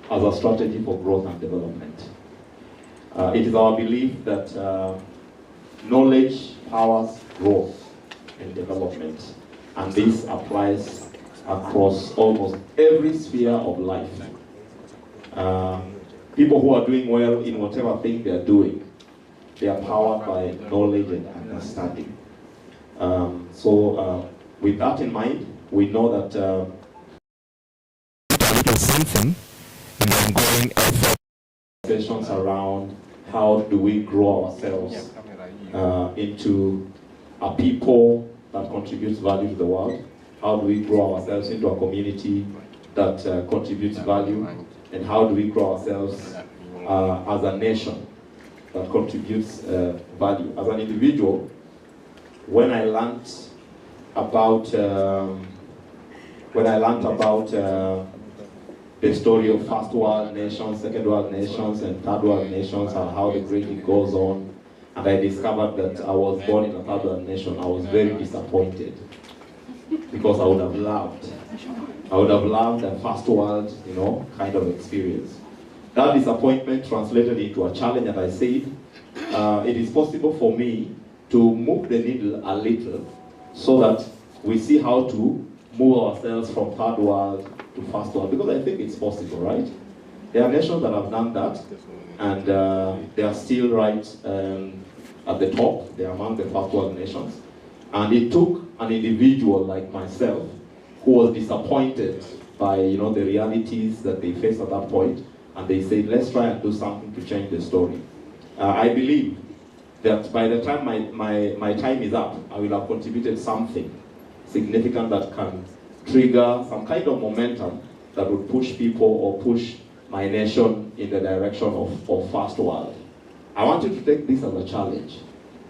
as a strategy for growth and development. It is our belief that knowledge powers growth and development, and this applies across almost every sphere of life. People who are doing well in whatever thing they are doing, they are powered by knowledge and understanding. With that in mind, we know that something in the ongoing effort sessions around how do we grow ourselves into a people that contributes value to the world. How do we grow ourselves into a community that contributes value, and how do we grow ourselves as a nation that contributes value. As an individual, when I learned about the story of first world nations, second world nations, and third world nations, and how the grading goes on, and I discovered that I was born in a third world nation, I was very disappointed, because I would have loved a first world, kind of experience. That disappointment translated into a challenge, and I said, it is possible for me to move the needle a little so that we see how to move ourselves from third world to first world, because I think it's possible, right? There are nations that have done that, and they are still right at the top. They are among the first world nations. And it took an individual like myself who was disappointed by the realities that they faced at that point, and they said, let's try and do something to change the story. I believe that by the time my time is up, I will have contributed something significant that can trigger some kind of momentum that would push people or push my nation in the direction of first world. I want you to take this as a challenge,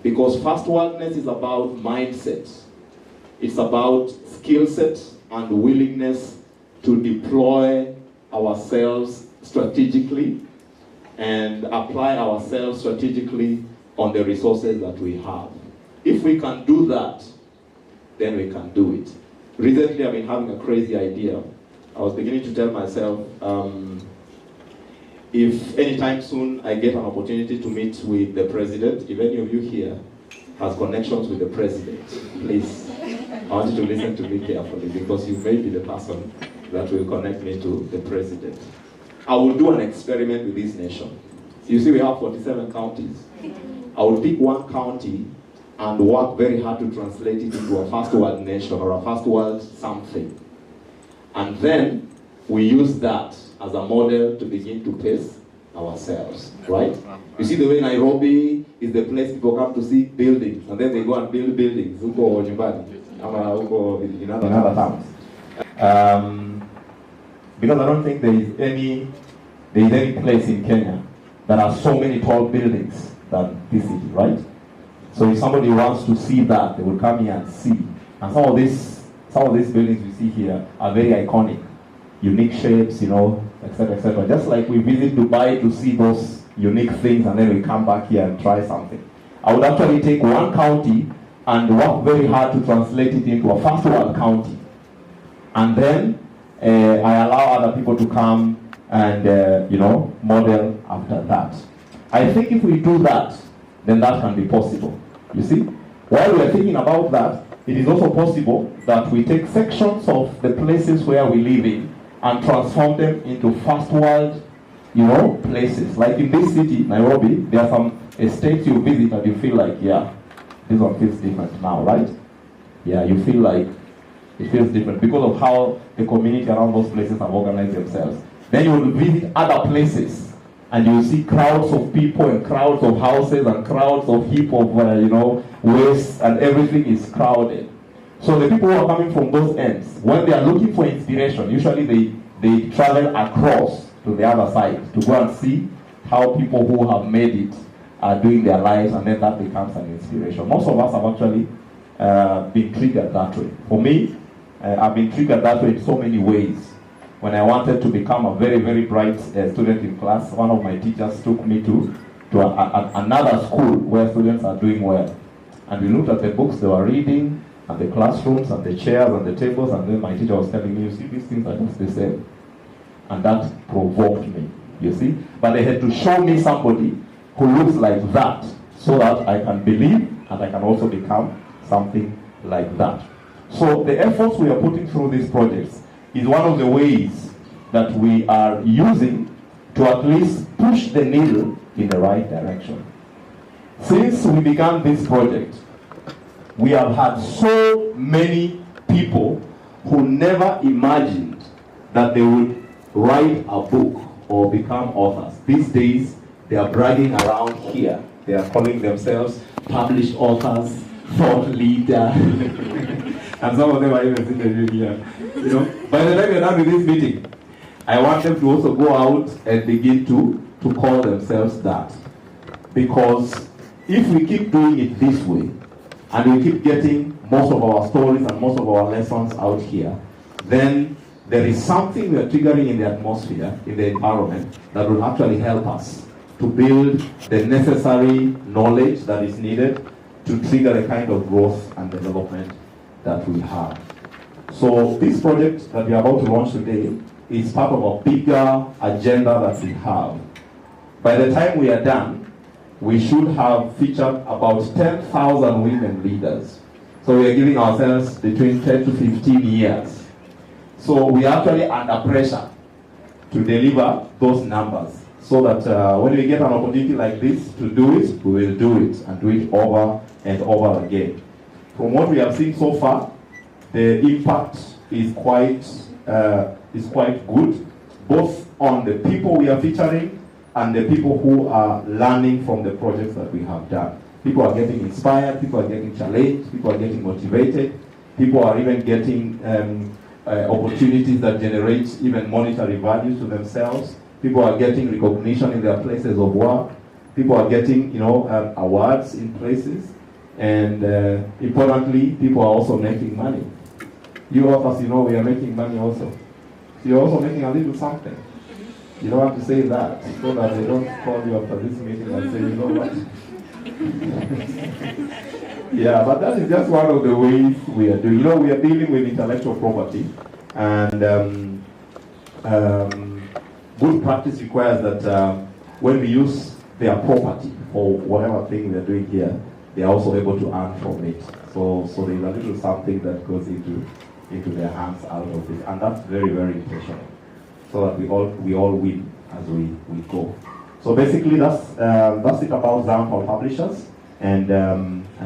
because first worldness is about mindset. It's about skill set and willingness to deploy ourselves strategically and apply ourselves strategically on the resources that we have. If we can do that, then we can do it. Recently, I've been having a crazy idea. I was beginning to tell myself, if anytime soon I get an opportunity to meet with the president, if any of you here has connections with the president, please, I want you to listen to me carefully, because you may be the person that will connect me to the president. I will do an experiment with this nation. You see, we have 47 counties. I will pick one county and work very hard to translate it into a first world nation or a first world something. And then we use that as a model to begin to pace ourselves, right? You see the way Nairobi is the place people come to see buildings, and then they go and build buildings, huko nyumbani, ama huko in other towns. Because I don't think there is any place in Kenya that has so many tall buildings than this city, right? So if somebody wants to see that, they will come here and see. And some of these buildings you see here are very iconic, unique shapes, etc., etc. Just like we visit Dubai to see those unique things, and then we come back here and try something. I would actually take one county and work very hard to translate it into a first world county. And then I allow other people to come and, model after that. I think if we do that, then that can be possible. You see, while we're thinking about that, it is also possible that we take sections of the places where we live in and transform them into first world, places. Like in this city, Nairobi, there are some estates you visit and you feel like, yeah, this one feels different now, right? Yeah, you feel like it feels different because of how the community around those places have organized themselves. Then you will visit other places, and you see crowds of people and crowds of houses and crowds of heap of, waste, and everything is crowded. So the people who are coming from those ends, when they are looking for inspiration, usually they travel across to the other side to go and see how people who have made it are doing their lives, and then that becomes an inspiration. Most of us have actually been triggered that way. For me, I've been triggered that way in so many ways. When I wanted to become a very, very bright student in class, one of my teachers took me to another school where students are doing well. And we looked at the books they were reading, and the classrooms, and the chairs, and the tables, and then my teacher was telling me, you see, these things are just the same. And that provoked me, you see. But they had to show me somebody who looks like that so that I can believe and I can also become something like that. So the efforts we are putting through these projects is one of the ways that we are using to at least push the needle in the right direction. Since we began this project, we have had so many people who never imagined that they would write a book or become authors. These days, they are bragging around here. They are calling themselves published authors, thought leader. And some of them are even sitting here. You know, by the time you're done with this meeting, I want them to also go out and begin to call themselves that. Because if we keep doing it this way, and we keep getting most of our stories and most of our lessons out here, then there is something we are triggering in the atmosphere, in the environment, that will actually help us to build the necessary knowledge that is needed to trigger the kind of growth and development that we have. So this project that we are about to launch today is part of a bigger agenda that we have. By the time we are done, we should have featured about 10,000 women leaders. So we are giving ourselves between 10 to 15 years. So we are actually under pressure to deliver those numbers, so that when we get an opportunity like this to do it, we will do it and do it over and over again. From what we have seen so far, the impact is quite good, both on the people we are featuring and the people who are learning from the projects that we have done. People are getting inspired, people are getting challenged, people are getting motivated, people are even getting opportunities that generate even monetary value to themselves. People are getting recognition in their places of work. People are getting, awards in places. And importantly, people are also making money. You of us, we are making money also. So you're also making a little something. You don't have to say that, so that they don't call you after this meeting and say, you know what? Yeah, but that is just one of the ways we are doing. We are dealing with intellectual property, and good practice requires that when we use their property for whatever thing we are doing here, they are also able to earn from it. So there is a little something that goes into their hands out of it, and that's very, very intentional, so that we all win as we go. So basically, that's it about Zion Publishers and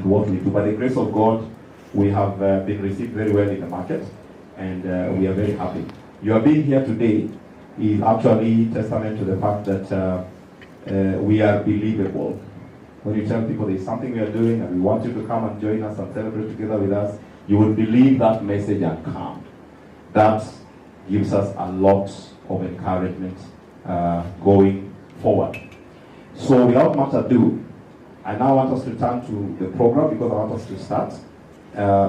what we do. By the grace of God, we have been received very well in the market, and we are very happy. Your being here today is actually testament to the fact that we are believable. When you tell people there's something we are doing and we want you to come and join us and celebrate together with us, you will believe that message and come. That gives us a lot of encouragement going forward. So without much ado, I now want us to turn to the program, because I want us to start.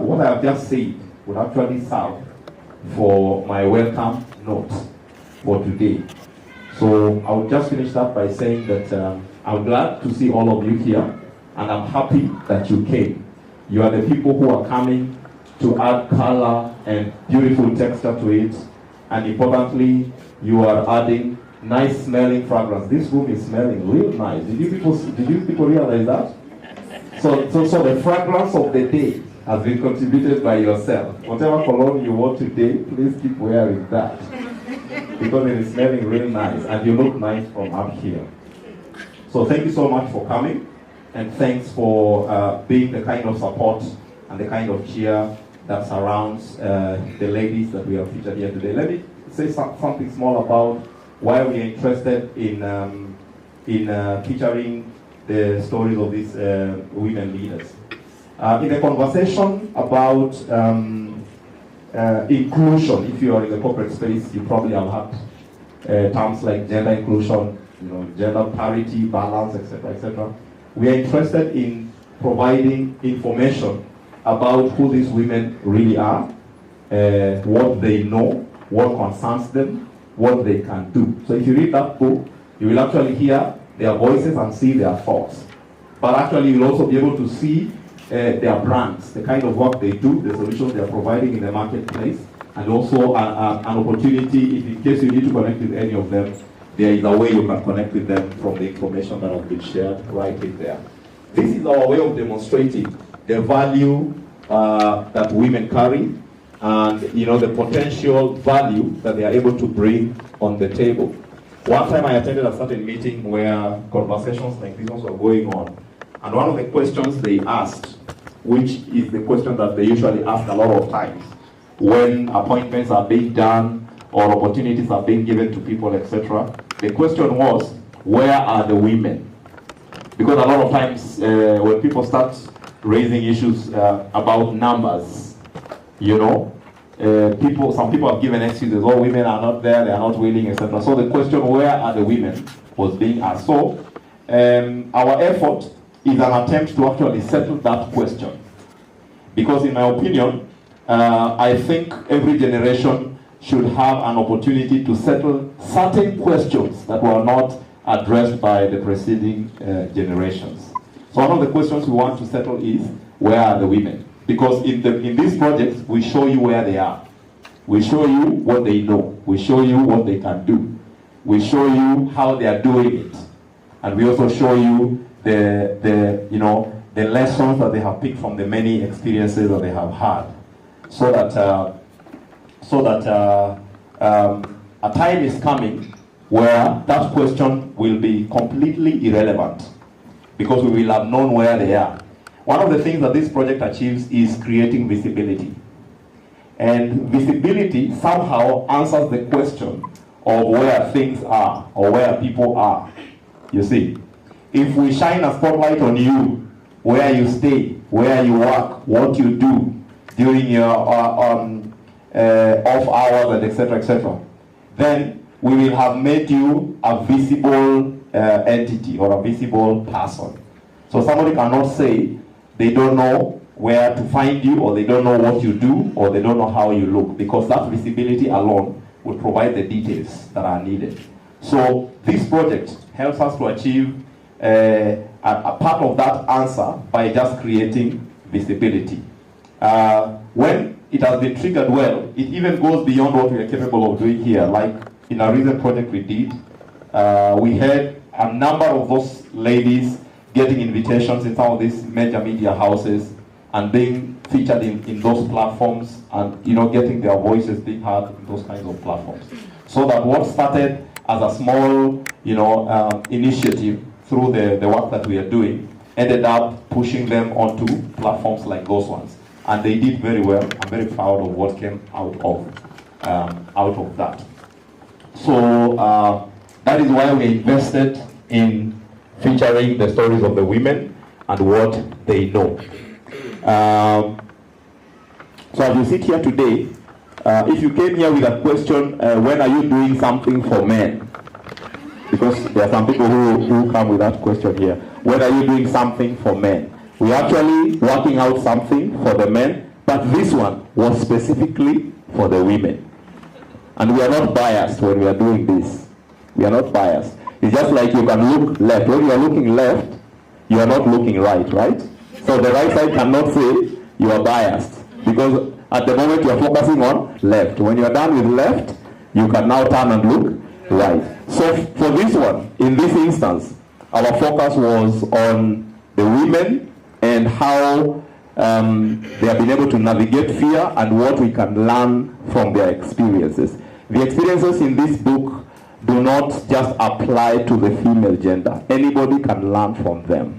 What I have just said would actually serve for my welcome note for today. So I will just finish that by saying that I'm glad to see all of you here, and I'm happy that you came. You are the people who are coming to add color and beautiful texture to it, and importantly, you are adding nice smelling fragrance. This room is smelling real nice. Did you people realize that? So the fragrance of the day has been contributed by yourself. Whatever cologne you wore today, please keep wearing that, because it is smelling real nice, and you look nice from up here. So thank you so much for coming, and thanks for being the kind of support and the kind of cheer that surrounds the ladies that we have featured here today. Let me say something small about why we are interested in featuring the stories of these women leaders. In the conversation about inclusion, if you are in the corporate space, you probably have had terms like gender inclusion, gender parity, balance, etc., etc. We are interested in providing information about who these women really are, what they know, what concerns them, what they can do. So if you read that book, you will actually hear their voices and see their thoughts. But actually, you'll also be able to see their brands, the kind of work they do, the solutions they are providing in the marketplace, and also an opportunity, if in case you need to connect with any of them, there is a way you can connect with them from the information that has been shared right in there. This is our way of demonstrating the value that women carry, and the potential value that they are able to bring on the table. One time I attended a certain meeting where conversations like these ones were going on, and one of the questions they asked, which is the question that they usually ask a lot of times when appointments are being done or opportunities are being given to people, etc. The question was, where are the women? Because a lot of times when people start raising issues about numbers, some people have given excuses, oh, women are not there, they are not willing, etc. So the question, where are the women, was being asked. So our effort is an attempt to actually settle that question. Because in my opinion, I think every generation should have an opportunity to settle certain questions that were not addressed by the preceding generations. So one of the questions we want to settle is, where are the women? Because in these projects, we show you where they are. We show you what they know. We show you what they can do. We show you how they are doing it. And we also show you the lessons that they have picked from the many experiences that they have had. So that a time is coming where that question will be completely irrelevant, because we will have known where they are. One of the things that this project achieves is creating visibility. And visibility somehow answers the question of where things are or where people are. You see, if we shine a spotlight on you, where you stay, where you work, what you do during your off hours, and etc., then we will have made you a visible entity or a visible person. So somebody cannot say they don't know where to find you, or they don't know what you do, or they don't know how you look, because that visibility alone will provide the details that are needed. So this project helps us to achieve a part of that answer by just creating visibility. When it has been triggered well, it even goes beyond what we are capable of doing here. Like in a recent project we did, we had a number of those ladies getting invitations in some of these major media houses and being featured in those platforms, and getting their voices being heard in those kinds of platforms. So that what started as a small initiative through the work that we are doing ended up pushing them onto platforms like those ones. And they did very well. I'm very proud of what came out of that. So that is why we invested in featuring the stories of the women and what they know. So as you sit here today, if you came here with a question, when are you doing something for men? Because there are some people who come with that question here. When are you doing something for men? We're actually working out something for the men, but this one was specifically for the women. And we are not biased when we are doing this. We are not biased. It's just like you can look left. When you are looking left, you are not looking right? So the right side cannot say you are biased, because at the moment you are focusing on left. When you are done with left, you can now turn and look right. So for this one, in this instance, our focus was on the women and how they have been able to navigate fear and what we can learn from their experiences. The experiences in this book do not just apply to the female gender. Anybody can learn from them.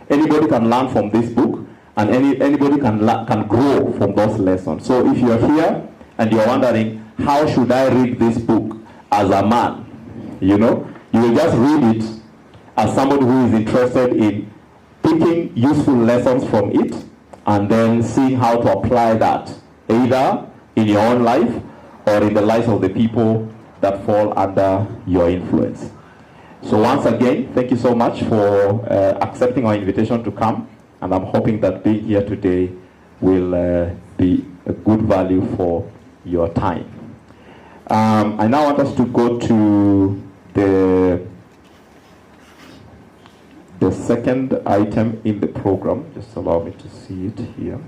Anybody can learn from this book, and anybody can grow from those lessons. So if you are here and you are wondering, how should I read this book as a man? You will just read it as somebody who is interested in picking useful lessons from it and then seeing how to apply that either in your own life or in the lives of the people that fall under your influence. So once again, thank you so much for accepting our invitation to come, and I'm hoping that being here today will be a good value for your time. I now want us to go to the second item in the program. Just allow me to see it here.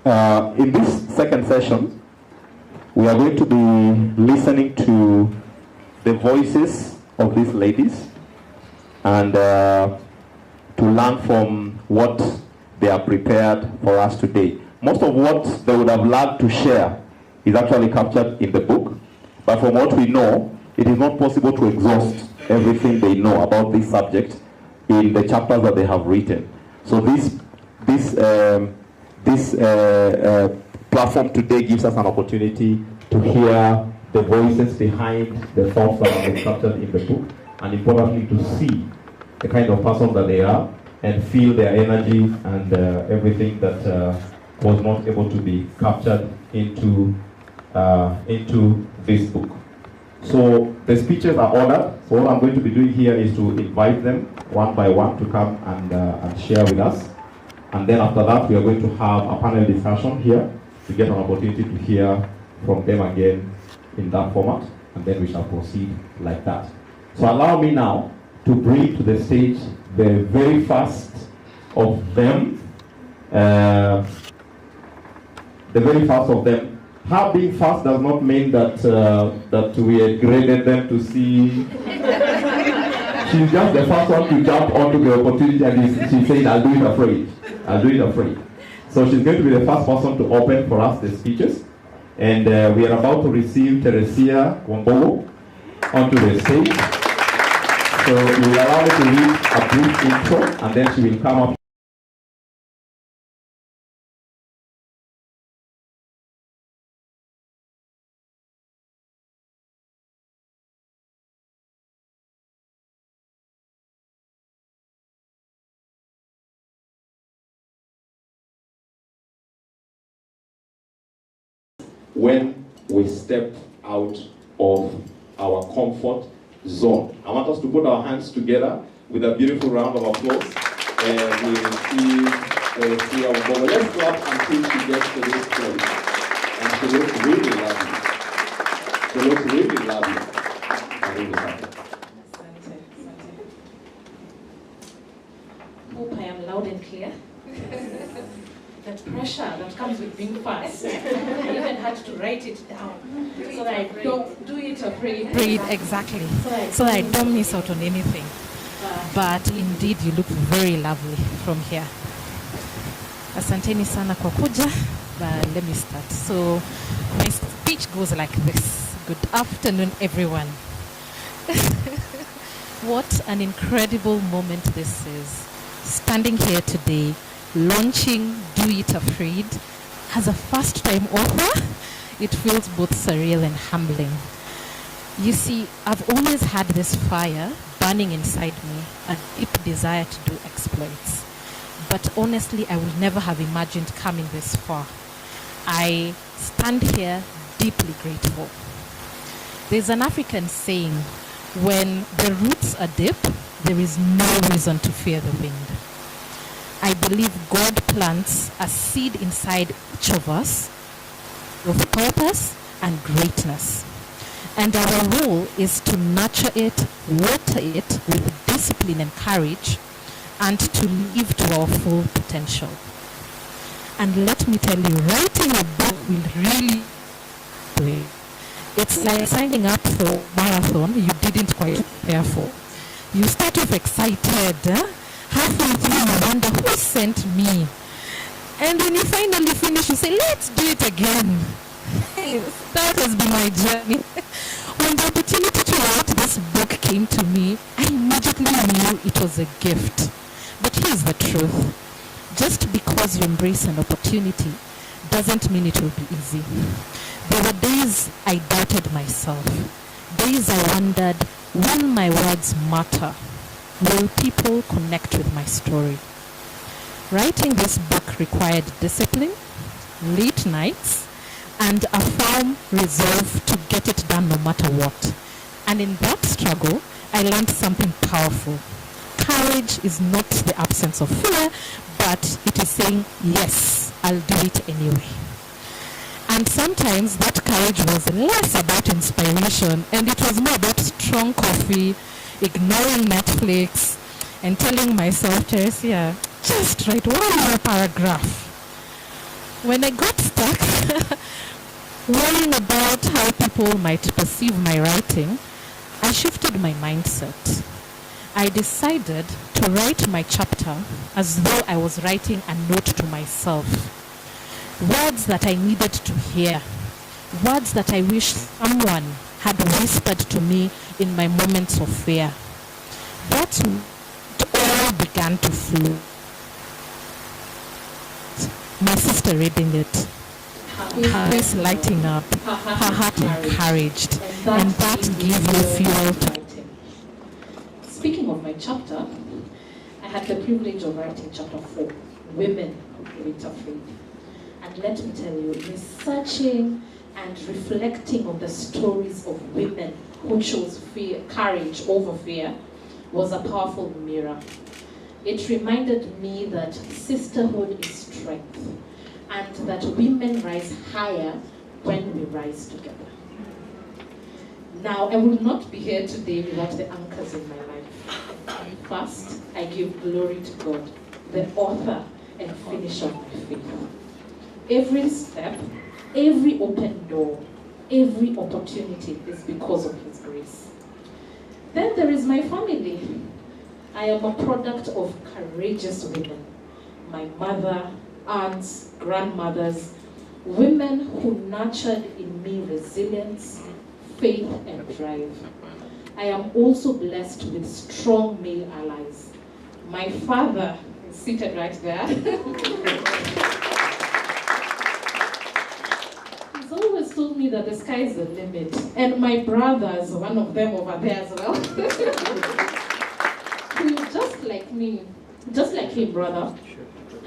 In this second session, we are going to be listening to the voices of these ladies and to learn from what they are prepared for us today. Most of what they would have loved to share is actually captured in the book, but from what we know, it is not possible to exhaust everything they know about this subject in the chapters that they have written. So this platform today gives us an opportunity to hear the voices behind the thoughts that are captured in the book, and importantly to see the kind of person that they are and feel their energy and everything that was not able to be captured into this book. So the speeches are ordered. So what I'm going to be doing here is to invite them one by one to come and share with us. And then after that, we are going to have a panel discussion here to get an opportunity to hear from them again in that format. And then we shall proceed like that. So allow me now to bring to the stage the very first of them. The very first of them. Her being first does not mean that that we had graded them to see. She's just the first one to jump onto the opportunity, and she said, "I'll do it afraid. I'll do it afraid." So she's going to be the first person to open for us the speeches, and we are about to receive Teresia Wambogo onto the stage. So you will allow me to read a brief intro, and then she will come up. When we step out of our comfort zone. I want us to put our hands together with a beautiful round of applause. And we will see our Wambogo. Let's clap until she gets to this place. And she looks really lovely. She looks really lovely. I'm really happy. Hope I am loud and clear. That pressure that comes with being fast. I even had to write it down so that I don't do it afraid. Breathe, exactly. So that I don't miss out on anything. But indeed, you look very lovely from here. Asanteni sana kwa kuja, but let me start. So my speech goes like this. Good afternoon, everyone. What an incredible moment this is. Standing here today, launching Do It Afraid as a first-time author, it feels both surreal and humbling. You see, I've always had this fire burning inside me, a deep desire to do exploits. But honestly, I would never have imagined coming this far. I stand here deeply grateful. There's an African saying, when the roots are deep, there is no reason to fear the wind. I believe God plants a seed inside each of us of purpose and greatness. And our role is to nurture it, water it with discipline and courage, and to live to our full potential. And let me tell you, writing a book will really do it. It's like signing up for a marathon you didn't quite prepare for. You start off excited, halfway through you wonder who sent me. And when you finally finish, you say, let's do it again. That has been my journey. When the opportunity to write this book came to me, I immediately knew it was a gift. But here's the truth. Just because you embrace an opportunity doesn't mean it will be easy. There were days I doubted myself. Days I wondered, will my words matter? Will people connect with my story? Writing this book required discipline, late nights, and a firm resolve to get it done no matter what. And in that struggle, I learned something powerful. Courage is not the absence of fear, but it is saying, yes, I'll do it anyway. And sometimes that courage was less about inspiration, and it was more about strong coffee, ignoring Netflix, and telling myself, Teresia, just write one more paragraph. When I got stuck worrying about how people might perceive my writing, I shifted my mindset. I decided to write my chapter as though I was writing a note to myself. Words that I needed to hear. Words that I wish someone had whispered to me in my moments of fear. That's when it all began to flow. My sister reading it, her face lighting up, her heart encouraged, and that gave me fuel to writing. Speaking of my chapter, I had the privilege of writing chapter 4, Women Do It Afraid. And let me tell you, researching and reflecting on the stories of women who chose fear, courage over fear was a powerful mirror. It reminded me that sisterhood is strength and that women rise higher when we rise together. Now, I will not be here today without the anchors in my life. First, I give glory to God, the author and finisher of my faith. Every step, every open door, every opportunity is because of His grace. Then there is my family. I am a product of courageous women. My mother, aunts, grandmothers, women who nurtured in me resilience, faith, and drive. I am also blessed with strong male allies. My father is seated right there. He's always told me that the sky is the limit. And my brothers, one of them over there as well, who just like me, just like him, brother,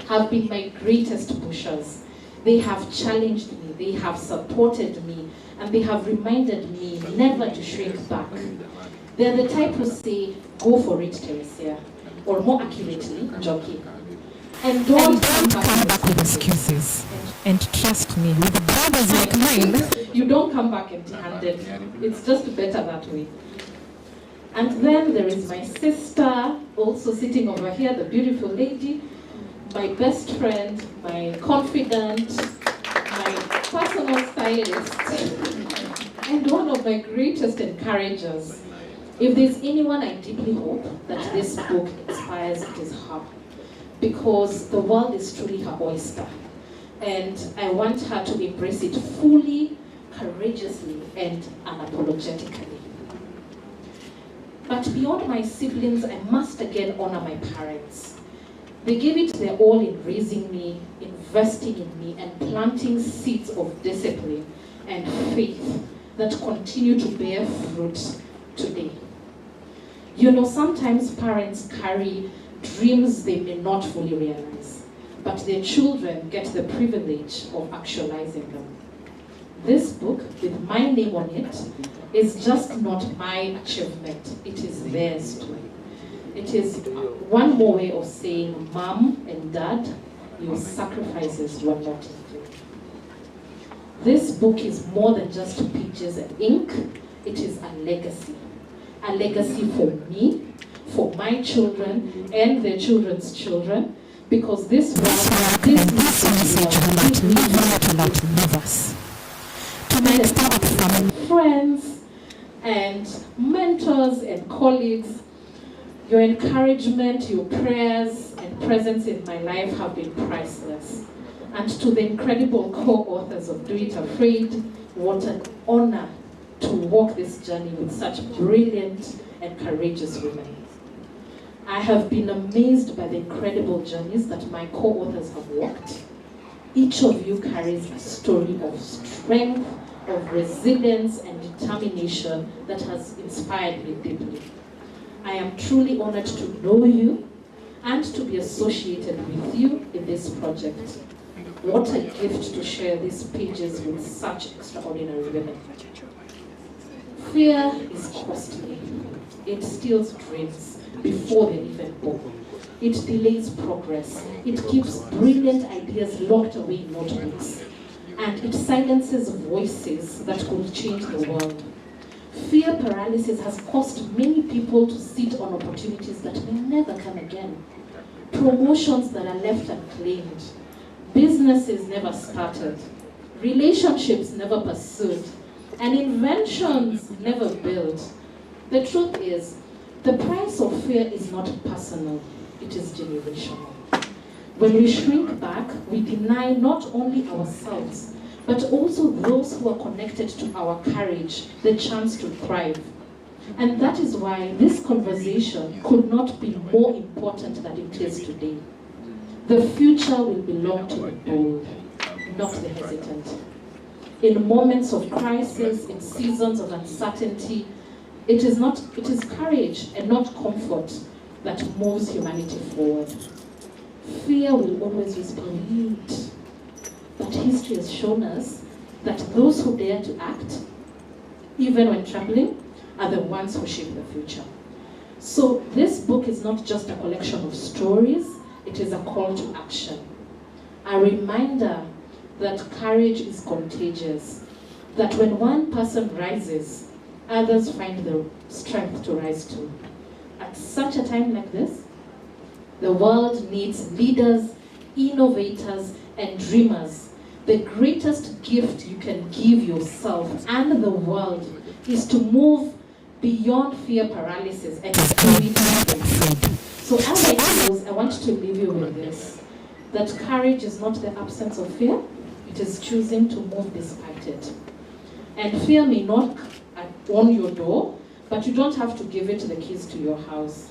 have been my greatest pushers. They have challenged me, they have supported me, and they have reminded me never to shrink back. They're the type who say, go for it, Teresia, or more accurately, jockey. And don't come back with excuses. And trust me, with brothers like mine, you don't come back empty-handed. It's just better that way. And then there is my sister, also sitting over here, the beautiful lady, my best friend, my confidant, my personal stylist, and one of my greatest encouragers. If there's anyone I deeply hope that this book inspires, it is her. Because the world is truly her oyster. And I want her to embrace it fully, courageously, and unapologetically. But beyond my siblings, I must again honor my parents. They gave it their all in raising me, investing in me, and planting seeds of discipline and faith that continue to bear fruit today. You know, sometimes parents carry dreams they may not fully realize, but their children get the privilege of actualizing them. This book, with my name on it, is just not my achievement, it is theirs too. It is one more way of saying, Mom and Dad, your sacrifices were not in vain. This book is more than just pages and ink, it is a legacy. A legacy for me, for my children, and their children's children, because this message will outlive us. To my extended family, friends, and mentors and colleagues, your encouragement, your prayers, and presence in my life have been priceless. And to the incredible co-authors of Do It Afraid, what an honor to walk this journey with such brilliant and courageous women. I have been amazed by the incredible journeys that my co-authors have walked. Each of you carries a story of strength, of resilience and determination that has inspired me deeply. I am truly honored to know you and to be associated with you in this project. What a gift to share these pages with such extraordinary women. Fear is costly. It steals dreams before they're even born. It delays progress. It keeps brilliant ideas locked away in notebooks. And it silences voices that could change the world. Fear paralysis has caused many people to sit on opportunities that may never come again. Promotions that are left unclaimed. businesses never started, relationships never pursued, and inventions never built. The truth is, the price of fear is not personal, it is generational. When we shrink back, we deny not only ourselves, but also those who are connected to our courage the chance to thrive. And that is why this conversation could not be more important than it is today. The future will belong to the bold, not the hesitant. In moments of crisis, in seasons of uncertainty, it is courage and not comfort that moves humanity forward. Fear will always whisper, lead. But history has shown us that those who dare to act, even when trembling, are the ones who shape the future. So this book is not just a collection of stories, it is a call to action. A reminder that courage is contagious, that when one person rises, others find the strength to rise too. At such a time like this, the world needs leaders, innovators, and dreamers. The greatest gift you can give yourself and the world is to move beyond fear paralysis and spirit freedom. So as I close, I want to leave you with this, that courage is not the absence of fear, it is choosing to move despite it. And fear may knock on your door, but you don't have to give it the keys to your house.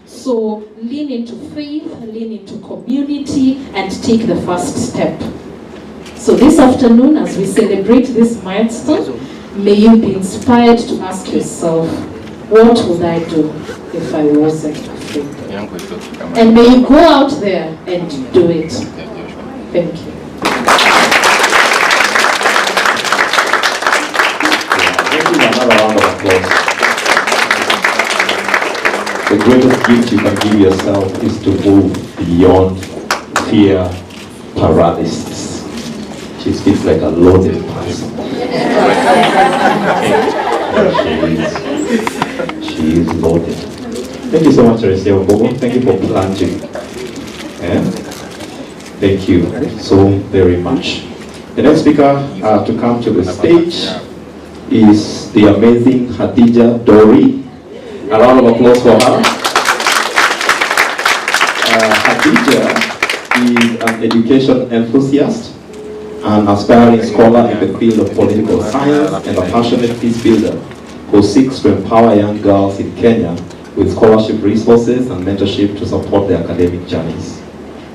So lean into faith, lean into community, and take the first step. So this afternoon, as we celebrate this milestone, may you be inspired to ask yourself, what would I do if I wasn't afraid? And may you go out there and do it. Thank you. Another round of applause. The greatest gift you can give yourself is to move beyond fear paralysis. She speaks like a loaded person. She is loaded. Thank you so much, Teresia Obogo. Thank you for planting. Yeah? Thank you so very much. The next speaker to come to the stage is the amazing Khadija Dori. A round of applause for her. Khadija is an education enthusiast, an aspiring scholar in the field of political science, and a passionate peace builder who seeks to empower young girls in Kenya with scholarship resources and mentorship to support their academic journeys.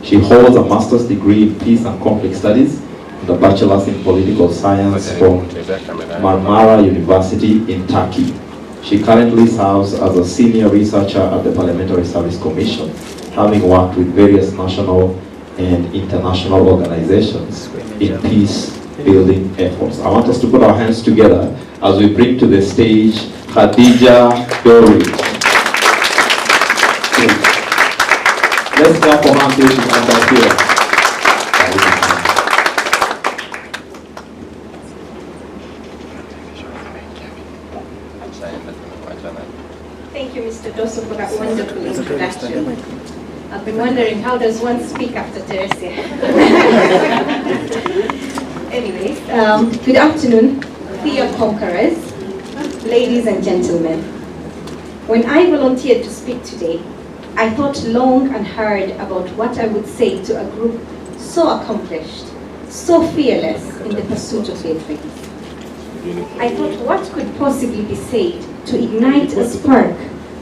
She holds a master's degree in peace and conflict studies and a bachelor's in political science from Marmara University in Turkey. She currently serves as a senior researcher at the Parliamentary Service Commission, having worked with various national and international organizations in peace-building efforts. I want us to put our hands together as we bring to the stage Khadija Dori. Let's clap for her until she comes up here. Thank you, Mr. Dosso, for that wonderful introduction. I've been wondering, how does one speak after Teresia? Anyways, good afternoon, fear conquerors, ladies and gentlemen. When I volunteered to speak today, I thought long and hard about what I would say to a group so accomplished, so fearless in the pursuit of their dreams. I thought, what could possibly be said to ignite a spark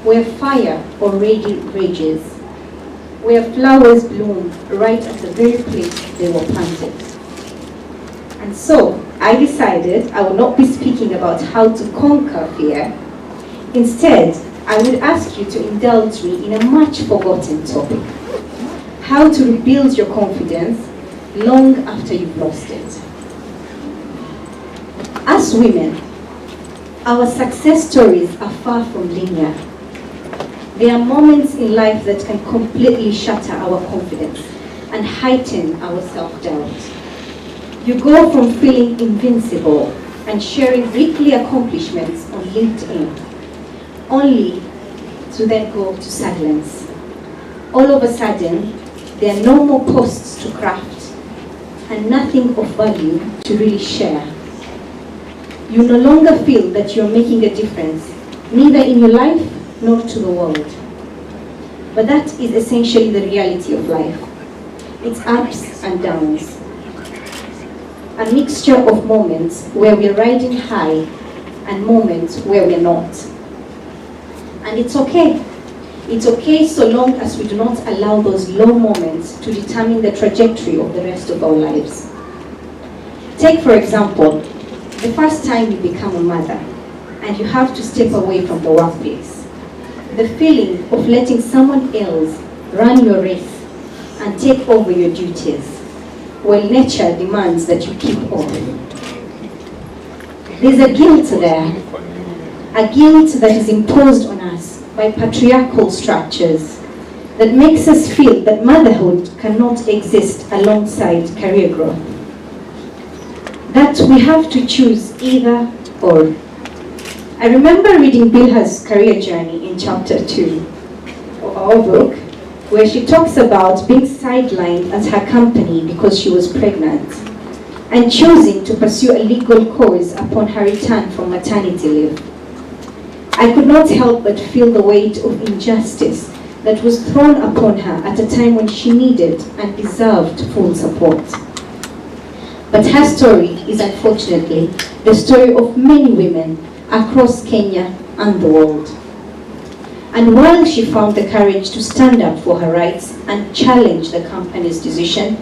where fire already rages, where flowers bloom right at the very place they were planted. And so I decided I would not be speaking about how to conquer fear. Instead, I would ask you to indulge me in a much forgotten topic: how to rebuild your confidence long after you've lost it. As women, our success stories are far from linear. There are moments in life that can completely shatter our confidence and heighten our self-doubt. You go from feeling invincible and sharing weekly accomplishments on LinkedIn, only to then go to silence. All of a sudden, there are no more posts to craft, and nothing of value to really share. You no longer feel that you're making a difference, neither in your life nor to the world. But that is essentially the reality of life. It's ups and downs. A mixture of moments where we're riding high and moments where we're not. And it's okay. It's okay so long as we do not allow those low moments to determine the trajectory of the rest of our lives. Take, for example, the first time you become a mother and you have to step away from the workplace. The feeling of letting someone else run your race and take over your duties, while nature demands that you keep off. There's a guilt there, a guilt that is imposed on us by patriarchal structures that makes us feel that motherhood cannot exist alongside career growth. That we have to choose either or. I remember reading Bilha's career journey in chapter 2 of our book, where she talks about being sidelined at her company because she was pregnant and choosing to pursue a legal cause upon her return from maternity leave. I could not help but feel the weight of injustice that was thrown upon her at a time when she needed and deserved full support. But her story is unfortunately the story of many women across Kenya and the world. And while she found the courage to stand up for her rights and challenge the company's decision,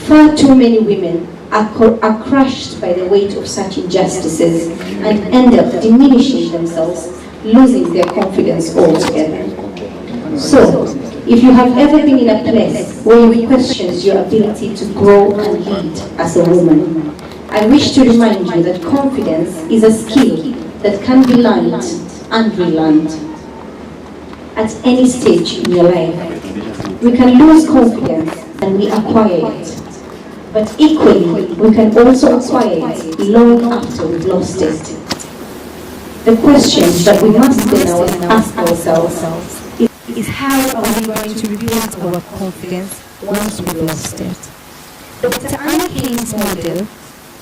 far too many women are crushed by the weight of such injustices and end up diminishing themselves, losing their confidence altogether. So, if you have ever been in a place where you question your ability to grow and lead as a woman, I wish to remind you that confidence is a skill that can be learned and relearned. At any stage in your life, we can lose confidence and we acquire it. But equally, we can also acquire it long after we've lost it. The question that we must then ask ourselves is how are we going to rebuild our confidence once we've lost it? Dr. Anna Kane's model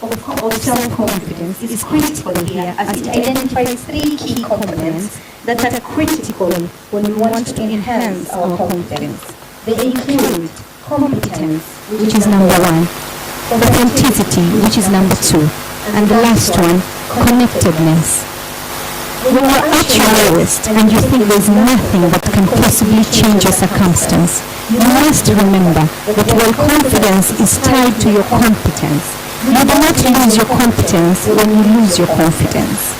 of self-confidence is critical here as it identifies 3 key components that are critical when we want to enhance our confidence. They include competence, which is number 1, authenticity, which is number 2, and the last one, connectedness. When you're at your lowest and you think there's nothing that can possibly change your circumstance, you must remember that while confidence is tied to your competence, you do not lose your competence when you lose your confidence.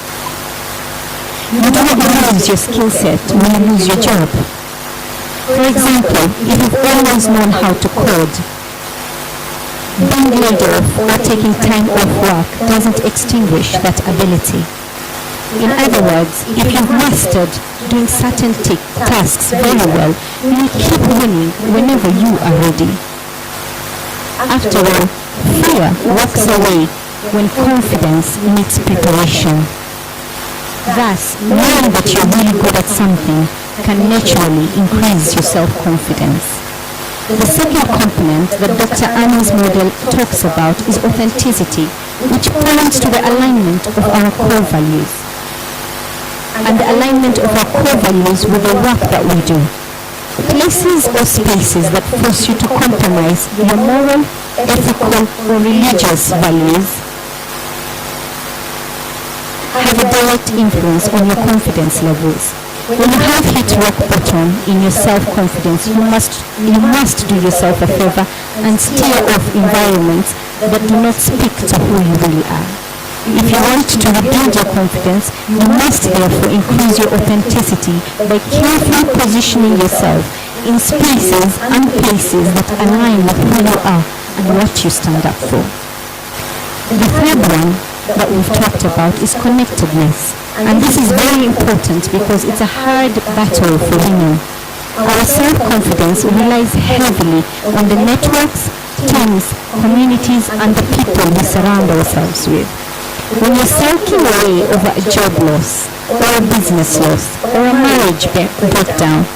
You do not lose your skill set when you lose your job. For example, if you've always known how to code, being laid off or taking time off work doesn't extinguish that ability. In other words, if you've mastered doing certain tasks very well, you will keep winning whenever you are ready. After all, fear walks away when confidence meets preparation. Thus, knowing that you're really good at something can naturally increase your self-confidence. The second component that Dr. Anna's model talks about is authenticity, which points to the alignment of our core values and the alignment of our core values with the work that we do. Places or spaces that force you to compromise your moral, ethical, or religious values have a direct influence on your confidence levels. When you have hit rock bottom in your self-confidence, you must do yourself a favor and steer off environments that do not speak to who you really are. If you want to rebuild your confidence, you must therefore increase your authenticity by carefully positioning yourself in spaces and places that align with who you are and what you stand up for. The third one that we've talked about is connectedness. And this is very important because it's a hard battle for women. Our self-confidence relies heavily on the networks, teams, communities, and the people we surround ourselves with. When you're sulking away over a job loss, or a business loss, or a marriage breakdown,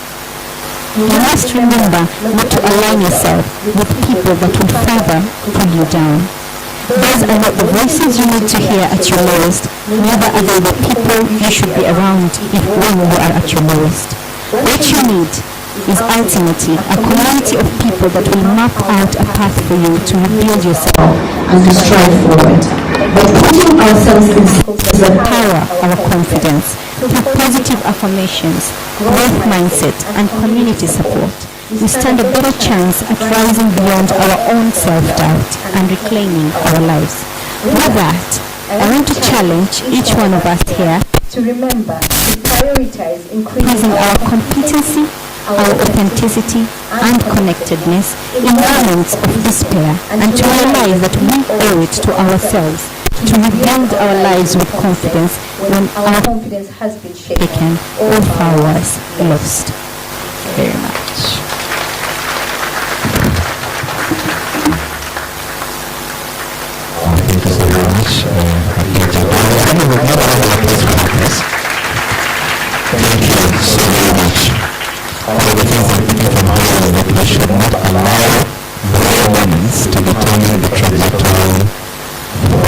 You must remember not to align yourself with people that will further pull you down. Those are not the voices you need to hear at your lowest, neither are they the people you should be around when you are at your lowest. What you need is ultimately a community of people that will map out a path for you to rebuild yourself and to strive forward. By putting ourselves in spaces that power our confidence through positive affirmations, growth mindset, and community support, we stand a better chance at rising beyond our own self-doubt and reclaiming our lives. With that, I want to challenge each one of us here to remember to prioritize increasing our competency, our authenticity and connectedness in moments of despair, and to realize that we owe it to ourselves to rebuild our lives with confidence when our confidence has been shaken or powers lost. Thank you very much. Thank you so much. Thank you so much. All the things that people from our that we should not allow those moments to determine the trajectory for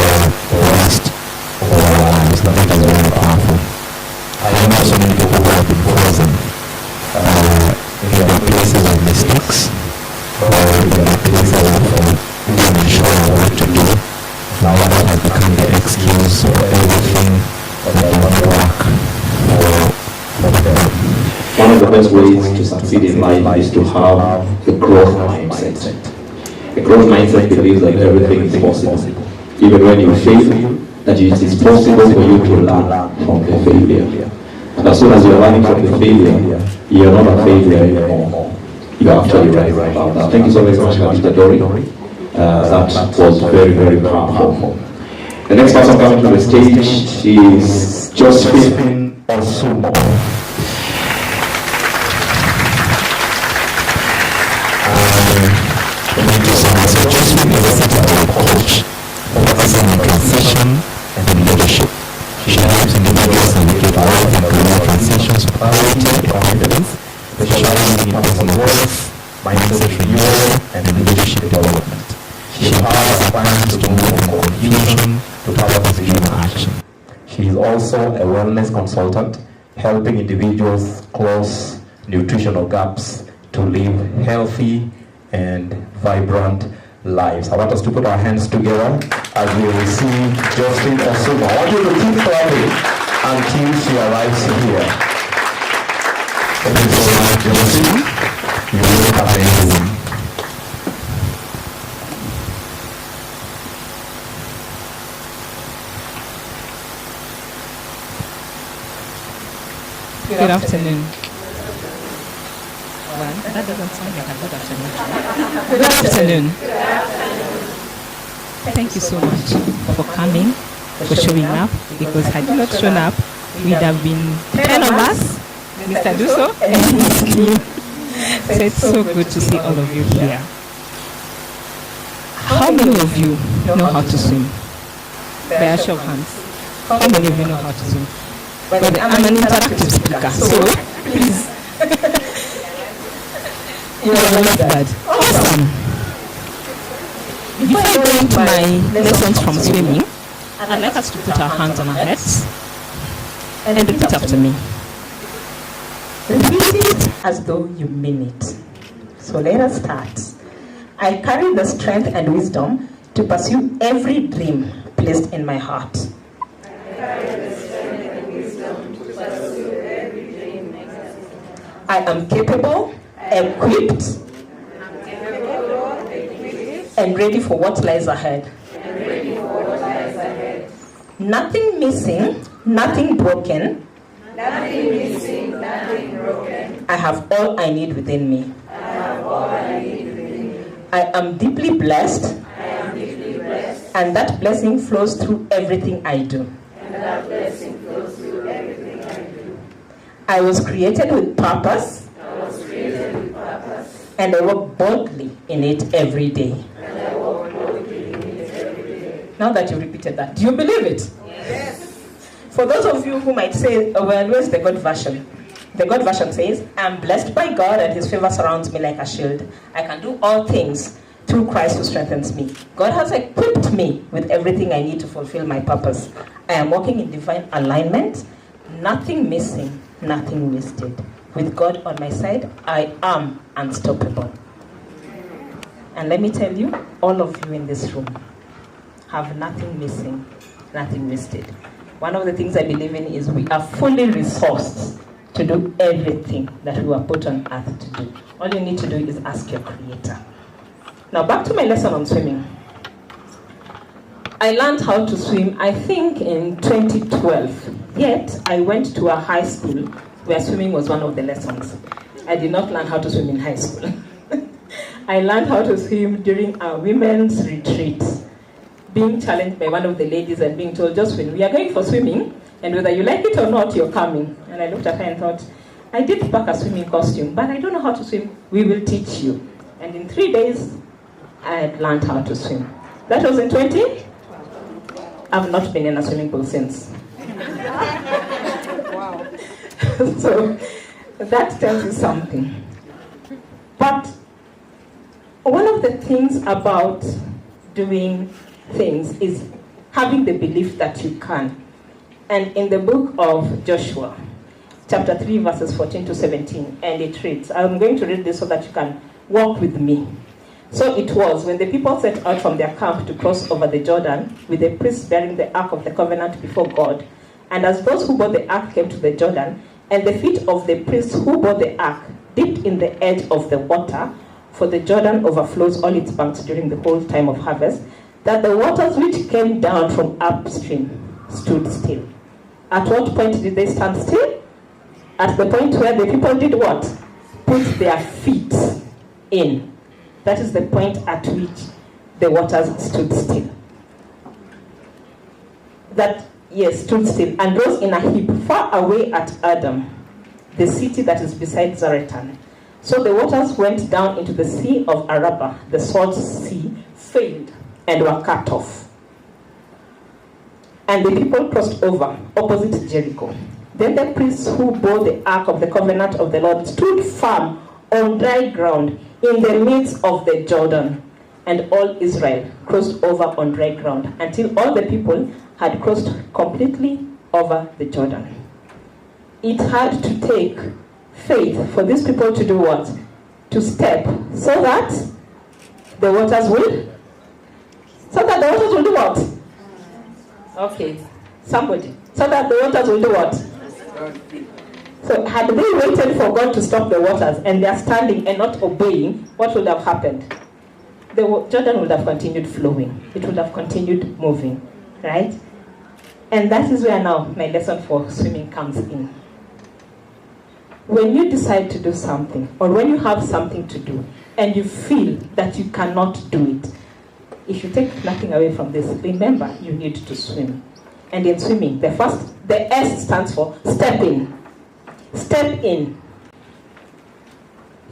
the rest of our lives. That is very powerful. I know so many people who have been frozen in their places of mistakes or in their places of being unsure of what to do. Now that has become the excuse for everything that doesn't work for them. One of the best ways to succeed in life is to have a growth mindset. A growth mindset believes that everything is possible. Even when you fail, that it is possible for you to learn from the failure. And as soon as you are learning from the failure, you are not a failure anymore. You are actually right about that. Thank you so very much, Mr. Dori. That was very, very powerful. The next person coming to the stage is Josephine Osumo. Thank you so much. So Josephine is a certified coach focusing on transition and leadership. She helps individuals navigate life and career transitions with clarity and confidence, specializing in personal growth, mindset renewal, and leadership development. She empowers aspirants to move from confusion to purpose-driven action. She is also a wellness consultant, helping individuals close nutritional gaps to live healthy and vibrant lives. I want us to put our hands together as we receive Josephine Osumo. I want you to keep clapping until she arrives here. Thank you so much, Josephine. You look amazing. Good afternoon. Well, that doesn't sound like a good afternoon. Good afternoon. Thank you so much for coming, for showing up, because had you not shown up, we'd have been 10 of us, Mr. Duso and Ms. Kim. So it's so good to see all of you here. How many of you know how to swim? By a show of hands. How many of you know how to swim? Well, I'm an interactive speaker, so please. You're a lifeguard. Awesome. Before I go into my lessons from swimming, I'd like us to put our hands on our heads and repeat after me. Repeat it as though you mean it. So let us start. I carry the strength and wisdom to pursue every dream placed in my heart. I am capable, equipped, and ready for what lies ahead. Nothing missing, nothing broken. I have all I need within me. I am deeply blessed, and that blessing flows through everything I do. I was created with purpose, and I walk boldly in it every day. Now that you repeated that, do you believe it? Yes. For those of you who might say, oh, well, where's the God version? The God version says, I'm blessed by God and his favor surrounds me like a shield. I can do all things through Christ who strengthens me. God has equipped me with everything I need to fulfill my purpose. I am walking in divine alignment, nothing missing, nothing wasted. With God on my side, I am unstoppable. And let me tell you, all of you in this room have nothing missing, nothing wasted. One of the things I believe in is we are fully resourced to do everything that we were put on earth to do. All you need to do is ask your Creator. Now back to my lesson on swimming. I learned how to swim, I think, in 2012. Yet, I went to a high school where swimming was one of the lessons. I did not learn how to swim in high school. I learned how to swim during a women's retreat, being challenged by one of the ladies and being told, just when we are going for swimming, and whether you like it or not, you're coming. And I looked at her and thought, I did pack a swimming costume, but I don't know how to swim. We will teach you. And in 3 days, I had learned how to swim. That was in 20? I've not been in a swimming pool since. Wow. So that tells you something. But one of the things about doing things is having the belief that you can. And in the book of Joshua, chapter 3, verses 14 to 17, and it reads, I'm going to read this so that you can walk with me. So it was, when the people set out from their camp to cross over the Jordan, with the priests bearing the ark of the covenant before God, and as those who bore the ark came to the Jordan, and the feet of the priests who bore the ark dipped in the edge of the water, for the Jordan overflows all its banks during the whole time of harvest, that the waters which came down from upstream stood still. At what point did they stand still? At the point where the people did what? Put their feet in. That is the point at which the waters stood still. Stood still, and rose in a heap far away at Adam, the city that is beside Zaretan. So the waters went down into the sea of Arabah, the salt sea, failed, and were cut off. And the people crossed over, opposite Jericho. Then the priests who bore the ark of the covenant of the Lord stood firm on dry ground in the midst of the Jordan. And all Israel crossed over on dry ground until all the people had crossed completely over the Jordan. It had to take faith for these people to do what? To step so that the waters will? So that the waters will do what? Okay, somebody. So that the waters will do what? So had they waited for God to stop the waters and they are standing and not obeying, what would have happened? The Jordan would have continued flowing. It would have continued moving, right? And that is where now my lesson for swimming comes in. When you decide to do something, or when you have something to do, and you feel that you cannot do it, if you take nothing away from this, remember you need to swim. And in swimming, the S stands for step in. Step in.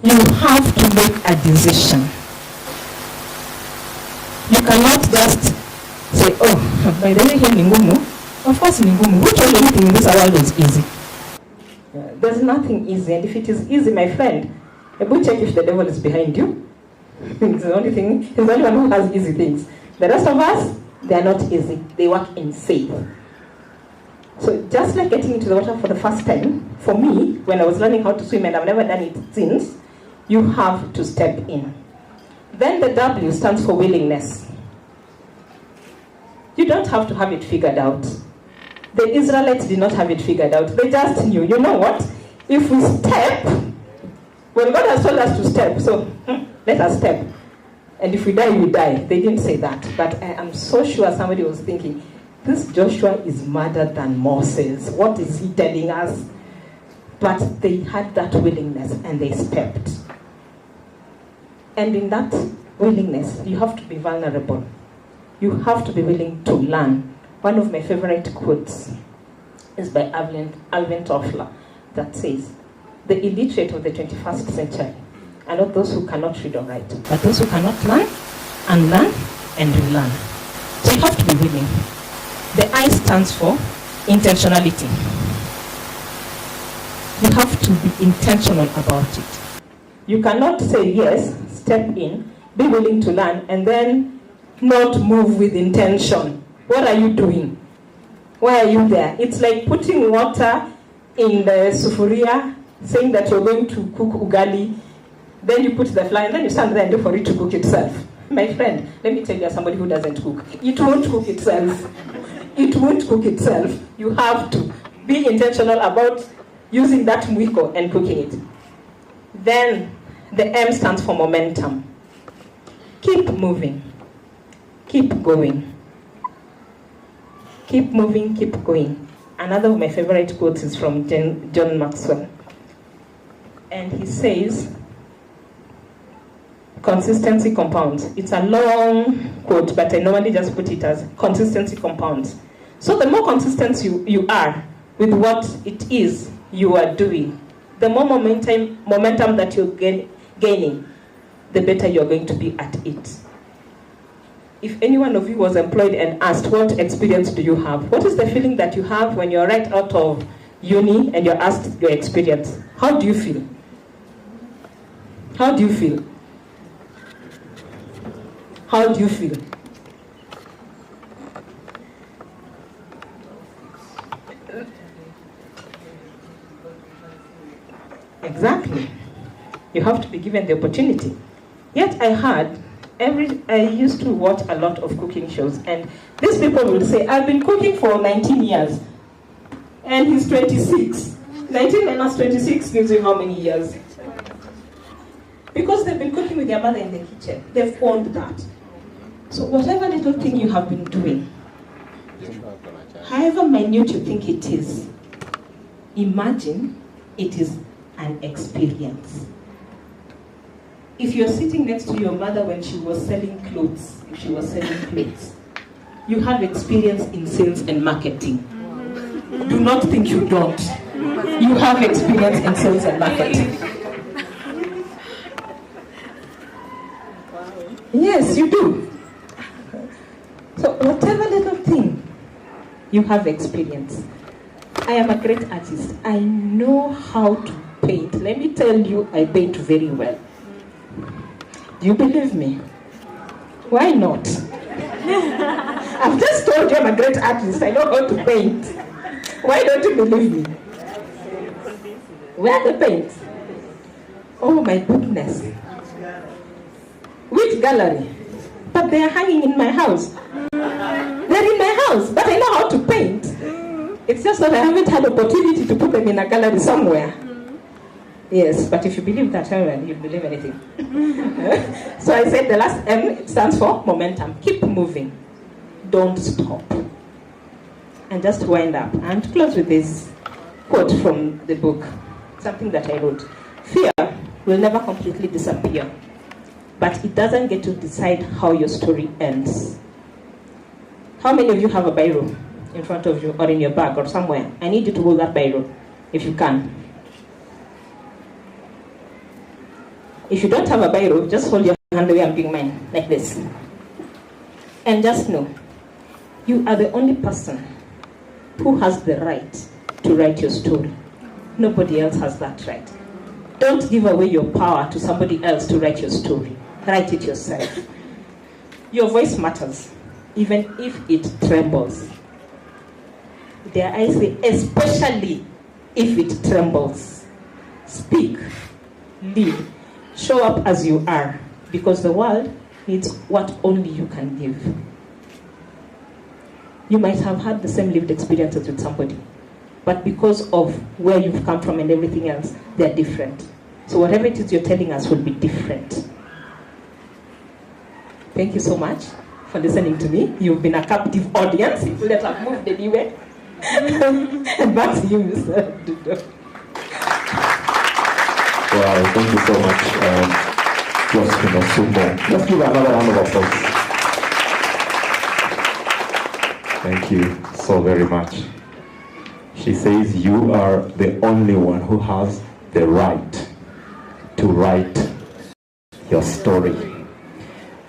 You have to make a decision. You cannot just say, oh, by the way, here Ningumu. Of course, Ningumu. Who told you anything in this world is easy? There's nothing easy. And if it is easy, my friend, go check if the devil is behind you. It's the only thing, he's the only one who has easy things. The rest of us, they are not easy. They work in faith. So just like getting into the water for the first time, for me, when I was learning how to swim, and I've never done it since, you have to step in. Then the W stands for willingness. You don't have to have it figured out. The Israelites did not have it figured out. They just knew, you know what? If we step, well, God has told us to step, so let us step. And if we die, we die. They didn't say that. But I am so sure somebody was thinking, this Joshua is madder than Moses. What is he telling us? But they had that willingness and they stepped. And in that willingness, you have to be vulnerable. You have to be willing to learn. One of my favorite quotes is by Alvin Toffler that says, the illiterate of the 21st century are not those who cannot read or write, but those who cannot learn and relearn. So you have to be willing. The I stands for intentionality. You have to be intentional about it. You cannot say yes, step in, be willing to learn, and then not move with intention. What are you doing? Why are you there? It's like putting water in the sufuria, saying that you're going to cook ugali, then you put the flour, and then you stand there and do for it to cook itself. My friend, let me tell you, as somebody who doesn't cook, it won't cook itself. It won't cook itself. You have to be intentional about using that mwiko and cooking it. Then the M stands for momentum. Keep moving. Keep going. Keep moving, keep going. Another of my favorite quotes is from John Maxwell. And he says, consistency compounds. It's a long quote, but I normally just put it as consistency compounds. So the more consistent you are with what it is you are doing, the more momentum that you're gaining, the better you're going to be at it. If any one of you was employed and asked, what experience do you have? What is the feeling that you have when you're right out of uni and you're asked your experience? How do you feel? How do you feel? How do you feel? Exactly. You have to be given the opportunity. Yet I used to watch a lot of cooking shows, and these people will say, I've been cooking for 19 years, and he's 26. 19 minus 26 gives you how many years? Because they've been cooking with their mother in the kitchen. They've owned that. So whatever little thing you have been doing, however minute you think it is, imagine it is an experience. If you're sitting next to your mother when she was selling clothes, if she was selling clothes, you have experience in sales and marketing. Do not think you don't. You have experience in sales and marketing. Yes, you do. So whatever little thing, you have experience. I am a great artist. I know how to paint. Let me tell you, I paint very well. Do you believe me? Why not? I've just told you I'm a great artist. I know how to paint. Why don't you believe me? Where are the paints? Oh my goodness. Which gallery? But they are hanging in my house. They're in my house, but I know how to paint. It's just that I haven't had opportunity to put them in a gallery somewhere. Yes, but if you believe that, you'll believe anything. So I said the last M, it stands for momentum. Keep moving. Don't stop. And just wind up. And close with this quote from the book, something that I wrote. Fear will never completely disappear, but it doesn't get to decide how your story ends. How many of you have a biro in front of you or in your bag or somewhere? I need you to hold that biro, if you can. If you don't have a biro, just hold your hand the way I'm doing mine, like this. And just know, you are the only person who has the right to write your story. Nobody else has that right. Don't give away your power to somebody else to write your story. Write it yourself. Your voice matters, even if it trembles. Dare I say, especially if it trembles. Speak, lead. Show up as you are, because the world needs what only you can give. You might have had the same lived experiences with somebody, but because of where you've come from and everything else, they're different. So whatever it is you're telling us will be different. Thank you so much for listening to me. You've been a captive audience. You let have moved anywhere. And back to you, Mr. Dudo. Wow, thank you so much, Josephine Osumbo. Let's give another round of applause. Thank you so very much. She says you are the only one who has the right to write your story.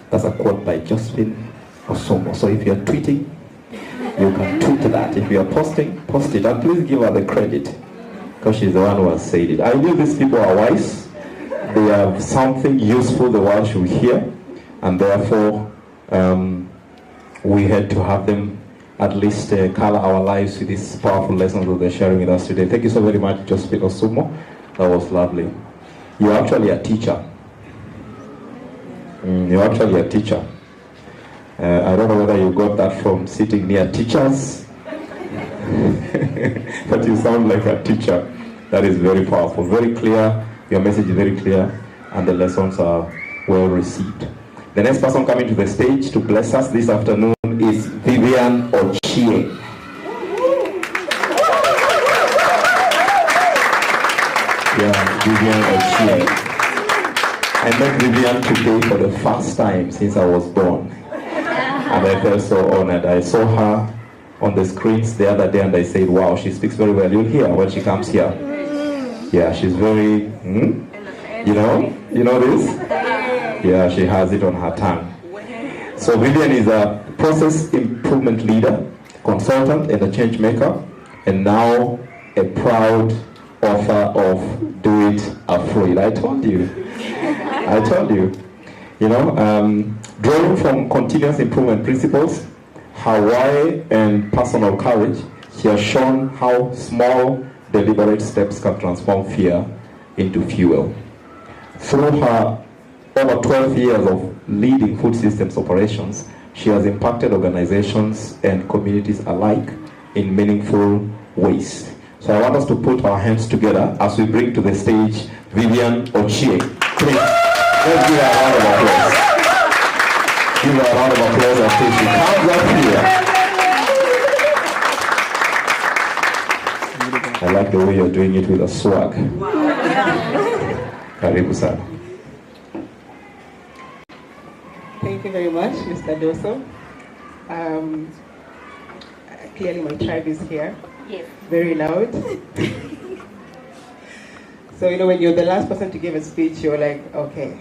That's a quote by Josephine Osumbo. So if you're tweeting, you can tweet that. If you're posting, post it. And please give her the credit. because she's the one who has said it. I believe these people are wise. They have something useful the world should hear, and therefore we had to have them at least color our lives with these powerful lessons that they're sharing with us today. Thank you so very much, Josephine Osumo. That was lovely. You're actually a teacher. You're actually a teacher. I don't know whether you got that from sitting near teachers, but you sound like a teacher. That is very powerful, very clear. Your message is very clear, and the lessons are well received. The next person coming to the stage to bless us this afternoon is Vivian Ochie. Yeah, Vivian Ochie. I met Vivian today for the first time since I was born. And I felt so honored. I saw her on the screens the other day and I said, wow, she speaks very well. You'll hear when she comes here. Yeah, she's very, you know this? Yeah, she has it on her tongue. So Vivian is a process improvement leader, consultant, and a change maker, and now a proud author of Do It Afraid. I told you. Drawing from continuous improvement principles, Hawaii, and personal courage, she has shown how small, deliberate steps can transform fear into fuel. Through her over 12 years of leading food systems operations, she has impacted organizations and communities alike in meaningful ways. So I want us to put our hands together as we bring to the stage Vivian Ochie. Please, let's give her a round of applause. Give her a round of applause as she comes up here. I like the way you're doing it with a swag. Karibu sana. Thank you very much, Mr. Doso. Clearly my tribe is here. Yes. Very loud. So, when you're the last person to give a speech, you're like, okay,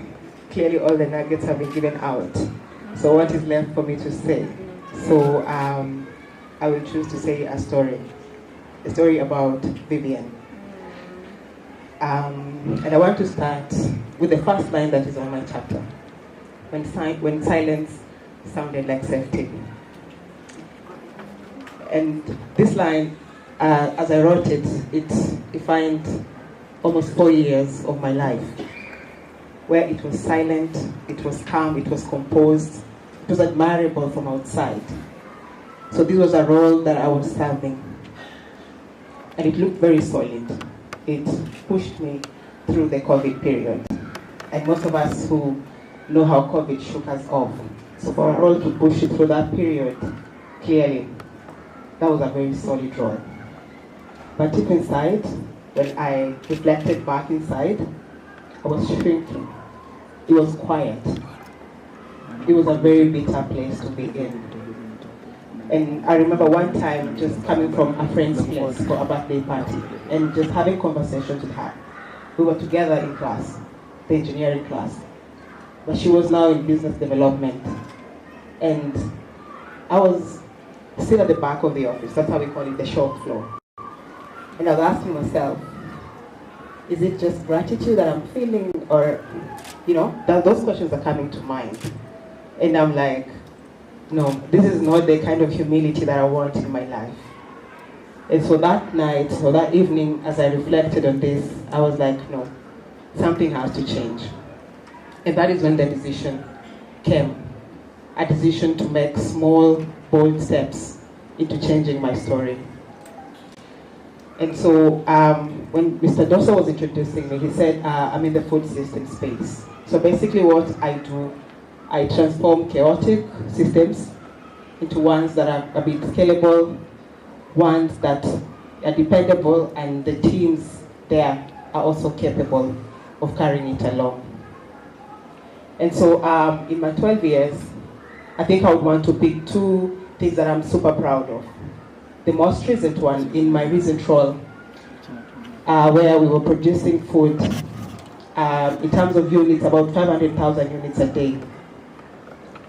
clearly all the nuggets have been given out. So what is left for me to say? So I will choose to say a story about Vivian. And I want to start with the first line that is on my chapter. When silence sounded like safety. And this line, as I wrote it, it defined almost 4 years of my life, where it was silent, it was calm, it was composed, it was admirable from outside. So this was a role that I was serving. And it looked very solid. It pushed me through the COVID period. And most of us who know how COVID shook us off. So for a role to push it through that period, clearly, that was a very solid role. But deep inside, when I reflected back inside, I was shrinking. It was quiet. It was a very bitter place to be in. And I remember one time just coming from a friend's place for a birthday party and just having conversations with her. We were together in class, the engineering class. But she was now in business development. And I was still at the back of the office. That's how we call it, the shop floor. And I was asking myself, is it just gratitude that I'm feeling? Or, those questions are coming to mind. And I'm like, no, this is not the kind of humility that I want in my life. And so that night, or that evening, as I reflected on this, I was like, no, something has to change. And that is when the decision came. A decision to make small, bold steps into changing my story. And so when Mr. Doso was introducing me, he said, I'm in the food system space. So basically what I do, I transform chaotic systems into ones that are a bit scalable, ones that are dependable, and the teams there are also capable of carrying it along. And so in my 12 years, I think I would want to pick two things that I'm super proud of. The most recent one, in my recent role, where we were producing food, in terms of units, about 500,000 units a day.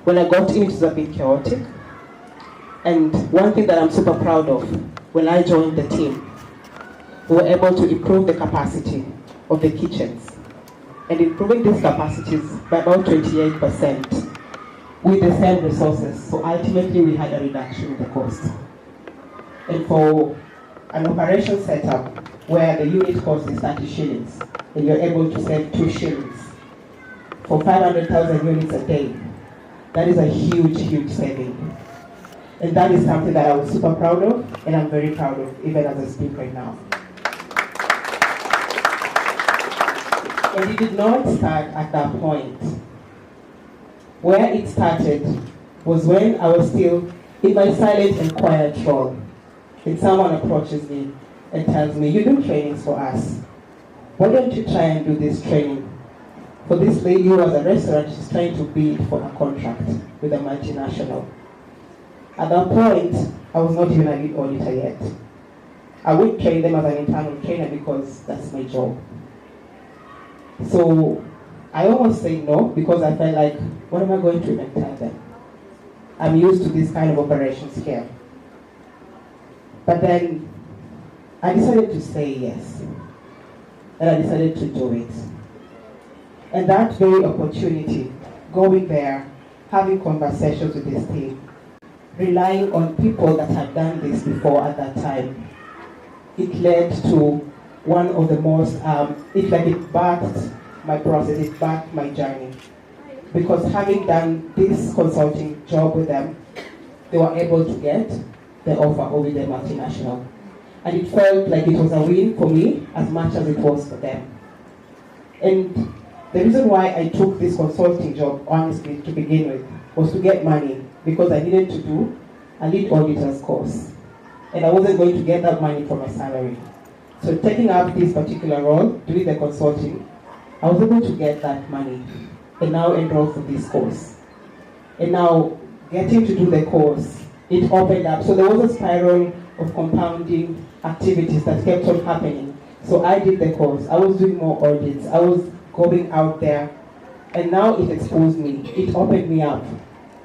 When I got in, it was a bit chaotic. And one thing that I'm super proud of, when I joined the team, we were able to improve the capacity of the kitchens, and improving these capacities by about 28% with the same resources. So ultimately we had a reduction in the cost. And for an operation setup where the unit cost is 30 shillings and you're able to save 2 shillings for 500,000 units a day, that is a huge, huge saving. And that is something that I was super proud of, and I'm very proud of even as I speak right now. And it did not start at that point. Where it started was when I was still in my silent and quiet role. And someone approaches me and tells me, "You do trainings for us. Why don't you try and do this training for this lady who has a restaurant? She's trying to bid for a contract with a multinational." At that point, I was not even a lead auditor yet. I would train them as an internal trainer because that's my job. So I almost said no because I felt like, what am I going to even tell them? I'm used to this kind of operations here. But then I decided to say yes. And I decided to do it. And that very opportunity, going there, having conversations with this team, relying on people that had done this before at that time, it led to one of the most, it birthed my process, it birthed my journey. Because having done this consulting job with them, they were able to get the offer with the multinational. And it felt like it was a win for me as much as it was for them. And the reason why I took this consulting job, honestly, to begin with, was to get money, because I needed to do a lead auditor's course. And I wasn't going to get that money from my salary. So taking up this particular role, doing the consulting, I was able to get that money and now enroll for this course. And now getting to do the course, it opened up. So there was a spiral of compounding activities that kept on happening. So I did the course. I was doing more audits. I was going out there. And now it exposed me. It opened me up.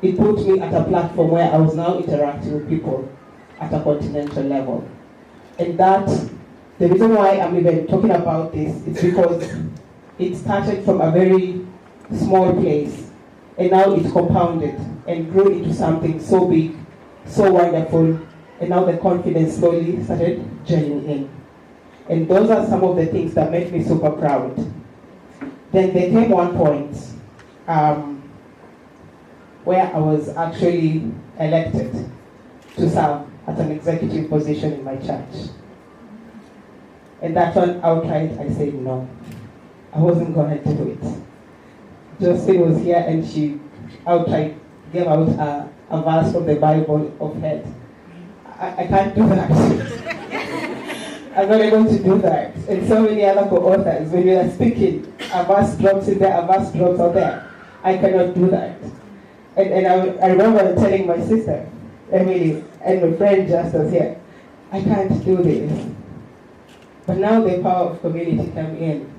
It put me at a platform where I was now interacting with people at a continental level. And that, the reason why I'm even talking about this is because it started from a very small place, and now it compounded and grew into something so big, so wonderful, and now the confidence slowly started joining in. And those are some of the things that make me super proud. Then there came one point where I was actually elected to serve at an executive position in my church. And that one outright I said no. I wasn't going to do it. Josephine was here and she outright gave out a verse from the Bible of head. I can't do that. I'm not able to do that. And so many other co-authors, when we are speaking, a verse drops in there, a verse drops out there. I cannot do that. And I remember telling my sister, Emily, and my friend Justus here, I can't do this. But now the power of community came in.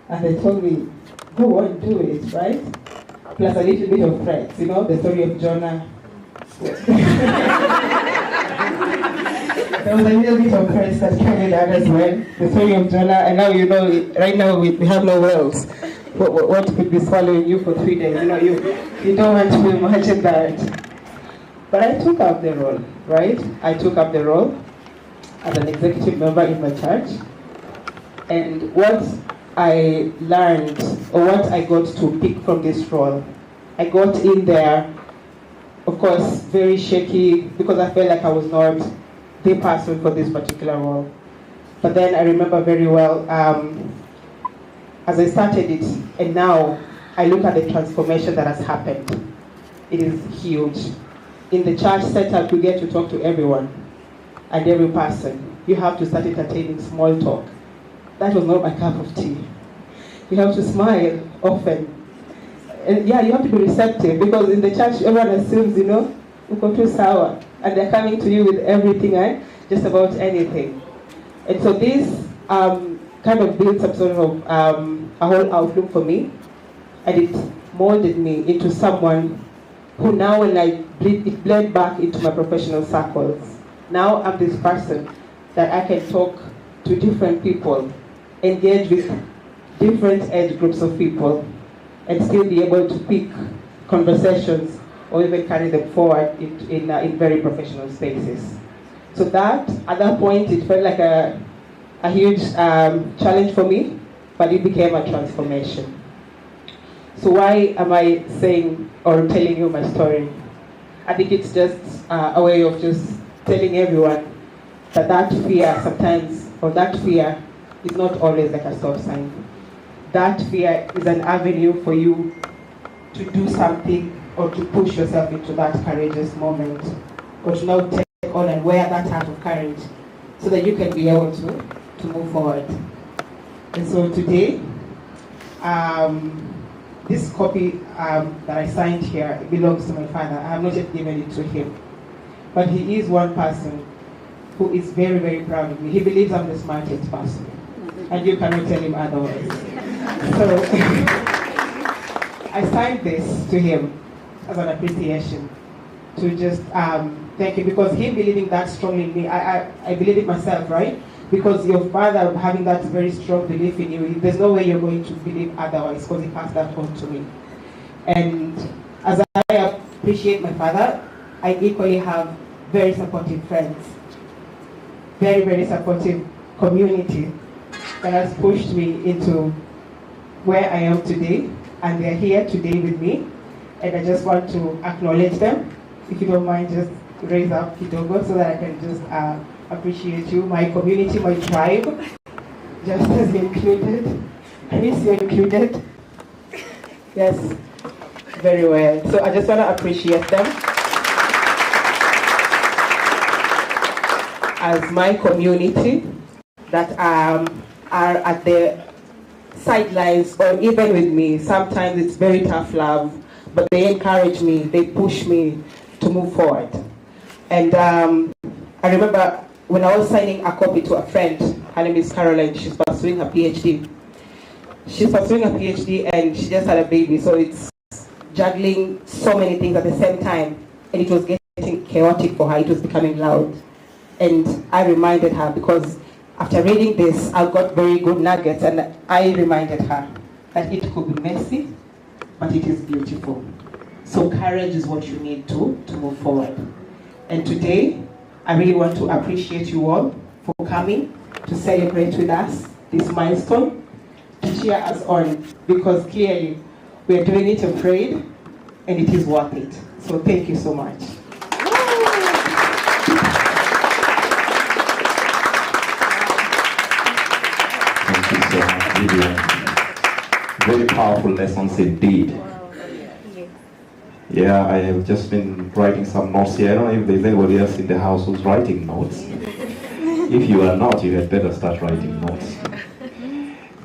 And they told me, go on, do it, right? Plus a little bit of threats, you know, the story of Jonah. There was a little bit of threats that came in that as well. The story of Jonah, and now you know, right now we have no wells. What could be swallowing you for 3 days? You know, you don't want to imagine that. But I took up the role, right? I took up the role as an executive member in my church. And what I learned, or what I got to pick from this role, I got in there, of course, very shaky, because I felt like I was not the person for this particular role. But then I remember very well, as I started it, and now I look at the transformation that has happened. It is huge. In the church setup, you get to talk to everyone and every person. You have to start entertaining small talk. That was not my cup of tea. You have to smile often. And yeah, you have to be receptive, because in the church, everyone assumes, you know, uko too sour. And they're coming to you with everything, just about anything. And so this kind of built some sort of a whole outlook for me. And it molded me into someone who now, when it bled back into my professional circles, now I'm this person that I can talk to different people, engage with different age groups of people, and still be able to pick conversations or even carry them forward in very professional spaces. So that, at that point, it felt like a huge challenge for me, but it became a transformation. So why am I saying or telling you my story? I think it's just a way of just telling everyone that fear sometimes, or that fear is not always like a stop sign. That fear is an avenue for you to do something or to push yourself into that courageous moment, or to now take on and wear that heart of courage so that you can be able to move forward. And so today, this copy that I signed here belongs to my father. I have not yet given it to him. But he is one person who is very, very proud of me. He believes I'm the smartest person. And you cannot tell him otherwise. So I signed this to him as an appreciation, to just thank him, because him believing that strongly in me, I believe it myself, right? Because your father having that very strong belief in you, there's no way you're going to believe otherwise, because he passed that on to me. And as I appreciate my father, I equally have very supportive friends, very, very supportive community that has pushed me into where I am today, and they're here today with me. And I just want to acknowledge them. If you don't mind, just raise up Kidogo so that I can just appreciate you. My community, my tribe, just as included. I miss you included. Yes, very well. So I just want to appreciate them as my community that are at the sidelines or even with me. Sometimes it's very tough love, but they encourage me, they push me to move forward. And I remember when I was signing a copy to a friend, her name is Caroline, she's pursuing her PhD. She's pursuing a PhD and she just had a baby, so it's juggling so many things at the same time, and it was getting chaotic for her, it was becoming loud. And I reminded her, because after reading this, I got very good nuggets, and I reminded her that it could be messy, but it is beautiful. So courage is what you need to move forward. And today, I really want to appreciate you all for coming to celebrate with us this milestone, to cheer us on, because clearly we are doing it afraid, and it is worth it. So thank you so much. Thank you so much, Vivian. Very powerful lessons indeed. Yeah, I have just been writing some notes here. I don't know if there's anybody else in the house who's writing notes. If you are not, you had better start writing notes.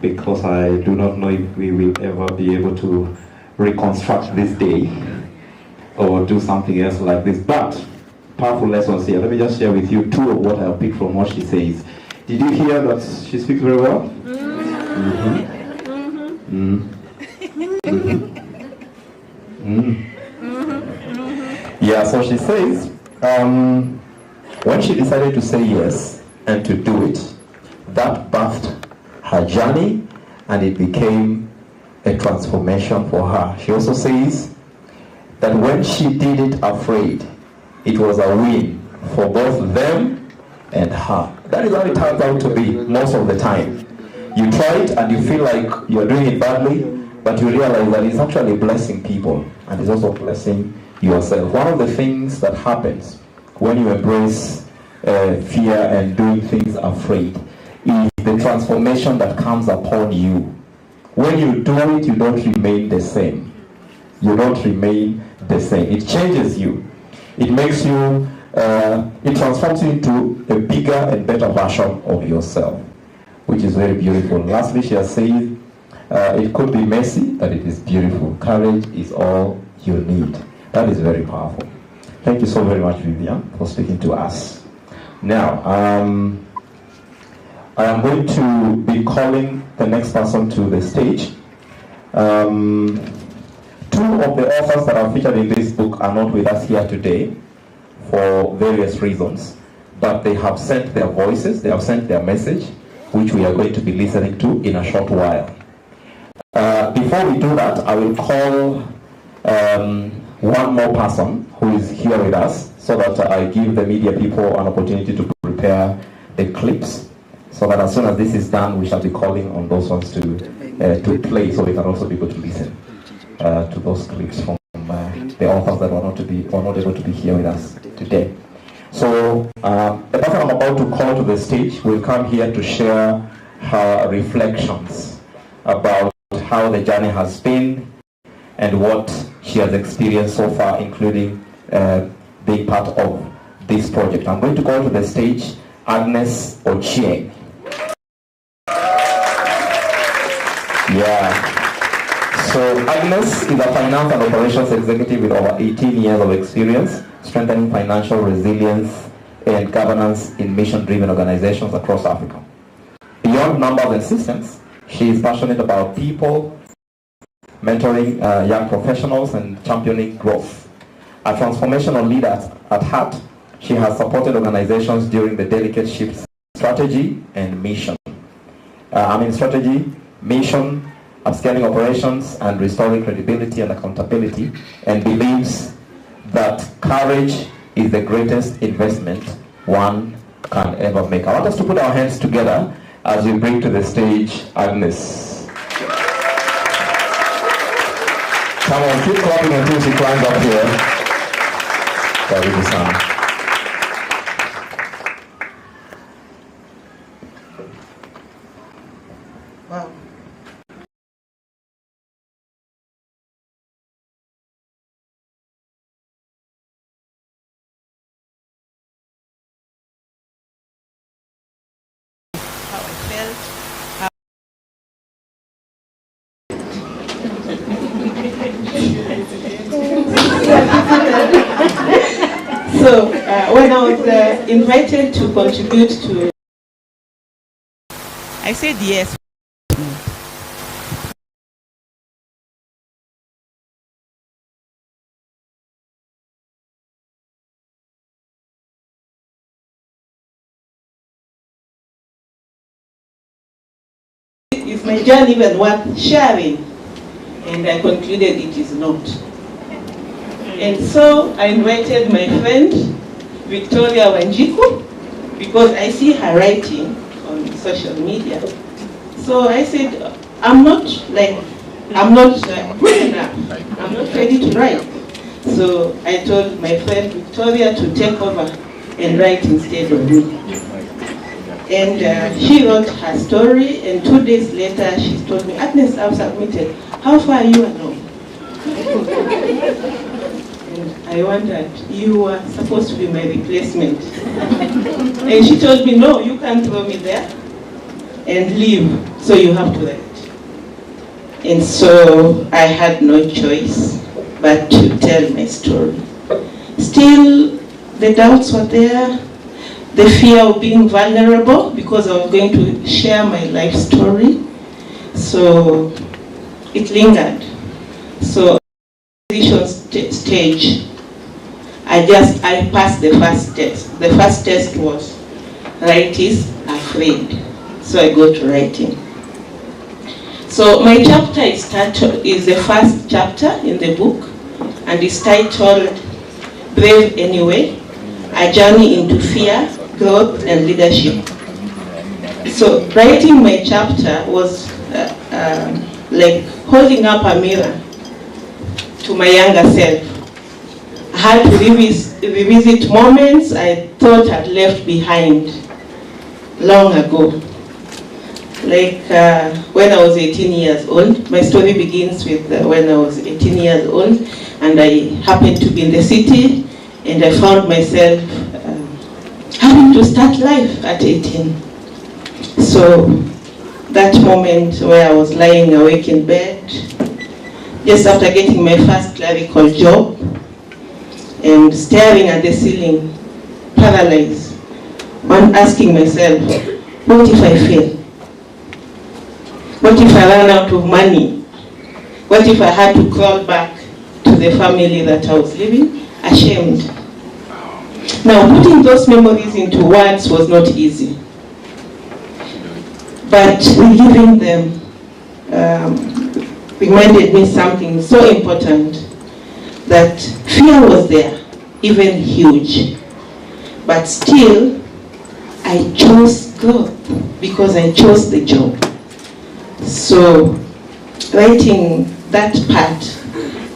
Because I do not know if we will ever be able to reconstruct this day or do something else like this. But, powerful lessons here. Let me just share with you two of what I'll pick from what she says. Did you hear that she speaks very well? Yeah, so she says, when she decided to say yes and to do it, that birthed her journey, and it became a transformation for her. She also says that when she did it afraid, it was a win for both them and her. That is how it turns out to be most of the time. You try it and you feel like you're doing it badly, but you realize that it's actually blessing people, and it's also blessing yourself. One of the things that happens when you embrace fear and doing things afraid is the transformation that comes upon you. When you do it, you don't remain the same. You don't remain the same. It changes you. It makes you, it transforms you into a bigger and better version of yourself, which is very beautiful. Lastly, she has said, it could be messy, but it is beautiful. Courage is all you need. That is very powerful. Thank you so very much, Vivian, for speaking to us. Now, I am going to be calling the next person to the stage. Two of the authors that are featured in this book are not with us here today for various reasons, but they have sent their voices, they have sent their message, which we are going to be listening to in a short while. Before we do that, I will call one more person who is here with us, so that I give the media people an opportunity to prepare the clips, so that as soon as this is done, we shall be calling on those ones to play, so we can also be able to listen to those clips from the authors that were not able to be here with us today. So the person I'm about to call to the stage will come here to share her reflections about how the journey has been and what she has experienced so far, including being part of this project. I'm going to call to the stage Agnes Ochieng. Yeah. So Agnes is a finance and operations executive with over 18 years of experience strengthening financial resilience and governance in mission-driven organizations across Africa. Beyond numbers and systems, she is passionate about people, mentoring young professionals, and championing growth. A transformational leader at heart, she has supported organizations during the delicate shifts strategy and mission. Strategy, mission, upscaling operations, and restoring credibility and accountability, and believes that courage is the greatest investment one can ever make. I want us to put our hands together as we bring to the stage Agnes. Come on, keep clapping until she climbs up here. That will be sound. Wow. How I felt. So when I was invited to contribute to, I said yes. Is my journey even worth sharing? And I concluded it is not. And so I invited my friend Victoria Wanjiku, because I see her writing on social media. So I said, I'm not good enough. I'm not ready to write. So I told my friend Victoria to take over and write instead of me. And she wrote her story, and 2 days later she told me, Agnes, I've submitted. How far are you along? And I wondered, you were supposed to be my replacement. And she told me, no, you can't throw me there and leave, so you have to write. And so I had no choice but to tell my story. Still, the doubts were there. The fear of being vulnerable, because I was going to share my life story. So it lingered. So stage, I passed the first test. The first test was writers afraid. So I go to writing. So my chapter is the first chapter in the book, and it's titled Brave Anyway, A Journey into Fear, Growth and Leadership. So writing my chapter was like holding up a mirror to my younger self. I had to revisit moments I thought I'd left behind long ago. Like when I was 18 years old. My story begins with when I was 18 years old, and I happened to be in the city, and I found myself having to start life at 18. So that moment where I was lying awake in bed, just after getting my first clerical job, and staring at the ceiling, paralyzed, and asking myself, what if I fail? What if I ran out of money? What if I had to crawl back to the family that I was living? Ashamed. Now, putting those memories into words was not easy. but reliving them reminded me something so important, that fear was there, even huge, but still I chose growth because I chose the job. So writing that part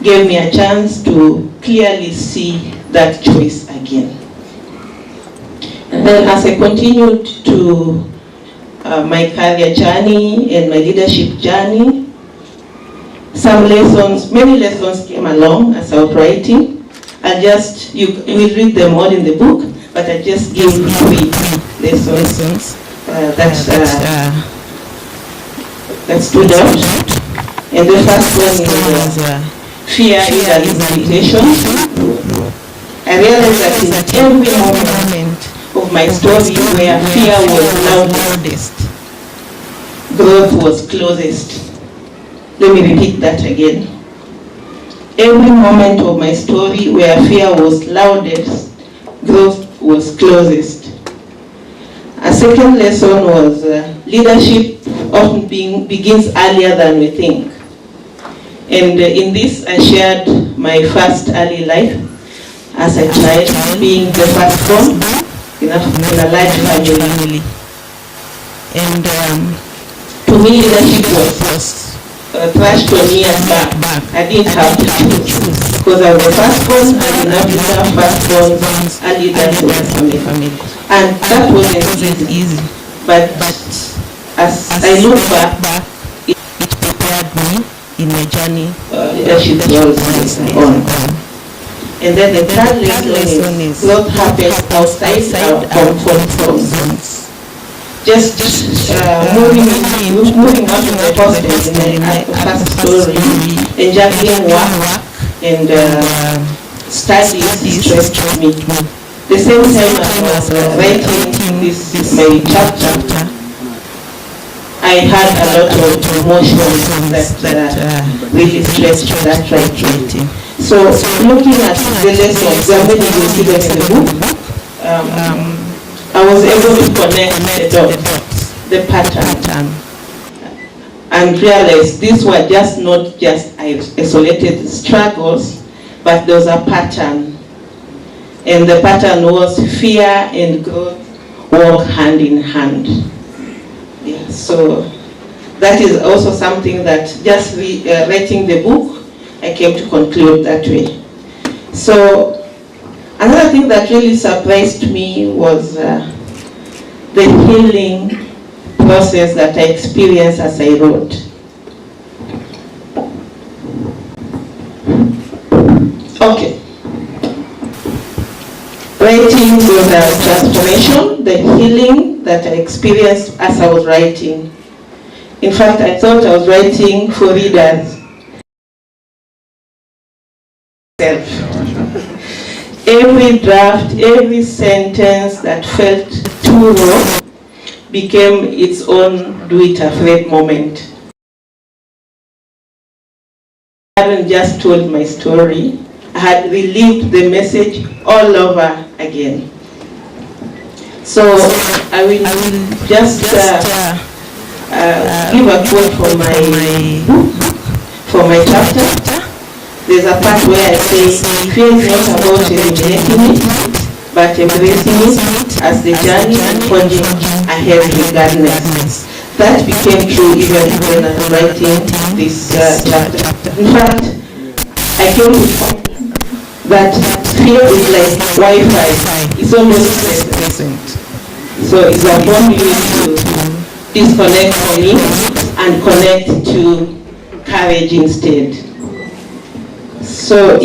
gave me a chance to clearly see that choice again. And then as I continued to my career journey and my leadership journey, many lessons came along as I was writing. You will read them all in the book, but I just gave 3 lessons that stood out. And the first one is fear is an invitation. I realized that in every moment of my story where fear was loudest, growth was closest. Let me repeat that again. Every moment of my story where fear was loudest, growth was closest. A second lesson was leadership often begins earlier than we think. And in this, I shared my first early life as a child, being the firstborn in a large family. And to me, leadership was thrashed on me as back. I didn't have to choose because I was the firstborn, and in Africa, firstborns are leaders of the family. And that wasn't easy. But as I look back, it prepared me in my journey. Leadership was on. And then the third lesson is growth happens outside our comfort zones. Just moving out of the hostel in the first story, and juggling work and studies stressed me. The same time I was writing this my chapter, I had a lot of emotions that really stressed that writing. So looking at the lessons, there are many you see them in the book, I was able to connect the dots, the pattern, and realize these were not just isolated struggles, but there was a pattern. And the pattern was fear and growth walk hand in hand. Yeah, so that is also something that just writing the book, I came to conclude that way. So another thing that really surprised me was the healing process that I experienced as I wrote. Okay. Writing was a transformation, the healing that I experienced as I was writing. In fact, I thought I was writing for readers. Every draft, every sentence that felt too raw became its own do-it-afraid moment. I hadn't just told my story, I had relived the message all over again. So I will just give a quote for my chapter. There's a part where I say, fear is not about eliminating it, but embracing it as the journey and forging ahead regardless. That became true even when I was writing this chapter. In fact, I came to find that fear is like Wi-Fi. It's always present. So it's upon you to disconnect from it and connect to courage instead. So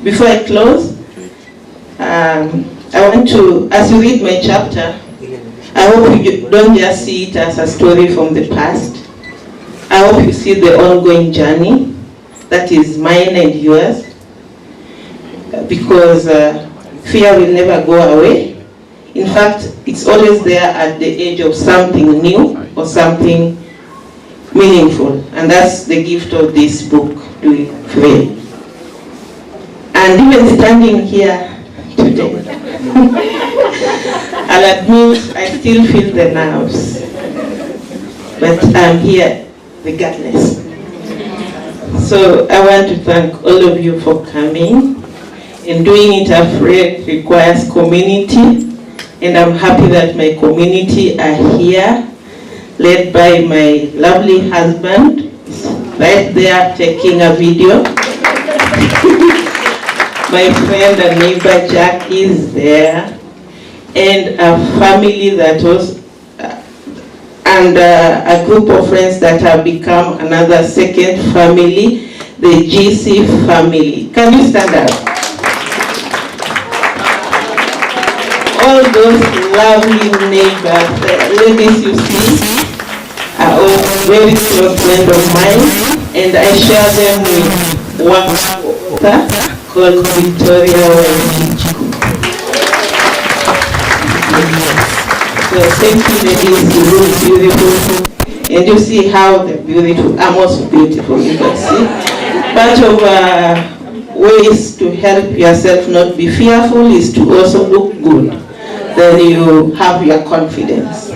before I close, I want to, as you read my chapter, I hope you don't just see it as a story from the past. I hope you see the ongoing journey that is mine and yours, because fear will never go away. In fact, it's always there at the edge of something new or something meaningful, and that's the gift of this book, Do It Free. And even standing here today, I'll admit I still feel the nerves. but I'm here regardless. So I want to thank all of you for coming. And doing it afraid requires community, and I'm happy that my community are here, led by my lovely husband, right there taking a video. My friend and neighbor Jack is there, and a family that was, and a group of friends that have become another second family, the GC family. Can you stand up? All those lovely neighbors, the ladies you see, are all very close friends of mine, and I share them with one daughter called Victoria Wenjiku. So thank you, ladies, you look beautiful. And you see how the beautiful, almost beautiful, you can see. Part of ways to help yourself not be fearful is to also look good. Then you have your confidence.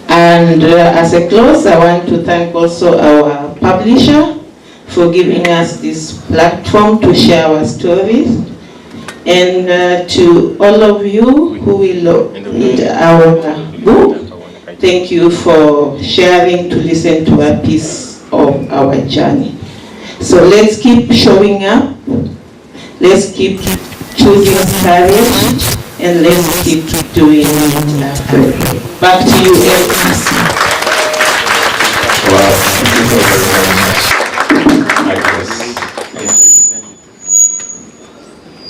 And as a close, I want to thank also our publisher for giving us this platform to share our stories. And to all of you who will read our book, thank you for sharing to listen to a piece of our journey. So let's keep showing up. Let's keep choosing courage. And let's keep doing it. Back to you, LPC. Well, thank you very much.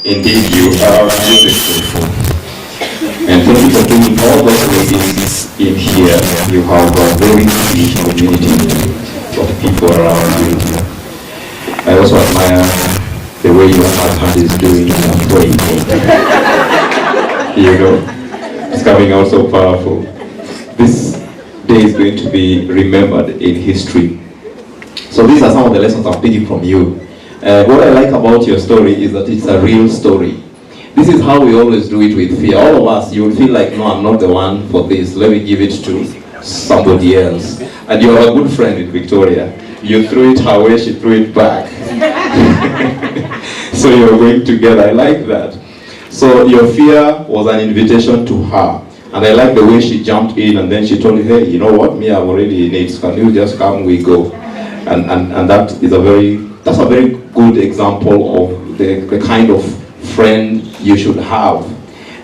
Indeed, you are beautiful. And thank you for doing all those ladies in here. You have a very big community of people around you. I also admire the way your husband is doing praying. You know, it's coming out so powerful. This day is going to be remembered in history. So these are some of the lessons I'm taking from you. What I like about your story is that it's a real story. This is how we always do it with fear. All of us, you will feel like, no, I'm not the one for this. Let me give it to somebody else. And you're a good friend with Victoria. You threw it her way, she threw it back. So you're going together. I like that. So your fear was an invitation to her. And I like the way she jumped in and then she told you, hey, you know what, me, I'm already in it. Can you just come, we go. And that is that's a very good example of the kind of friend you should have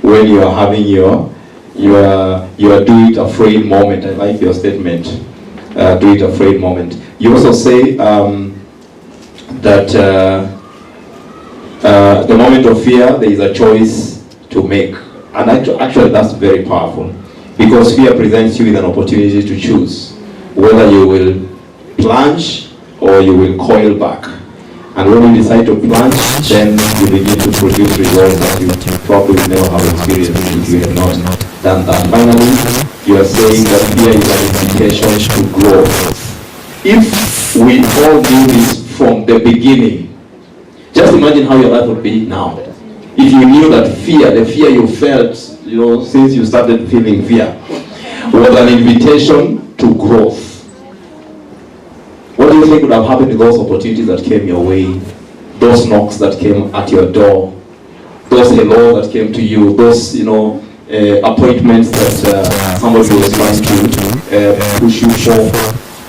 when you are having your do it afraid moment. I like your statement, do it afraid moment. You also say that the moment of fear, there is a choice to make. And actually that's very powerful, because fear presents you with an opportunity to choose whether you will plunge or you will coil back. And when you decide to plunge, then you begin to produce results that you probably will never have experienced if you have not done that. Finally, you are saying that fear is an invitation to grow. If we all do this from the beginning, just imagine how your life would be now. If you knew that fear, the fear you felt, since you started feeling fear, was an invitation to growth. What do you think would have happened to those opportunities that came your way, those knocks that came at your door, those hello that came to you, those appointments that somebody was trying to push you for,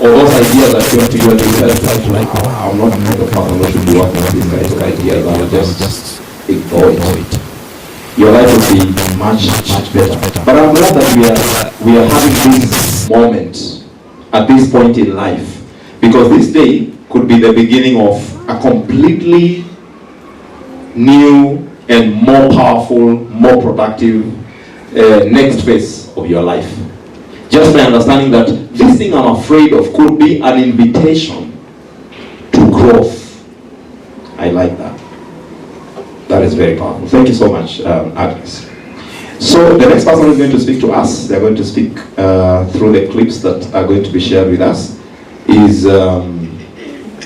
or those ideas that came to you and you felt like, oh, I'm not the person that should be working on these kinds of ideas, I'll just ignore it. Your life will be much, much better. But I'm glad that we are having this moment at this point in life, because this day could be the beginning of a completely new and more powerful, more productive next phase of your life. Just by understanding that this thing I'm afraid of could be an invitation to growth. I like that. That is very powerful. Thank you so much, Agnes. So the next person who is going to speak to us, they're going to speak through the clips that are going to be shared with us, is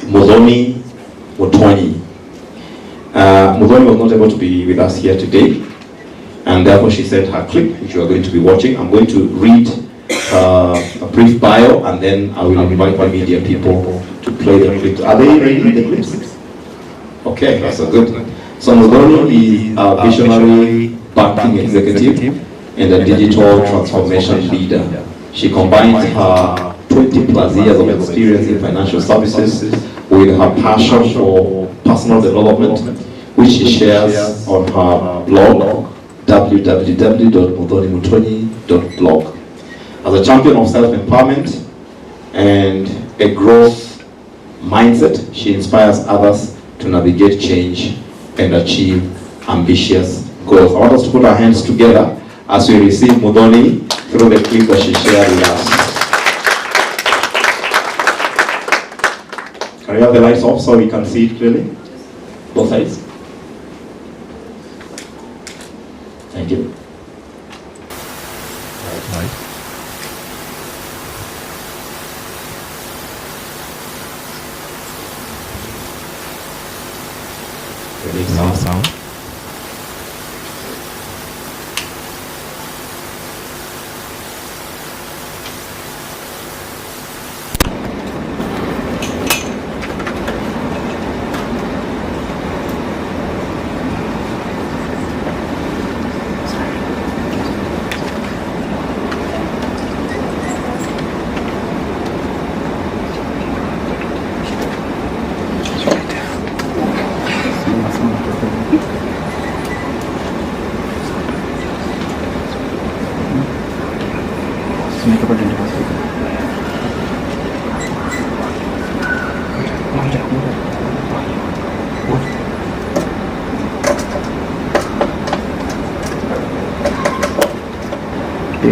Muthoni Muthoni. Muthoni was not able to be with us here today, and therefore she sent her clip, which you are going to be watching. I'm going to read a brief bio, and then I will invite my media people to play the clips. Are they ready with the clips? Okay, that's good. So Muthoni is a visionary banking executive and a digital transformation leader. She combines her 20 plus years of experience in financial services with her passion for personal development, which she shares on her blog, www.muthonimuthonyi.blog. As a champion of self-empowerment and a growth mindset, she inspires others to navigate change and achieve ambitious goals. I want us to put our hands together as we receive Muthoni through the clip that she shared with us. Can you have the lights off so we can see it clearly? Both sides. Thank you. Right. Ready, sound.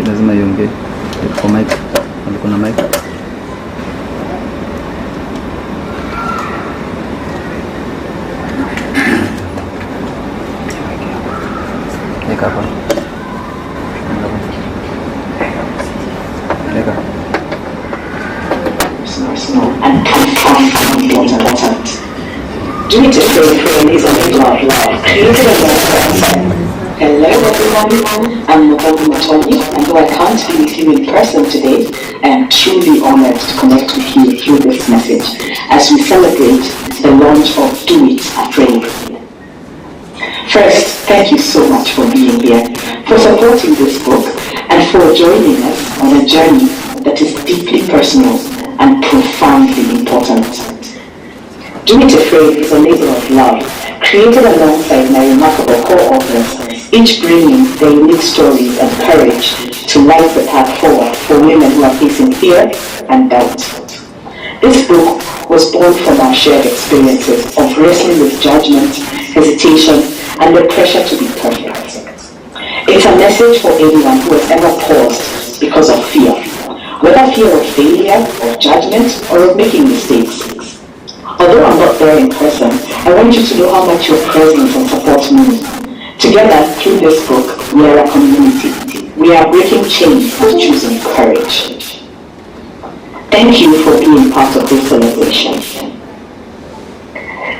Lazima iongee kwa mic, kuna mic. Eka hapa. Eka. And important. Do it to feel is a big love. Created a love. Hello everyone, I'm Muthoni Muthonyi, and though I can't be with you in person today, I am truly honored to connect with you through this message as we celebrate the launch of Do It Afraid. First, thank you so much for being here, for supporting this book, and for joining us on a journey that is deeply personal and profoundly important. Do It Afraid is a labor of love, created alongside my remarkable co-authors, each bringing their unique stories and courage to light the path forward for women who are facing fear and doubt. This book was born from our shared experiences of wrestling with judgment, hesitation, and the pressure to be perfect. It's a message for anyone who has ever paused because of fear, whether fear of failure, of judgment, or of making mistakes. Although I'm not there in person, I want you to know how much your presence and support mean. Together, through this book, we are a community. We are breaking chains and choosing courage. Thank you for being part of this celebration.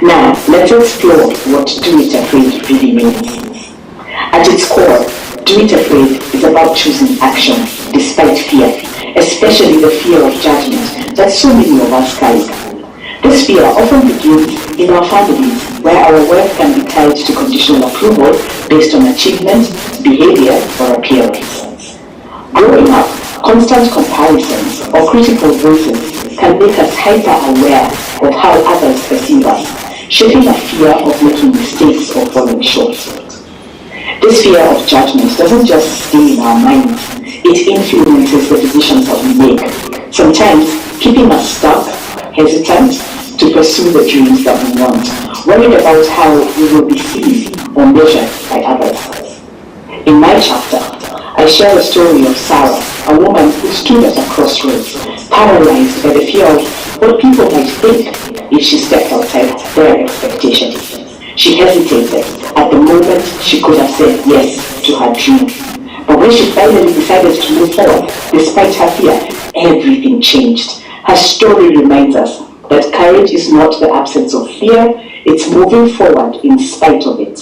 Now, let's explore what Do It Afraid really means. At its core, Do It Afraid is about choosing action despite fear, especially the fear of judgment that so many of us carry. This fear often begins in our families, where our worth can be tied to conditional approval based on achievement, behavior, or appearance. Growing up, constant comparisons or critical voices can make us hyper-aware of how others perceive us, shaping a fear of making mistakes or falling short. This fear of judgment doesn't just stay in our minds, it influences the decisions that we make, sometimes keeping us stuck, hesitant to pursue the dreams that we want, worried about how we will be seen or measured by others. In my chapter, I share the story of Sarah, a woman who stood at a crossroads, paralyzed by the fear of what people might think if she stepped outside their expectations. She hesitated at the moment she could have said yes to her dream. But when she finally decided to move forward, despite her fear, everything changed. Her story reminds us that courage is not the absence of fear, it's moving forward in spite of it.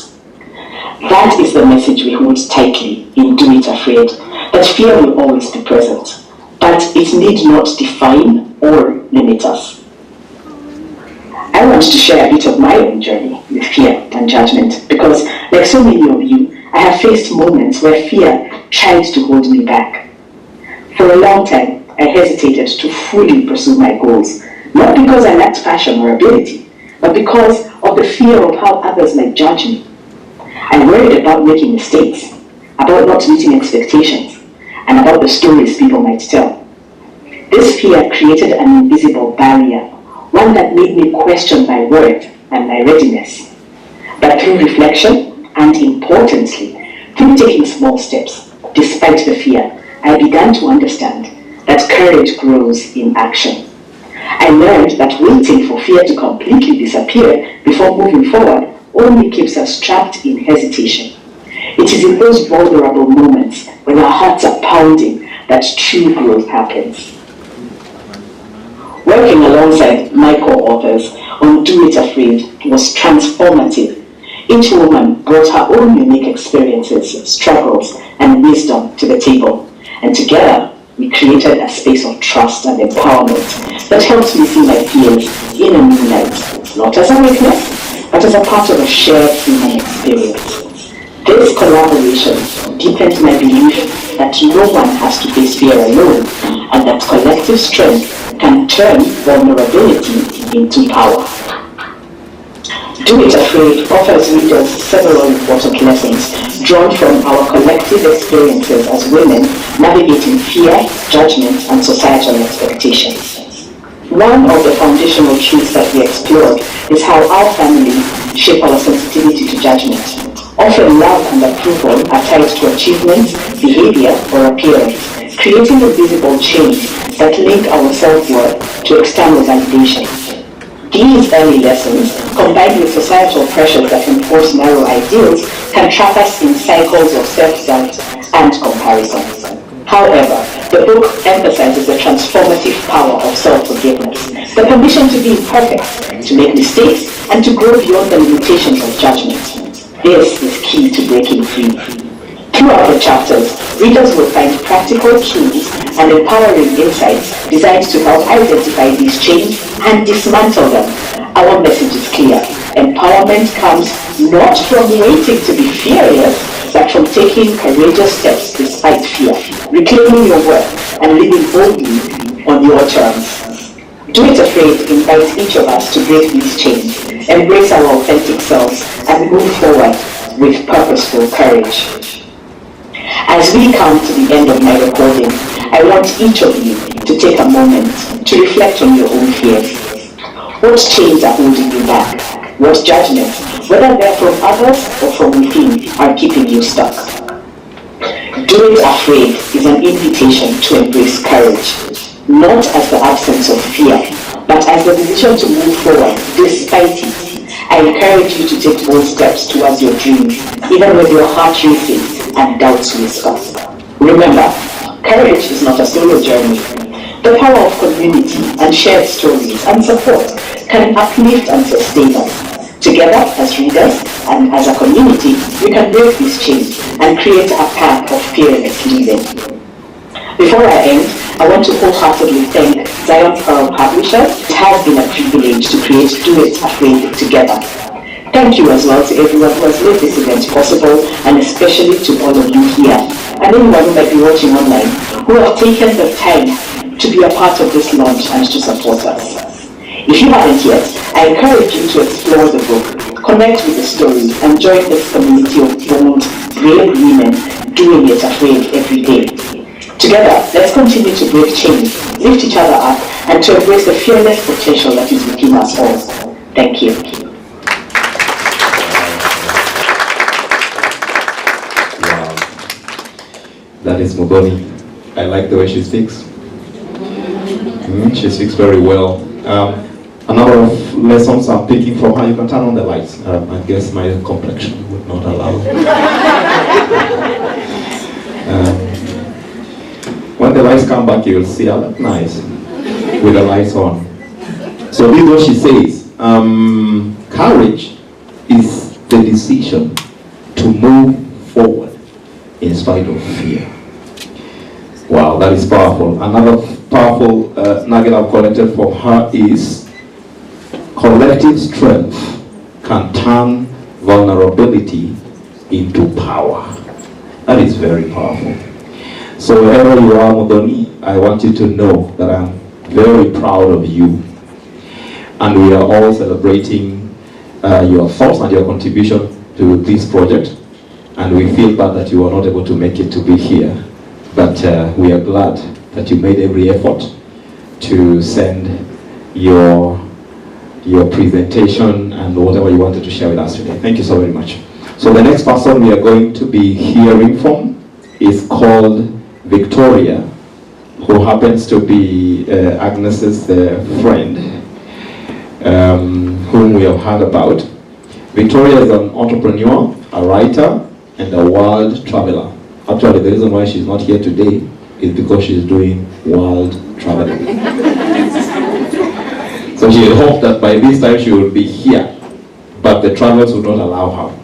That is the message we hold tightly in Do It Afraid, that fear will always be present, but it need not define or limit us. I want to share a bit of my own journey with fear and judgment because, like so many of you, I have faced moments where fear tried to hold me back. For a long time, I hesitated to fully pursue my goals, not because I lacked passion or ability, but because of the fear of how others might judge me. I worried about making mistakes, about not meeting expectations, and about the stories people might tell. This fear created an invisible barrier, one that made me question my worth and my readiness. But through reflection, and importantly, through taking small steps, despite the fear, I began to understand that courage grows in action. I learned that waiting for fear to completely disappear before moving forward only keeps us trapped in hesitation. It is in those vulnerable moments when our hearts are pounding that true growth happens. Working alongside my co-authors on Do It Afraid was transformative. Each woman brought her own unique experiences, struggles, and wisdom to the table. And together, we created a space of trust and empowerment that helps me see my fears in a new light, not as a weakness, but as a part of a shared human experience. This collaboration deepened my belief that no one has to face fear alone, and that collective strength can turn vulnerability into power. Do It Afraid offers readers several important lessons drawn from our collective experiences as women navigating fear, judgment, and societal expectations. One of the foundational truths that we explored is how our families shape our sensitivity to judgment. Often love and approval are tied to achievement, behavior, or appearance, creating a visible chains that link our self-worth to external validation. These early lessons, combined with societal pressures that enforce narrow ideals, can trap us in cycles of self-doubt and comparison. However, the book emphasizes the transformative power of self-forgiveness, the permission to be imperfect, to make mistakes, and to grow beyond the limitations of judgment. This is key to breaking free. Throughout the chapters, readers will find practical tools and empowering insights designed to help identify these chains and dismantle them. Our message is clear. Empowerment comes not from waiting to be fearless, but from taking courageous steps despite fear, reclaiming your worth, and living boldly on your terms. Do It Afraid invites each of us to break these chains, embrace our authentic selves, and move forward with purposeful courage. As we come to the end of my recording, I want each of you to take a moment to reflect on your own fears. What chains are holding you back? What judgments, whether they're from others or from within, are keeping you stuck? Do It Afraid is an invitation to embrace courage, not as the absence of fear, but as the decision to move forward despite it. I encourage you to take bold steps towards your dreams, even with your heart racing and doubts whisper. Remember, courage is not a solo journey. The power of community and shared stories and support can uplift and sustain us. Together, as readers and as a community, we can break these chains and create a path of fearless living. Before I end, I want to wholeheartedly thank Zion Pearl Publishers. It has been a privilege to create Do It Afraid together. Thank you as well to everyone who has made this event possible, and especially to all of you here, and anyone who might be watching online, who have taken the time to be a part of this launch and to support us. If you haven't yet, I encourage you to explore the book, connect with the story, and join this community of bold, brave women doing it afraid every day. Together, let's continue to break chains, lift each other up, and to embrace the fearless potential that is within us all. Thank you. That is Mugoni. I like the way she speaks. She speaks very well. A number of lessons I'm picking from her. You can turn on the lights. I guess my complexion would not allow. When the lights come back, you will see I look nice with the lights on. So this is what she says. Courage is the decision to move forward in spite of fear. Wow. Wow, that is powerful. Another powerful nugget I've collected from her is collective strength can turn vulnerability into power. That is very powerful. So wherever you are, Modoni, I want you to know that I'm very proud of you. And we are all celebrating your thoughts and your contribution to this project. And we feel bad that you were not able to make it to be here. But we are glad that you made every effort to send your presentation and whatever you wanted to share with us today. Thank you so very much. So the next person we are going to be hearing from is called Victoria, who happens to be Agnes's friend, whom we have heard about. Victoria is an entrepreneur, a writer, and a world traveler. Actually, the reason why she's not here today is because she's doing world traveling. So she had hoped that by this time she would be here, but the travels would not allow her.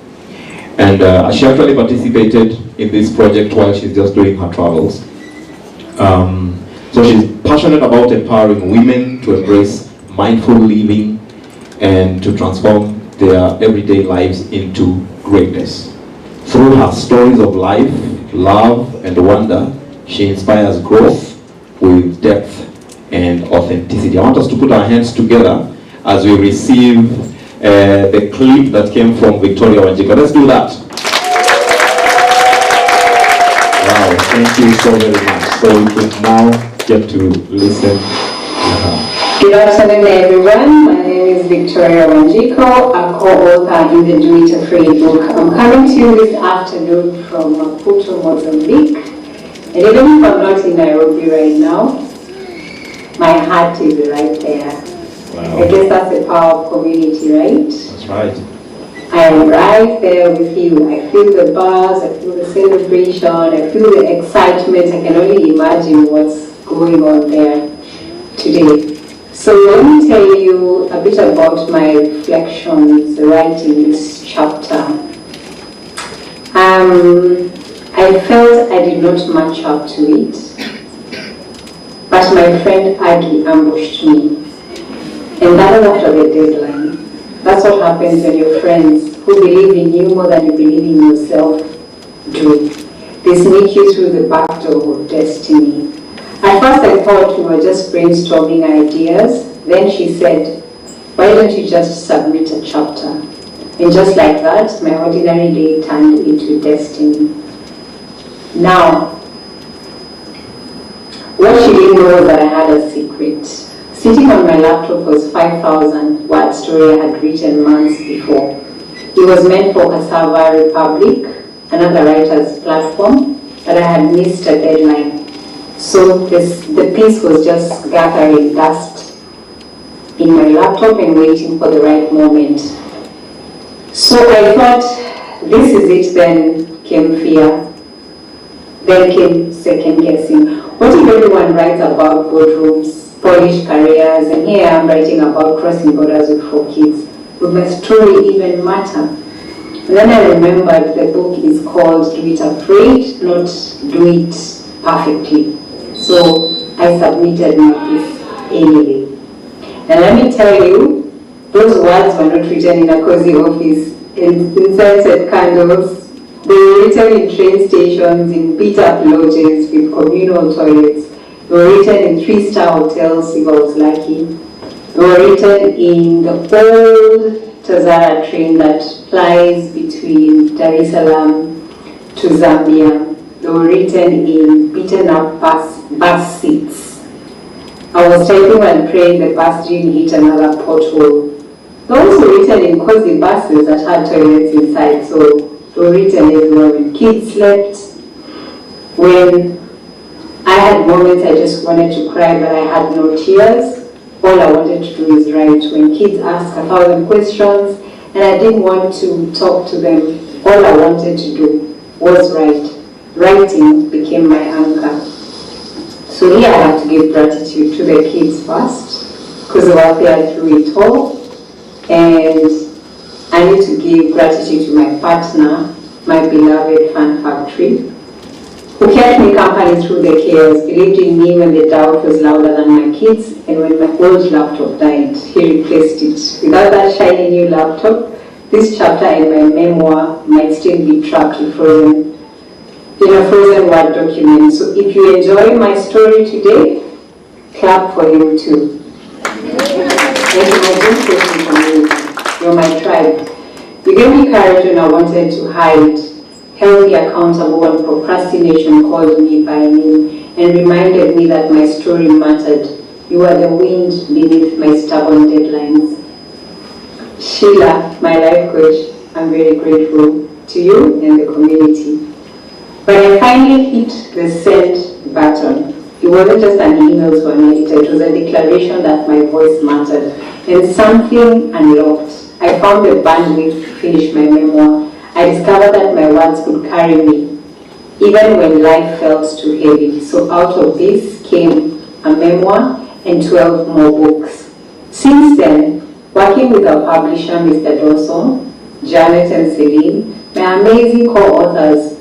And she actually participated in this project while she's just doing her travels. So she's passionate about empowering women to embrace mindful living and to transform their everyday lives into greatness. Through her stories of life, love, and wonder, she inspires growth with depth and authenticity. I want us to put our hands together as we receive the clip that came from Victoria Wanjiku. Let's do that. Wow, thank you so very much. So we can now get to listen to her. Good afternoon, everyone. My name is Victoria Wanjiku, a co-author in the Do It Afraid book. I'm coming to you this afternoon from Maputo, Mozambique. And even if I'm not in Nairobi right now, my heart is right there. Wow. I guess that's the power of community, right? That's right. I am right there with you. I feel the buzz, I feel the celebration, I feel the excitement. I can only imagine what's going on there today. So let me tell you a bit about my reflections writing this chapter. I felt I did not match up to it, but my friend Aggie ambushed me. And that was after the deadline. That's what happens when your friends who believe in you more than you believe in yourself do. They sneak you through the back door of destiny. At first I thought we were just brainstorming ideas. Then she said, why don't you just submit a chapter? And just like that, my ordinary day turned into destiny. Now, what she didn't know was that I had a secret. Sitting on my laptop was 5,000 word story I had written months before. It was meant for Cassava Republic, another writer's platform, but I had missed a deadline. So the piece was just gathering dust in my laptop and waiting for the right moment. So I thought, this is it. Then came fear. Then came second guessing. What if everyone writes about boardrooms, polished careers, and here I'm writing about crossing borders with 4 kids? Would my story even matter? And then I remembered the book is called Do It Afraid, not Do It Perfectly. So I submitted my piece anyway. And let me tell you, those words were not written in a cozy office, in inserted candles. They were written in train stations, in beat-up lodges with communal toilets. They were written in 3-star hotels if I was lucky. They were written in the old Tazara train that flies between Dar es Salaam to Zambia. They were written in beaten-up bus seats. I was typing and praying the bus didn't hit another pothole. They were also written in cozy buses that had toilets inside, so they were written everywhere when kids slept, when I had moments I just wanted to cry but I had no tears. All I wanted to do is write. When kids asked 1,000 questions and I didn't want to talk to them, all I wanted to do was write. Writing became my anchor. So here I have to give gratitude to the kids first, because they were there through it all. And I need to give gratitude to my partner, my beloved Fan Factory, who who kept me company through the chaos, believed in me when the doubt was louder than my kids, and when my old laptop died, he replaced it. Without that shiny new laptop, this chapter in my memoir might still be trapped in a frozen Word document. So if you enjoy my story today, clap for him too. Thank you, my deep Christian community. You're my tribe. You gave me courage when I wanted to hide, held me accountable when procrastination called me by name, and reminded me that my story mattered. You are the wind beneath my stubborn deadlines. Sheila, my life coach, I'm very grateful to you and the community. When I finally hit the send button, it wasn't just an email to an editor, it was a declaration that my voice mattered, and something unlocked. I found the bandwidth to finish my memoir. I discovered that my words could carry me, even when life felt too heavy. So out of this came a memoir and 12 more books. Since then, working with our publisher, Mr. Dawson, Janet and Celine, my amazing co-authors,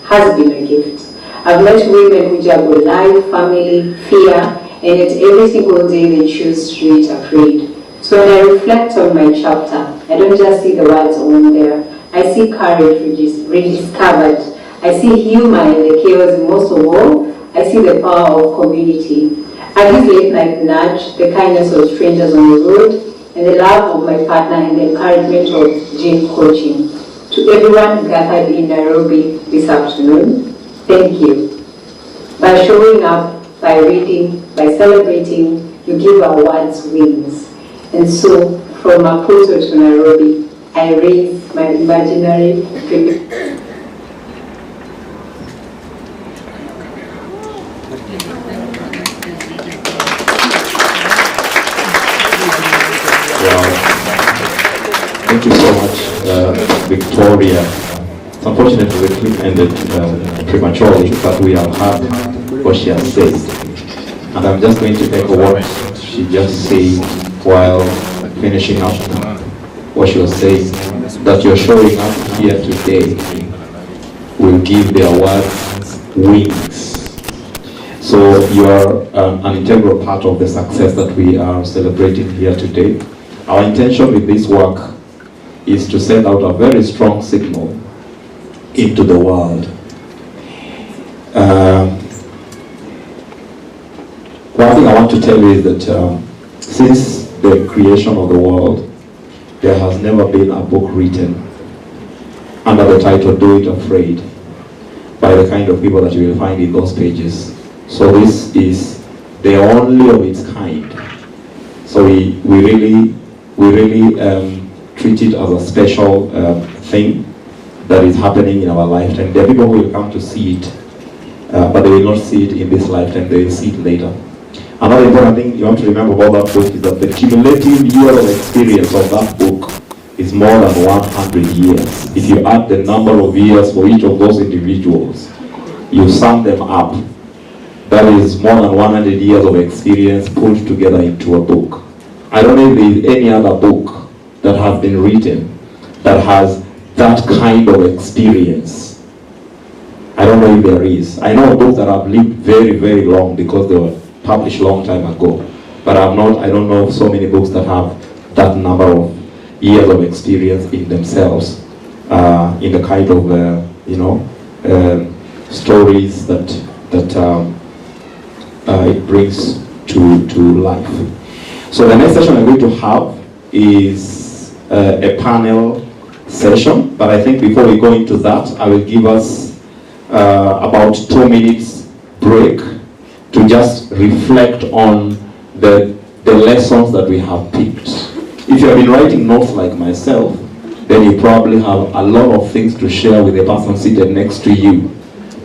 has been a gift. I've met women who juggle life, family, fear, and yet every single day they choose to do it afraid. So when I reflect on my chapter, I don't just see the words on there. I see courage rediscovered. I see humor in the chaos, and most of all, I see the power of community. I give late night nudge, the kindness of strangers on the road, and the love of my partner and the encouragement of Jane coaching. To everyone gathered in Nairobi this afternoon, thank you. By showing up, by reading, by celebrating, you give our words wings. And so, from Maputo to Nairobi, I raise my imaginary Thank you so much, Victoria. Unfortunately, the clip ended prematurely, but we have heard what she has said. And I'm just going to echo what she just said while finishing up what she was saying, that you're showing up here today will give their words wings. So you are an integral part of the success that we are celebrating here today. Our intention with this work is to send out a very strong signal into the world. One thing I want to tell you is that since the creation of the world, there has never been a book written under the title Do It Afraid by the kind of people that you will find in those pages. So this is the only of its kind. So we really treat it as a special thing that is happening in our lifetime. There are people who will come to see it, but they will not see it in this lifetime, they will see it later. Another important thing you have to remember about that book is that the cumulative year of experience of that book is more than 100 years. If you add the number of years for each of those individuals, you sum them up, that is more than 100 years of experience put together into a book. I don't know if there is any other book that has been written that has that kind of experience. I don't know if there is. I know books that have lived very, very long because they were published a long time ago. But I don't know of so many books that have that number of years of experience in themselves, in the kind of, stories that it brings to life. So the next session I'm going to have is a panel session, but I think before we go into that, I will give us about 2 minutes break to just reflect on the lessons that we have picked. If you have been writing notes like myself, then you probably have a lot of things to share with the person seated next to you,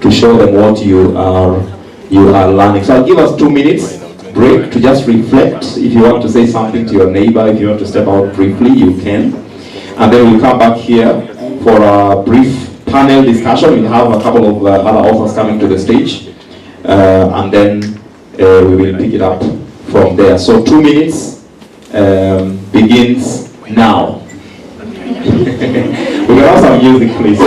to show them what you are learning. So I'll give us 2 minutes break to just reflect. If you want to say something to your neighbor, if you want to step out briefly, you can. And then we'll come back here for a brief panel discussion. We'll have a couple of other authors coming to the stage. And then we will pick it up from there. So 2 minutes begins now. We can have some music, please.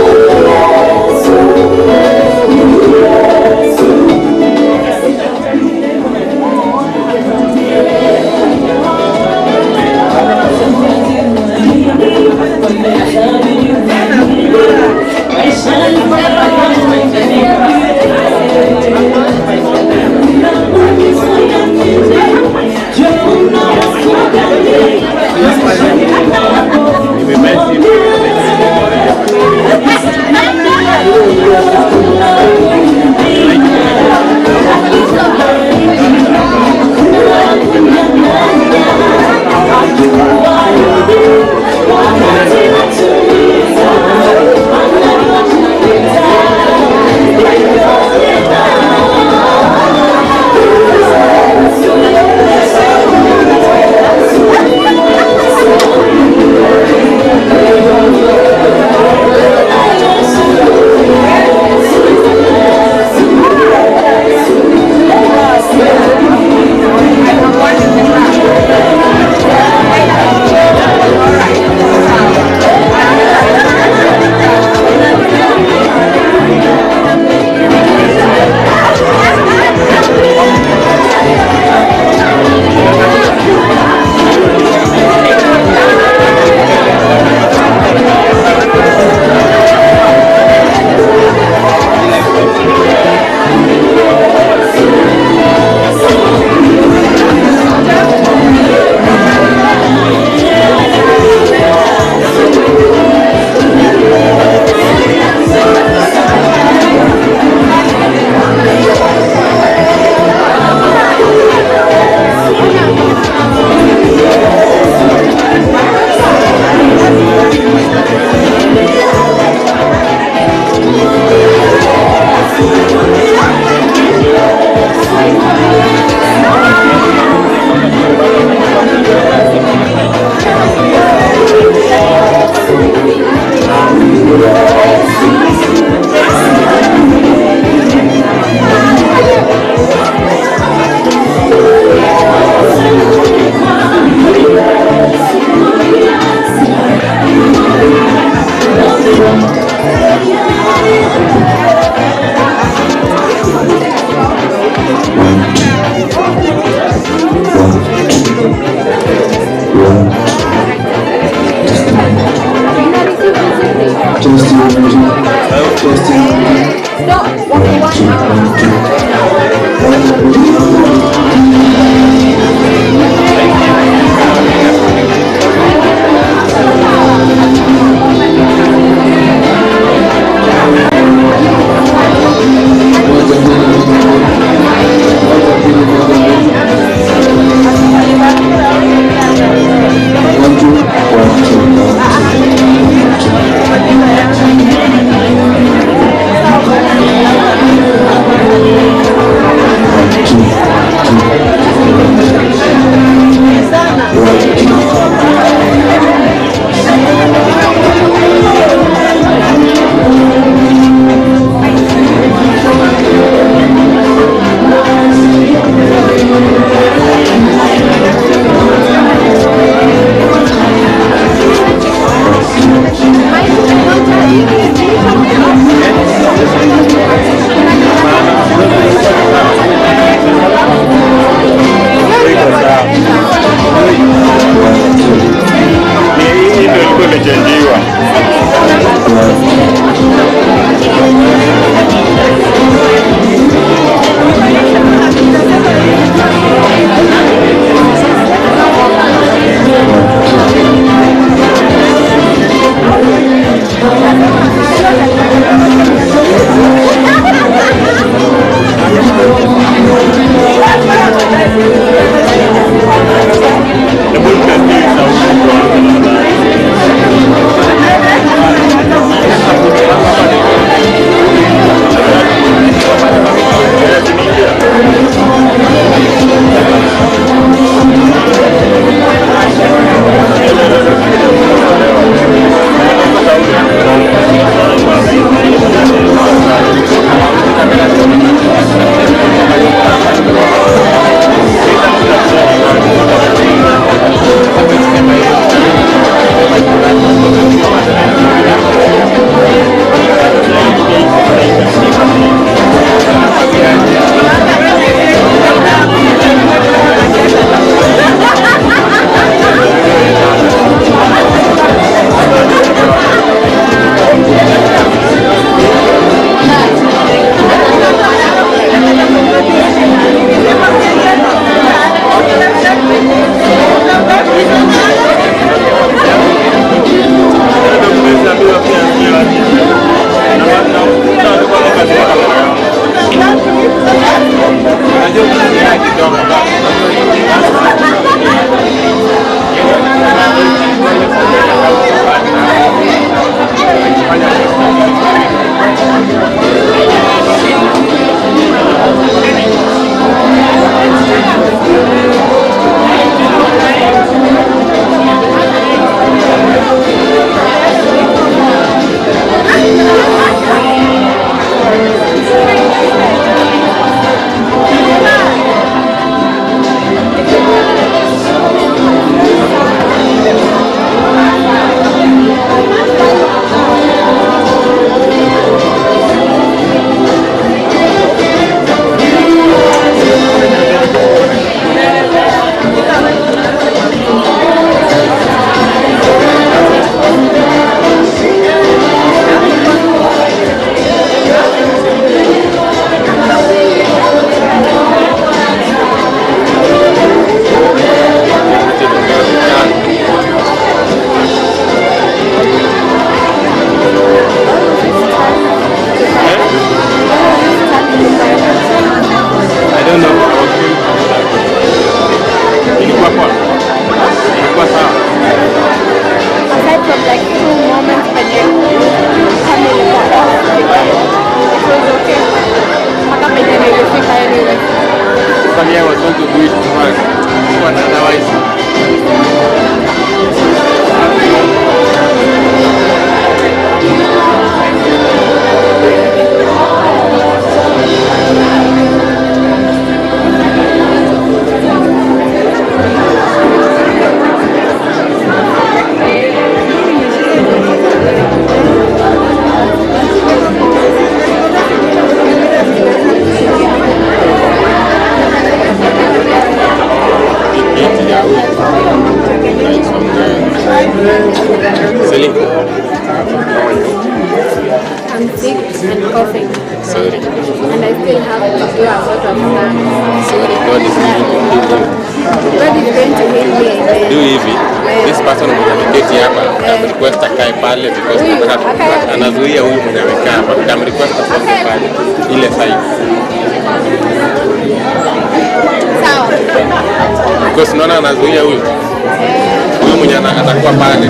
I'm sick and coughing. Sorry. And I still have to do a lot of things. Sorry, God is healing you. God is going to heal me. Do hivi. This person mwenye ameketi hapa, request akae pale because nataka anazuia huyu mwenye amekaa hapa. Request akae pale ile side. Sawa. Because naona anazuia huyu. Huyu mwenye atakuwa pale.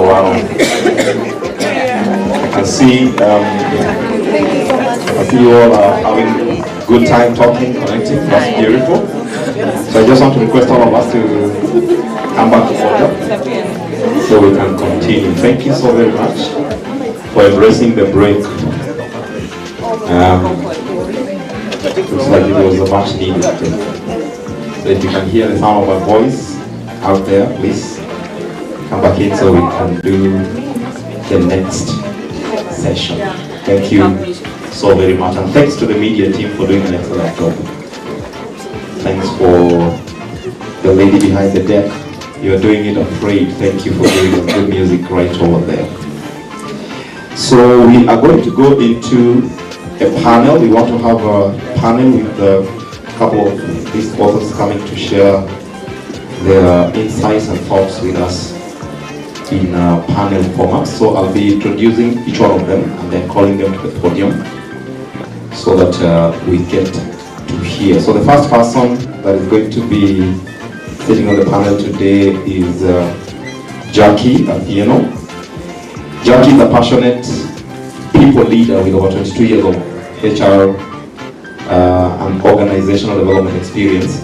Wow. I see you all are having good time talking, connecting. That's beautiful. So I just want to request all of us to come back to order so we can continue. Thank you so very much for embracing the break. Looks like it was a much needed thing. So if you can hear the sound of my voice out there, please come back in so we can do the next session. Thank you so very much, and thanks to the media team for doing an excellent job. Thanks for the lady behind the deck. You're doing it afraid. Thank you for doing good music right over there. So we are going to go into a panel. We want to have a panel with a couple of these authors coming to share their insights and thoughts with us in a panel format. So I'll be introducing each one of them and then calling them to the podium so that we get to hear. So the first person that is going to be sitting on the panel today is Jackie Athieno. Jackie is a passionate people leader with over 22 years of HR and organizational development experience,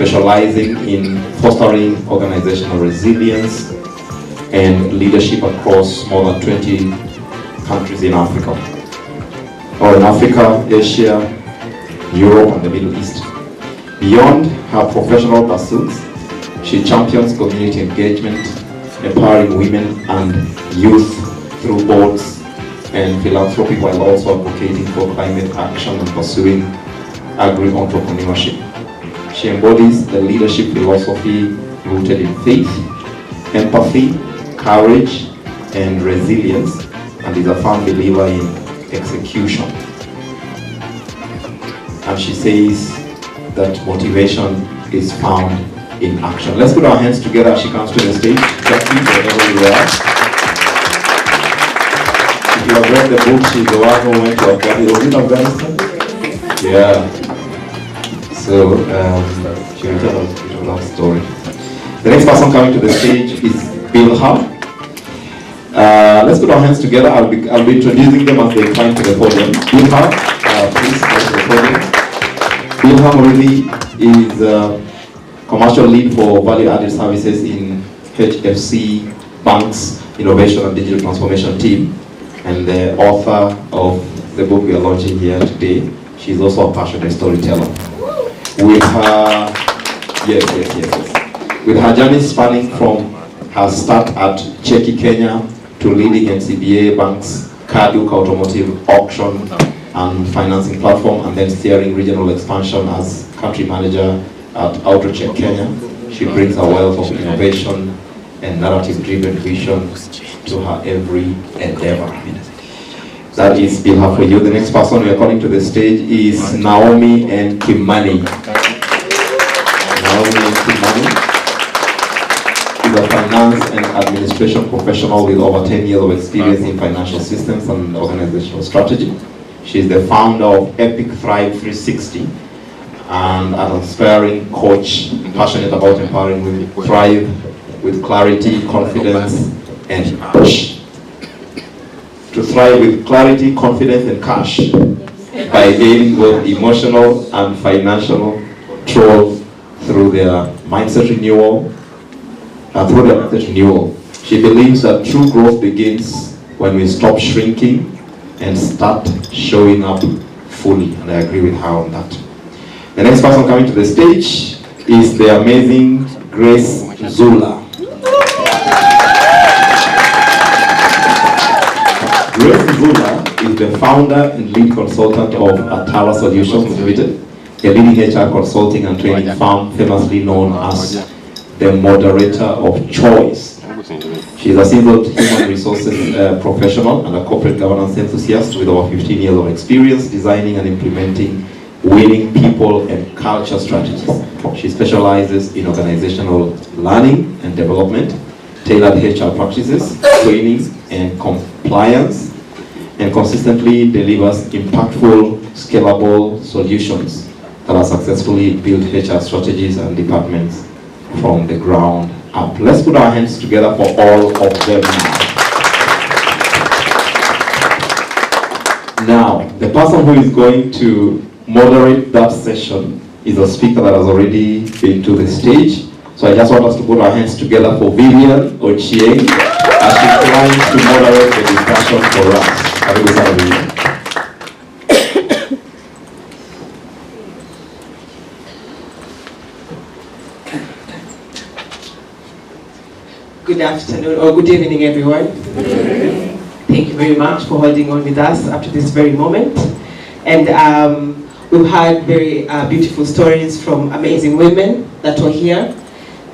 specializing in fostering organizational resilience and leadership across more than 20 countries in Africa, or in Africa, Asia, Europe, and the Middle East. Beyond her professional pursuits, she champions community engagement, empowering women and youth through boards and philanthropy, while also advocating for climate action and pursuing agri-entrepreneurship. She embodies the leadership philosophy rooted in faith, empathy, courage, and resilience, and is a firm believer in execution. And she says that motivation is found in action. Let's put our hands together as she comes to the stage. Jackie, wherever you are. If you have read the book, she's the one who went to Afghanistan. Was it Afghanistan? Yeah. So, she will tell us a bit of that story. The next person coming to the stage is Bilha. Let's put our hands together. I'll be introducing them as they climb to the podium. Bilha, please come to the podium. Bilha Moridi is commercial lead for value-added services in HFC Bank's Innovation and Digital Transformation team, and the author of the book we are launching here today. She's also a passionate storyteller. With her, with her journey spanning from her start at Cheki Kenya to leading NCBA Bank's Kaduk Automotive Auction and Financing Platform, and then steering regional expansion as country manager at AutoCheck Kenya. She brings a wealth of innovation and narrative-driven vision to her every endeavor. That is Bilha for you. The next person we are calling to the stage is Naomi and Kimani. Naomi and Kimani is a finance and administration professional with over 10 years of experience in financial systems and organizational strategy. She is the founder of Epic Thrive 360 and an inspiring coach, passionate about empowering women to thrive with clarity, confidence, and cash. To thrive with clarity, confidence, and cash by gaining both emotional and financial control through their mindset renewal. She believes that true growth begins when we stop shrinking and start showing up fully, and I agree with her on that. The next person coming to the stage is the amazing Grace Zula. Grace Zula is the founder and lead consultant of Atara Solutions Limited, a leading HR consulting and training firm famously known as the moderator of choice. She is a seasoned human resources professional and a corporate governance enthusiast with over 15 years of experience designing and implementing winning people and culture strategies. She specializes in organizational learning and development, tailored HR practices, training and compliance, and consistently delivers impactful, scalable solutions that have successfully built HR strategies and departments from the ground up. Let's put our hands together for all of them now. Now, the person who is going to moderate that session is a speaker that has already been to the stage. So I just want us to put our hands together for Vivian Ochieng as she tries to moderate the discussion for us. Have a good time, Vivian. Good afternoon or good evening, everyone. Thank you very much for holding on with us up to this very moment. And we've had very beautiful stories from amazing women that were here.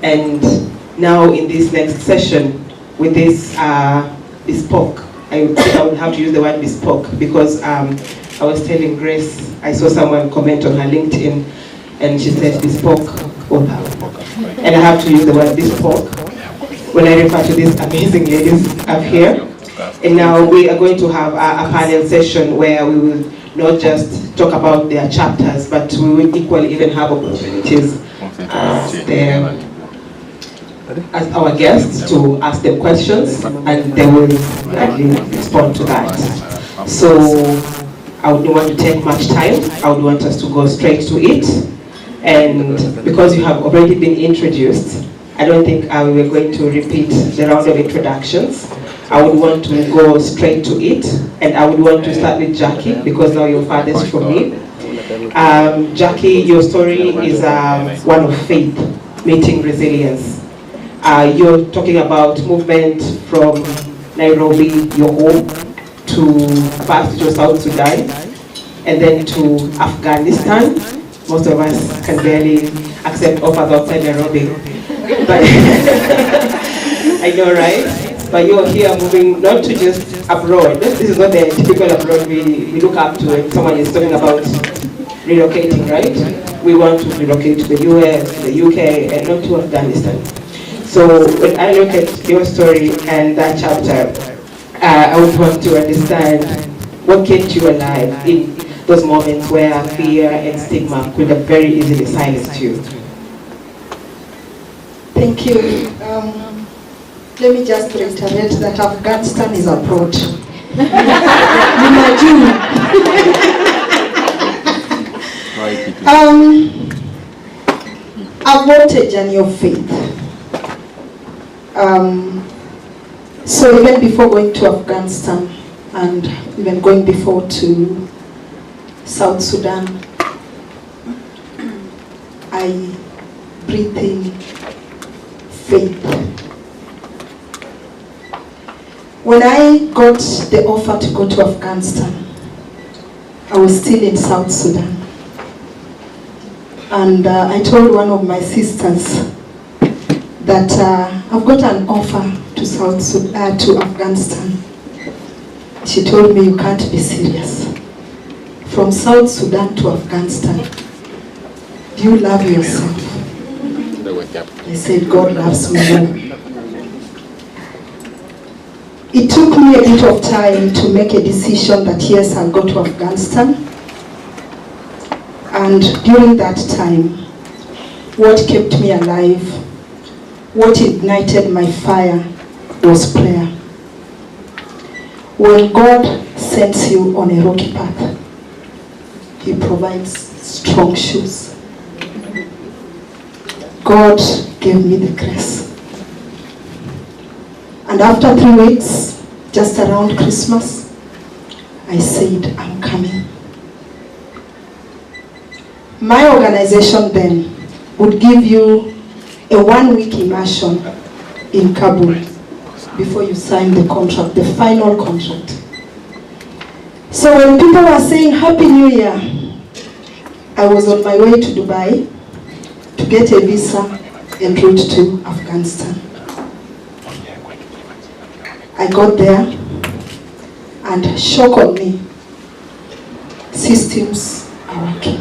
And now in this next session with this bespoke, I think I would have to use the word bespoke because I was telling Grace, I saw someone comment on her LinkedIn and she said bespoke author. And I have to use the word bespoke when I refer to these amazing ladies up here. And now we are going to have a panel session where we will not just talk about their chapters, but we will equally even have opportunities as our guests to ask them questions, and they will gladly respond to that. So I wouldn't want to take much time. I would want us to go straight to it. And because you have already been introduced, I don't think we are going to repeat the round of introductions. I would want to go straight to it, and I would want to start with Jackie, because now you're farthest from me. Jackie, your story is one of faith meeting resilience. You're talking about movement from Nairobi, your home, to first to South Sudan, and then to Afghanistan. Most of us can barely accept offers outside Nairobi. But I know, right? But you're here moving not to just abroad. This is not the typical abroad we look up to when someone is talking about relocating, right? We want to relocate to the US, the UK, and not to Afghanistan. So when I look at your story and that chapter, I would want to understand what kept you alive in those moments where fear and stigma could have very easily silenced you. Thank you. Let me just reiterate that Afghanistan is abroad. I've walked a journey of faith. So even before going to Afghanistan and even going before to South Sudan, I breathed in faith. When I got the offer to go to Afghanistan, I was still in South Sudan. And I told one of my sisters that I've got an offer to to Afghanistan. She told me, you can't be serious. From South Sudan to Afghanistan, do you love yourself? I said, God loves me more. It took me a bit of time to make a decision that yes, I'll go to Afghanistan. And during that time, what kept me alive, what ignited my fire was prayer. When God sends you on a rocky path, He provides strong shoes. God gave me the grace. And after 3 weeks, just around Christmas, I said, I'm coming. My organization then would give you a 1-week immersion in Kabul before you sign the contract, the final contract. So when people were saying Happy New Year, I was on my way to Dubai to get a visa en route to Afghanistan. I got there, and shock on me, systems are working.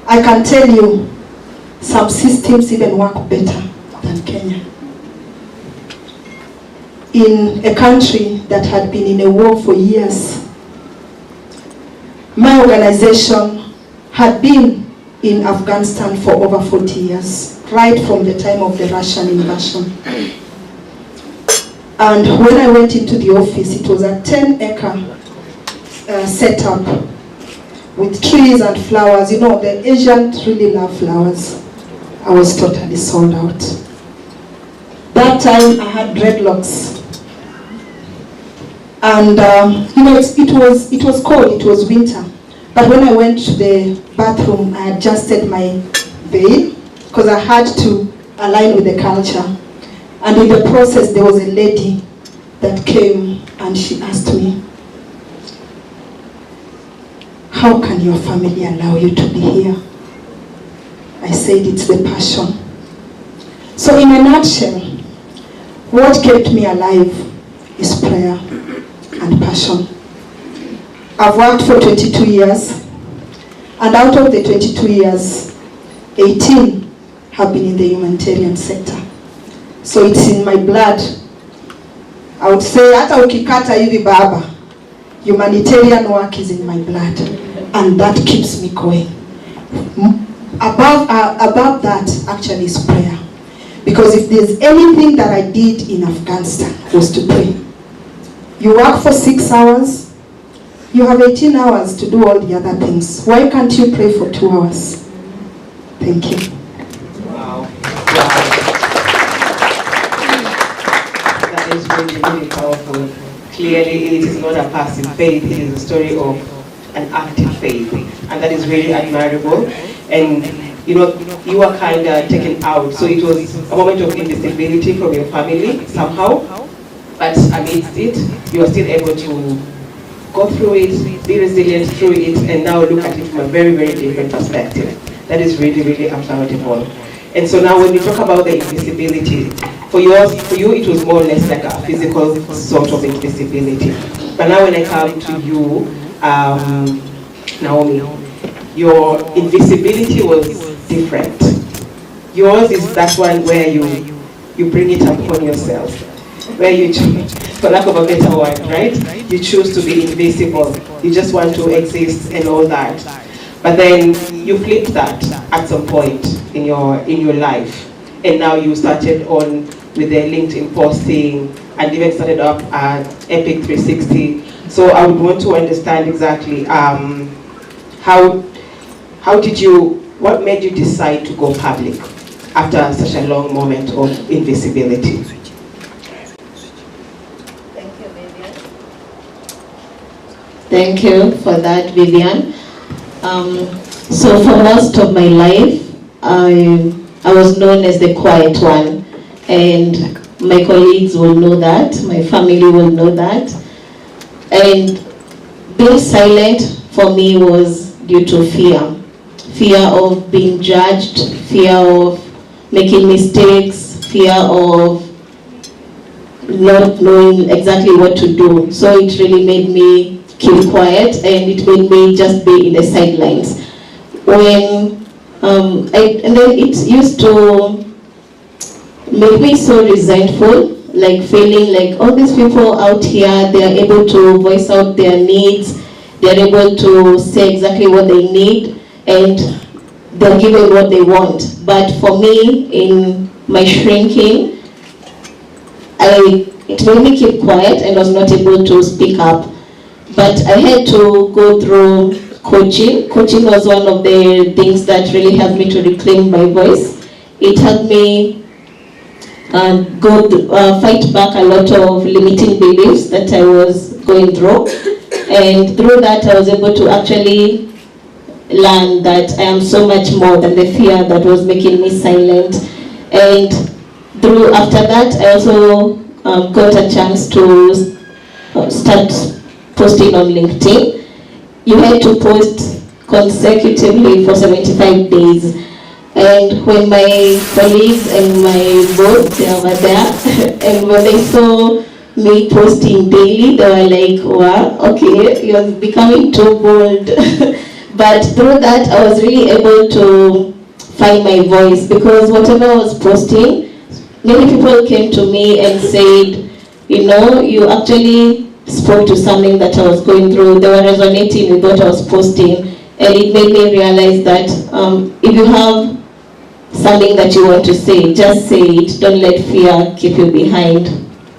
I can tell you, some systems even work better than Kenya. In a country that had been in a war for years, my organization had been in Afghanistan for over 40 years, right from the time of the Russian invasion. And when I went into the office, it was a 10-acre setup with trees and flowers. You know, the Asians really love flowers. I was totally sold out. That time I had dreadlocks. And you know, it was cold, it was winter. But when I went to the bathroom, I adjusted my veil because I had to align with the culture. And in the process, there was a lady that came and she asked me, how can your family allow you to be here? I said, it's the passion. So in a nutshell, what kept me alive is prayer and passion. I've worked for 22 years, and out of the 22 years, 18 have been in the humanitarian sector. So it's in my blood. I would say, hata ukikata hivi baba, humanitarian work is in my blood, and that keeps me going. Above that, actually, is prayer. Because if there's anything that I did in Afghanistan was to pray. You work for 6 hours, You have 18 hours to do all the other things. Why can't you pray for 2 hours? Thank you. Wow. That is really, really powerful. Clearly, it is not a passive faith, it is a story of an active faith. And that is really admirable. And you know, you were kind of taken out. So it was a moment of invisibility from your family somehow. But amidst it, you are still able to go through it, be resilient through it, and now look at it from a very, very different perspective. That is really, really applaudable. And so now when we talk about the invisibility, for you it was more or less like a physical sort of invisibility. But now when I come to you, Naomi, your invisibility was different. Yours is that one where you bring it upon yourself, where you, for lack of a better word, right? You choose to be invisible. You just want to exist and all that. But then you flipped that at some point in your life, and now you started on with the LinkedIn posting and even started up at Epic 360. So I would want to understand exactly what made you decide to go public after such a long moment of invisibility? Thank you for that, Vivian. So for most of my life, I was known as the quiet one, and my colleagues will know that, my family will know that. And being silent for me was due to fear. Fear of being judged, fear of making mistakes, fear of not knowing exactly what to do. So it really made me keep quiet, and it made me just be in the sidelines. And then it used to make me so resentful, like feeling like all these people out here, they are able to voice out their needs, they're able to say exactly what they need, and they're given what they want. But for me, in my shrinking, it made me keep quiet and was not able to speak up. But I had to go through coaching. Coaching was one of the things that really helped me to reclaim my voice. It helped me fight back a lot of limiting beliefs that I was going through. And through that, I was able to actually learn that I am so much more than the fear that was making me silent. And after that, I also got a chance to start posting on LinkedIn. You had to post consecutively for 75 days. And when my colleagues and my boss, they were there, and when they saw me posting daily, they were like, wow, okay, you're becoming too bold. But through that, I was really able to find my voice, because whatever I was posting, many people came to me and said, you know, you actually spoke to something that I was going through. They were resonating with what I was posting, and it made me realize that if you have something that you want to say, just say it. Don't let fear keep you behind.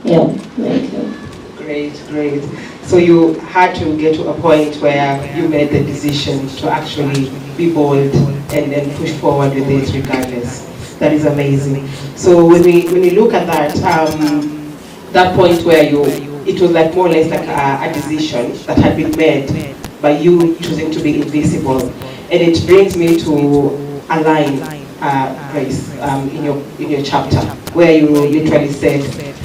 Yeah, thank you. Great. So you had to get to a point where you made the decision to actually be bold and then push forward with it regardless. That is amazing. So when we look at that point where it was like more or less like a decision that had been made by you choosing to be invisible. And it brings me to a line, Grace, in your chapter, where you literally said,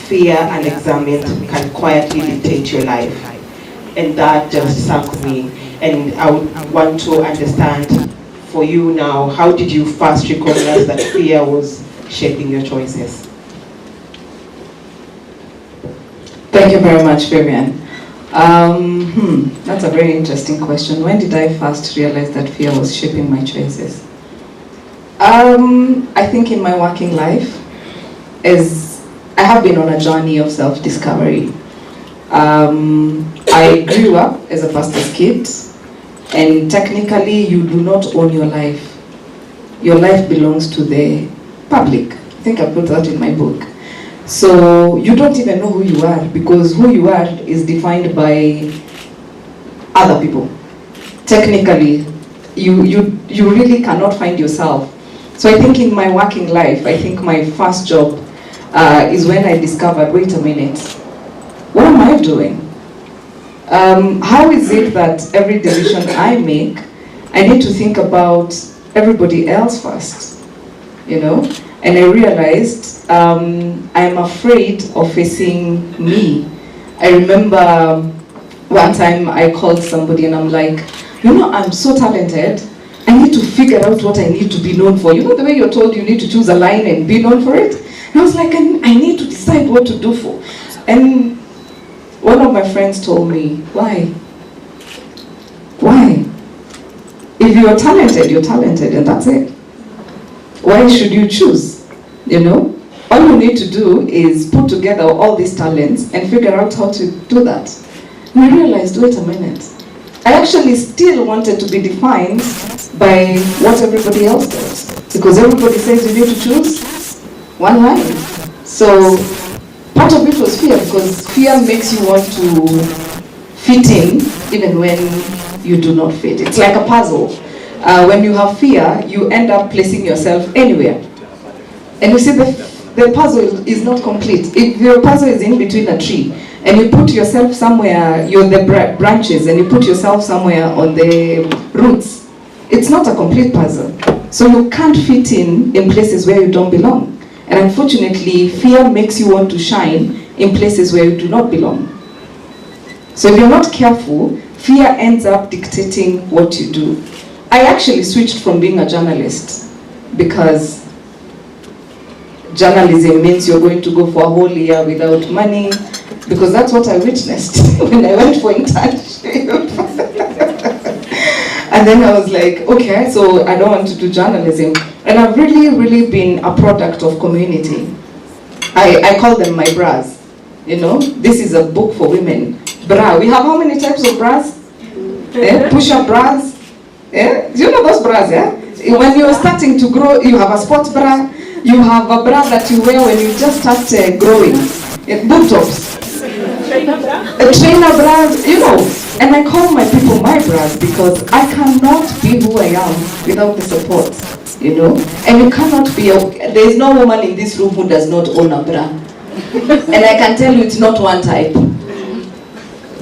fear unexamined can quietly dictate your life. And that just struck me. And I would want to understand for you now, how did you first recognize that fear was shaping your choices? Thank you very much, Vivian. That's a very interesting question. When did I first realize that fear was shaping my choices? I think in my working life, as I have been on a journey of self-discovery. I grew up as a pastor's kid, and technically you do not own your life. Your life belongs to the public. I think I put that in my book. So you don't even know who you are, because who you are is defined by other people. Technically, you really cannot find yourself. So I think in my working life, I think my first job is when I discovered, wait a minute, what am I doing? How is it that every decision I make, I need to think about everybody else first, you know? And I realized I'm afraid of facing me. I remember one time I called somebody and I'm like, you know, I'm so talented, I need to figure out what I need to be known for. You know the way you're told you need to choose a line and be known for it? And I was like, I need to decide what to do for. And one of my friends told me, why? Why? If you're talented and that's it. Why should you choose? You know? All you need to do is put together all these talents and figure out how to do that. And I realized, wait a minute. I actually still wanted to be defined by what everybody else does. Because everybody says you need to choose one line. So part of it was fear, because fear makes you want to fit in even when you do not fit. It's like a puzzle. When you have fear, you end up placing yourself anywhere. And you see, the puzzle is not complete. If your puzzle is in between a tree, and you put yourself somewhere, you're the branches, and you put yourself somewhere on the roots, it's not a complete puzzle. So you can't fit in places where you don't belong. And unfortunately, fear makes you want to shine in places where you do not belong. So if you're not careful, fear ends up dictating what you do. I actually switched from being a journalist because journalism means you're going to go for a whole year without money, because that's what I witnessed when I went for internship. And then I was like, okay, so I don't want to do journalism. And I've really been a product of community. I call them my bras. You know, this is a book for women. Bra, we have how many types of bras? Push-up bras. Do you know those bras, yeah? When you're starting to grow, you have a sports bra. You have a bra that you wear when you just start growing. Boob tops. A trainer bra, you know. And I call my people my bras because I cannot be who I am without the support, you know. And you cannot be, there is no woman in this room who does not own a bra. And I can tell you it's not one type.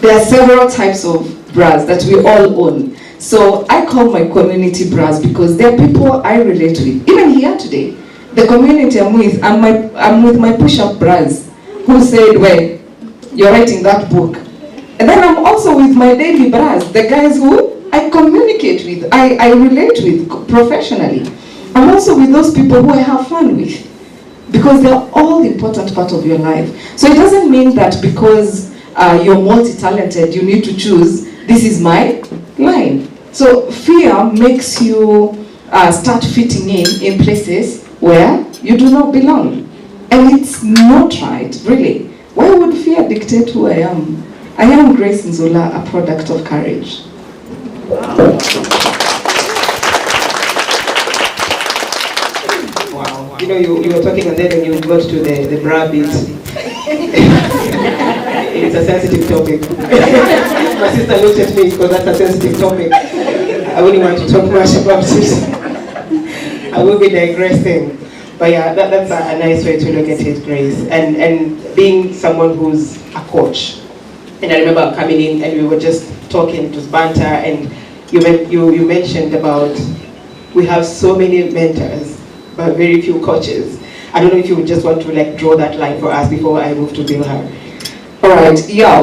There are several types of bras that we all own. So I call my community bras because they're people I relate with. Even here today, the community I'm with my push-up bras who said, well, you're writing that book. And then I'm also with my daily bras, the guys who I communicate with, I relate with professionally. I'm also with those people who I have fun with, because they're all important part of your life. So it doesn't mean that because you're multi-talented, you need to choose, this is my line. So fear makes you start fitting in places where you do not belong. And it's not right, really. Why would fear dictate who I am? I am Grace Nzula, a product of courage. Wow. You know, you were talking and then when you got to the bra bit, it's a sensitive topic. My sister looked at me because that's a sensitive topic. I wouldn't want to talk much about it. I will be digressing. But yeah, that's a nice way to look at it, Grace. And being someone who's a coach. And I remember coming in and we were just talking, it was banter, and you mentioned about we have so many mentors, but very few coaches. I don't know if you would just want to like draw that line for us before I move to Bilhar. All right, yeah.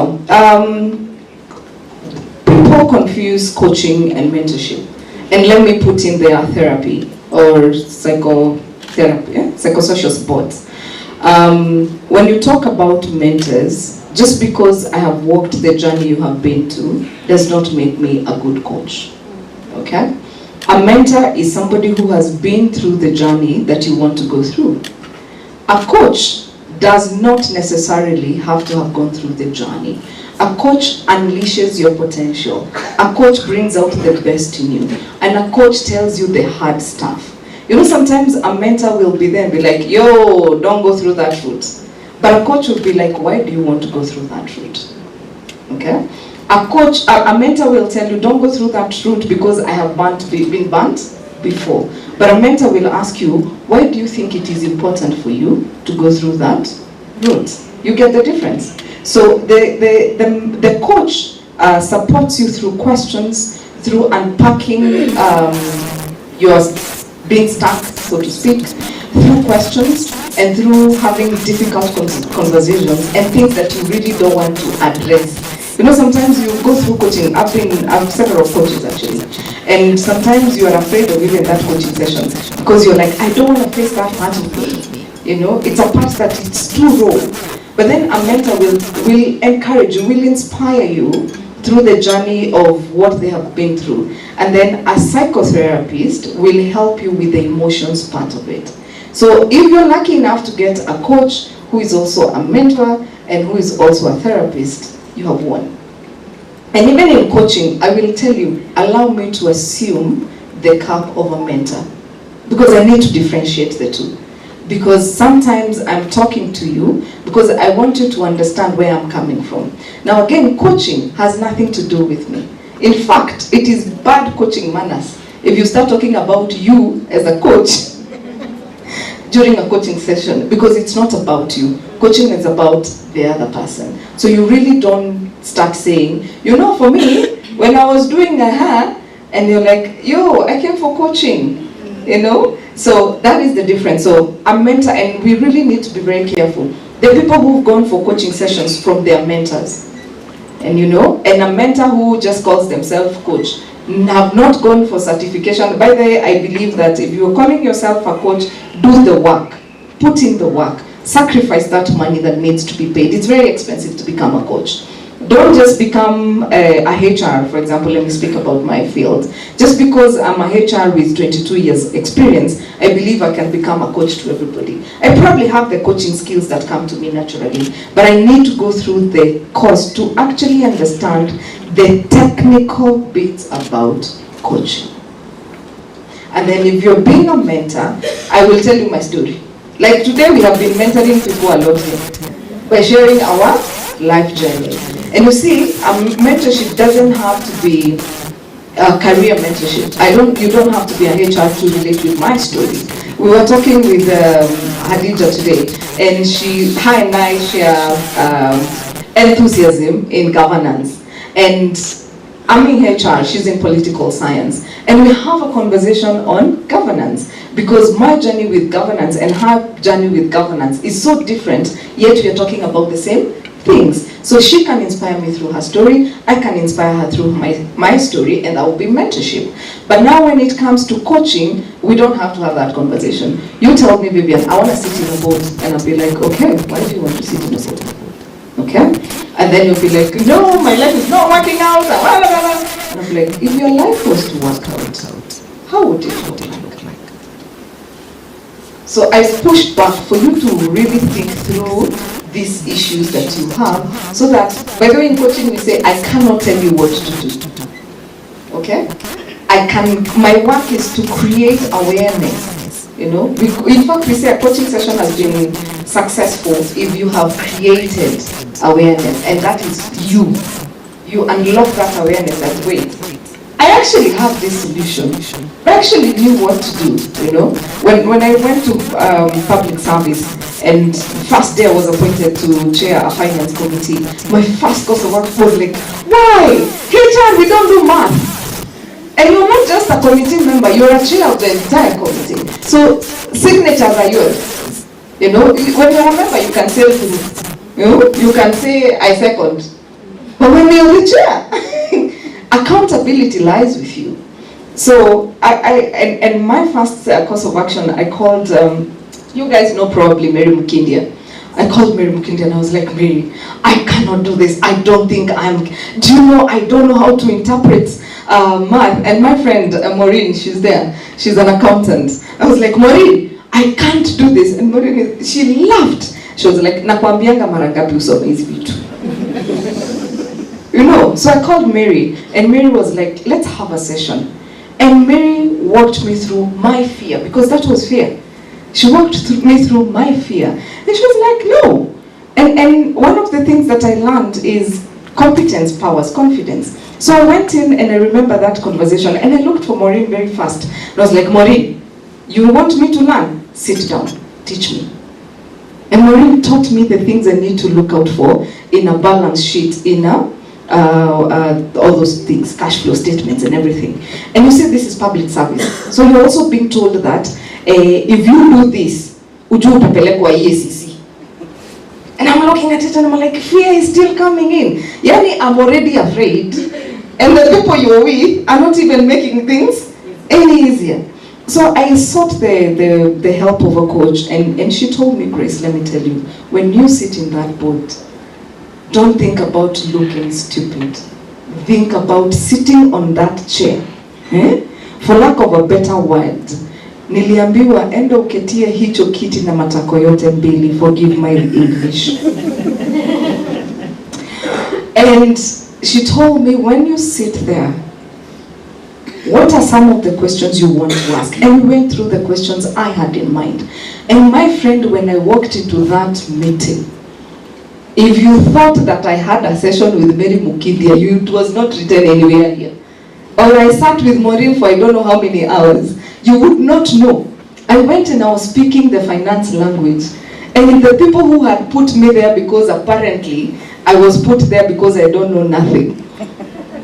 People confuse coaching and mentorship. And let me put in there therapy or psychotherapy, psychosocial support. When you talk about mentors, just because I have walked the journey you have been to does not make me a good coach, okay? A mentor is somebody who has been through the journey that you want to go through. A coach does not necessarily have to have gone through the journey. A coach unleashes your potential. A coach brings out the best in you. And a coach tells you the hard stuff. You know, sometimes a mentor will be there and be like, yo, don't go through that route. But a coach will be like, why do you want to go through that route? Okay? A coach, a mentor will tell you, don't go through that route because I have been burnt before. But a mentor will ask you, why do you think it is important for you to go through that route? You get the difference. So the coach supports you through questions, through unpacking your being stuck, so to speak, through questions and through having difficult conversations and things that you really don't want to address. You know, sometimes you go through coaching. I've several coaches actually, and sometimes you are afraid of even that coaching session because you're like, I don't want to face that part of me. You know, it's a part that it's too raw. But then a mentor will encourage you, will inspire you through the journey of what they have been through. And then a psychotherapist will help you with the emotions part of it. So if you're lucky enough to get a coach who is also a mentor and who is also a therapist, you have won. And even in coaching, I will tell you, allow me to assume the cap of a mentor, because I need to differentiate the two. Because sometimes I'm talking to you because I want you to understand where I'm coming from. Now again, coaching has nothing to do with me. In fact, it is bad coaching manners if you start talking about you as a coach during a coaching session, because it's not about you. Coaching is about the other person. So you really don't start saying, you know, for me, when I was doing a hair, and you're like, yo, I came for coaching, you know? So that is the difference. So a mentor, and we really need to be very careful. There are people who've gone for coaching sessions from their mentors. And you know, and a mentor who just calls themselves coach have not gone for certification. By the way, I believe that if you're calling yourself a coach, do the work, put in the work, sacrifice that money that needs to be paid. It's very expensive to become a coach. Don't just become a HR, for example. Let me speak about my field. Just because I'm a HR with 22 years experience, I believe I can become a coach to everybody. I probably have the coaching skills that come to me naturally, but I need to go through the course to actually understand the technical bits about coaching. And then if you're being a mentor, I will tell you my story. Like today we have been mentoring people a lot here by sharing our life journey. And you see, a mentorship doesn't have to be a career mentorship. You don't have to be a HR to relate with my story. We were talking with Hadija today, and her and I share enthusiasm in governance. And I'm in HR, she's in political science. And we have a conversation on governance, because my journey with governance and her journey with governance is so different, yet we are talking about the same things. So she can inspire me through her story, I can inspire her through my story, and that will be mentorship. But now when it comes to coaching, we don't have to have that conversation. You tell me, Vivian, I want to sit in a boat, and I'll be like, okay, why do you want to sit in a boat? Okay? And then you'll be like, no, my life is not working out, and I'm like, if your life was to work out, how would it look like? So I pushed back for you to really think through these issues that you have, so that, by the way, in coaching we say, I cannot tell you what to do. Okay? My work is to create awareness. You know? In fact, we say a coaching session has been successful if you have created awareness, and that is you. You unlock that awareness that, wait, I actually have this solution. I actually knew what to do, you know. When I went to public service, and first day I was appointed to chair a finance committee, my first course of work was like, why? HR, we don't do math. And you're not just a committee member, you're a chair of the entire committee. So signatures are yours. You know, when you're a member, you can say through. You know, you can say, I second. But when you're the chair, accountability lies with you. So and my first course of action, I called, you guys know probably Mary Mukindia. I called Mary Mukindia and I was like, Mary, I cannot do this. I don't think do you know, I don't know how to interpret math. And my friend Maureen, she's there. She's an accountant. I was like, Maureen, I can't do this. And Maureen, she laughed. She was like, nakwambianga mara ngapi usome hizi vitu. You know, so I called Mary, and Mary was like, let's have a session. And Mary walked me through my fear, because that was fear. She walked me through my fear. And she was like, no. And one of the things that I learned is, Competence powers confidence. So I went in and I remember that conversation and I looked for Maureen very fast. And I was like, Maureen, you want me to learn? Sit down, teach me. And Maureen taught me the things I need to look out for in a balance sheet, in a all those things, cash flow statements and everything. And you see, this is public service. So you're also being told that if you do this, ujue utapelekwa EACC. And I'm looking at it and I'm like, fear is still coming in. Yani, I'm already afraid. And the people you're with are not even making things any easier. So I sought the help of a coach, and she told me, Grace, let me tell you, when you sit in that boat, don't think about looking stupid. Think about sitting on that chair. For lack of a better word, niliambiwa enda uketie hicho kiti na matako yote mbili, forgive my English. And she told me, when you sit there, what are some of the questions you want to ask? And we went through the questions I had in mind. And my friend, when I walked into that meeting, if you thought that I had a session with Mary Mukidia, it was not written anywhere here. Or I sat with Maureen for I don't know how many hours, you would not know. I went and I was speaking the finance language. And the people who had put me there because apparently I was put there because I don't know nothing,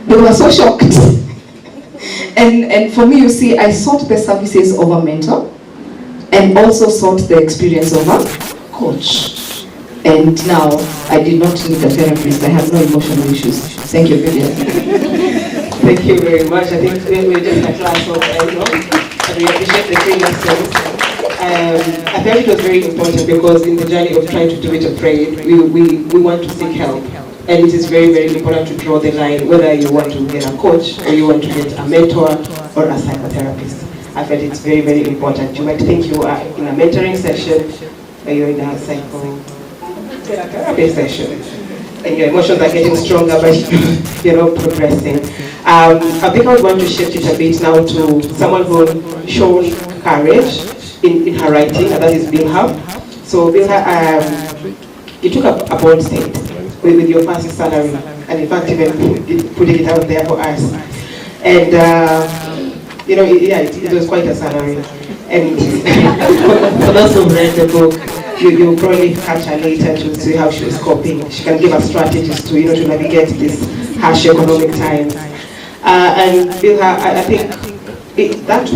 they were so shocked. And for me, you see, I sought the services of a mentor and also sought the experience of a coach. And now, I did not need a therapist. I have no emotional issues. Thank you, Vivian. Thank you very much. I think we're just a class of, and we appreciate the free lessons. I felt it was very important because in the journey of trying to do it afraid, we want to seek help. And it is very, very important to draw the line, whether you want to get a coach or you want to get a mentor or a psychotherapist. I felt it's very, very important. You might think you are in a mentoring session or you're in a psychotherapy session. And your emotions are getting stronger, but you're not progressing. I think I would want to shift it a bit now to someone who showed courage in her writing, and that is Bilha. So Bilha, you took a bold state with your first salary, and in fact even putting it out there for us. And it was quite a salary. And for those who read the book, you'll probably catch her later to see how she was coping. She can give us strategies to navigate this harsh economic times. And Bilha, I think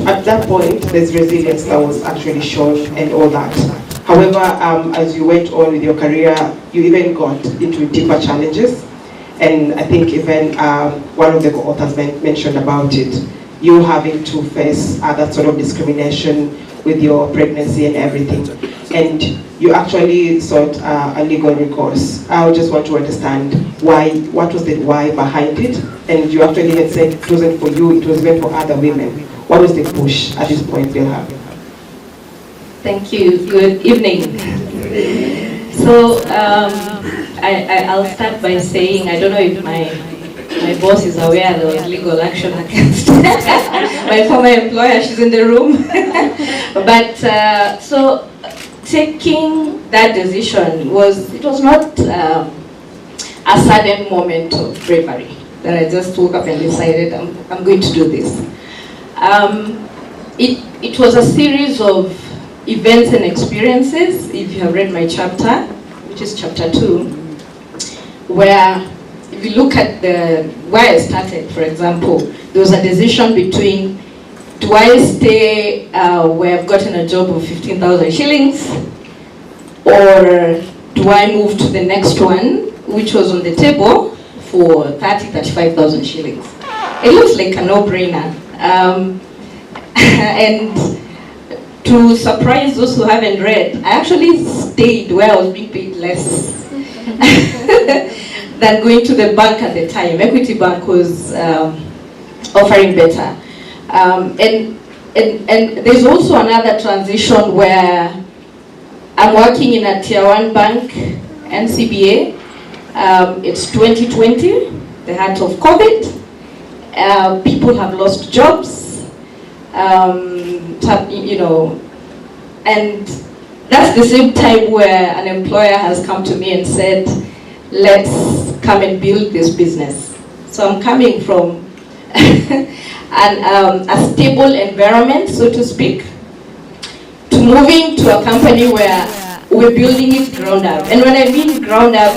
at that point there's resilience that was actually shown and all that. However, as you went on with your career, you even got into deeper challenges. And I think even one of the co-authors mentioned about it, you having to face that sort of discrimination with your pregnancy and everything. And you actually sought a legal recourse. I just want to understand what was the why behind it? And you actually had said it wasn't for you, it was meant for other women. What was the push at this point, Bilha? Thank you. Good evening. So I'll start by saying I don't know if my boss is aware there was legal action against my former employer. She's in the room. But so taking that decision was not a sudden moment of bravery that I just woke up and decided I'm going to do this. It was a series of events and experiences, if you have read my chapter, which is chapter 2, where if you look at where I started, for example, there was a decision between, do I stay where I've gotten a job of 15,000 shillings, or do I move to the next one, which was on the table for 35,000 shillings. It looks like a no-brainer. And to surprise those who haven't read, I actually stayed where I was being paid less than going to the bank at the time. Equity Bank was offering better. And there's also another transition where I'm working in a tier 1 bank, NCBA. It's 2020, the height of COVID. People have lost jobs. And that's the same time where an employer has come to me and said, let's come and build this business. So I'm coming from a stable environment, so to speak, to moving to a company where we're building it ground up. And when I mean ground up,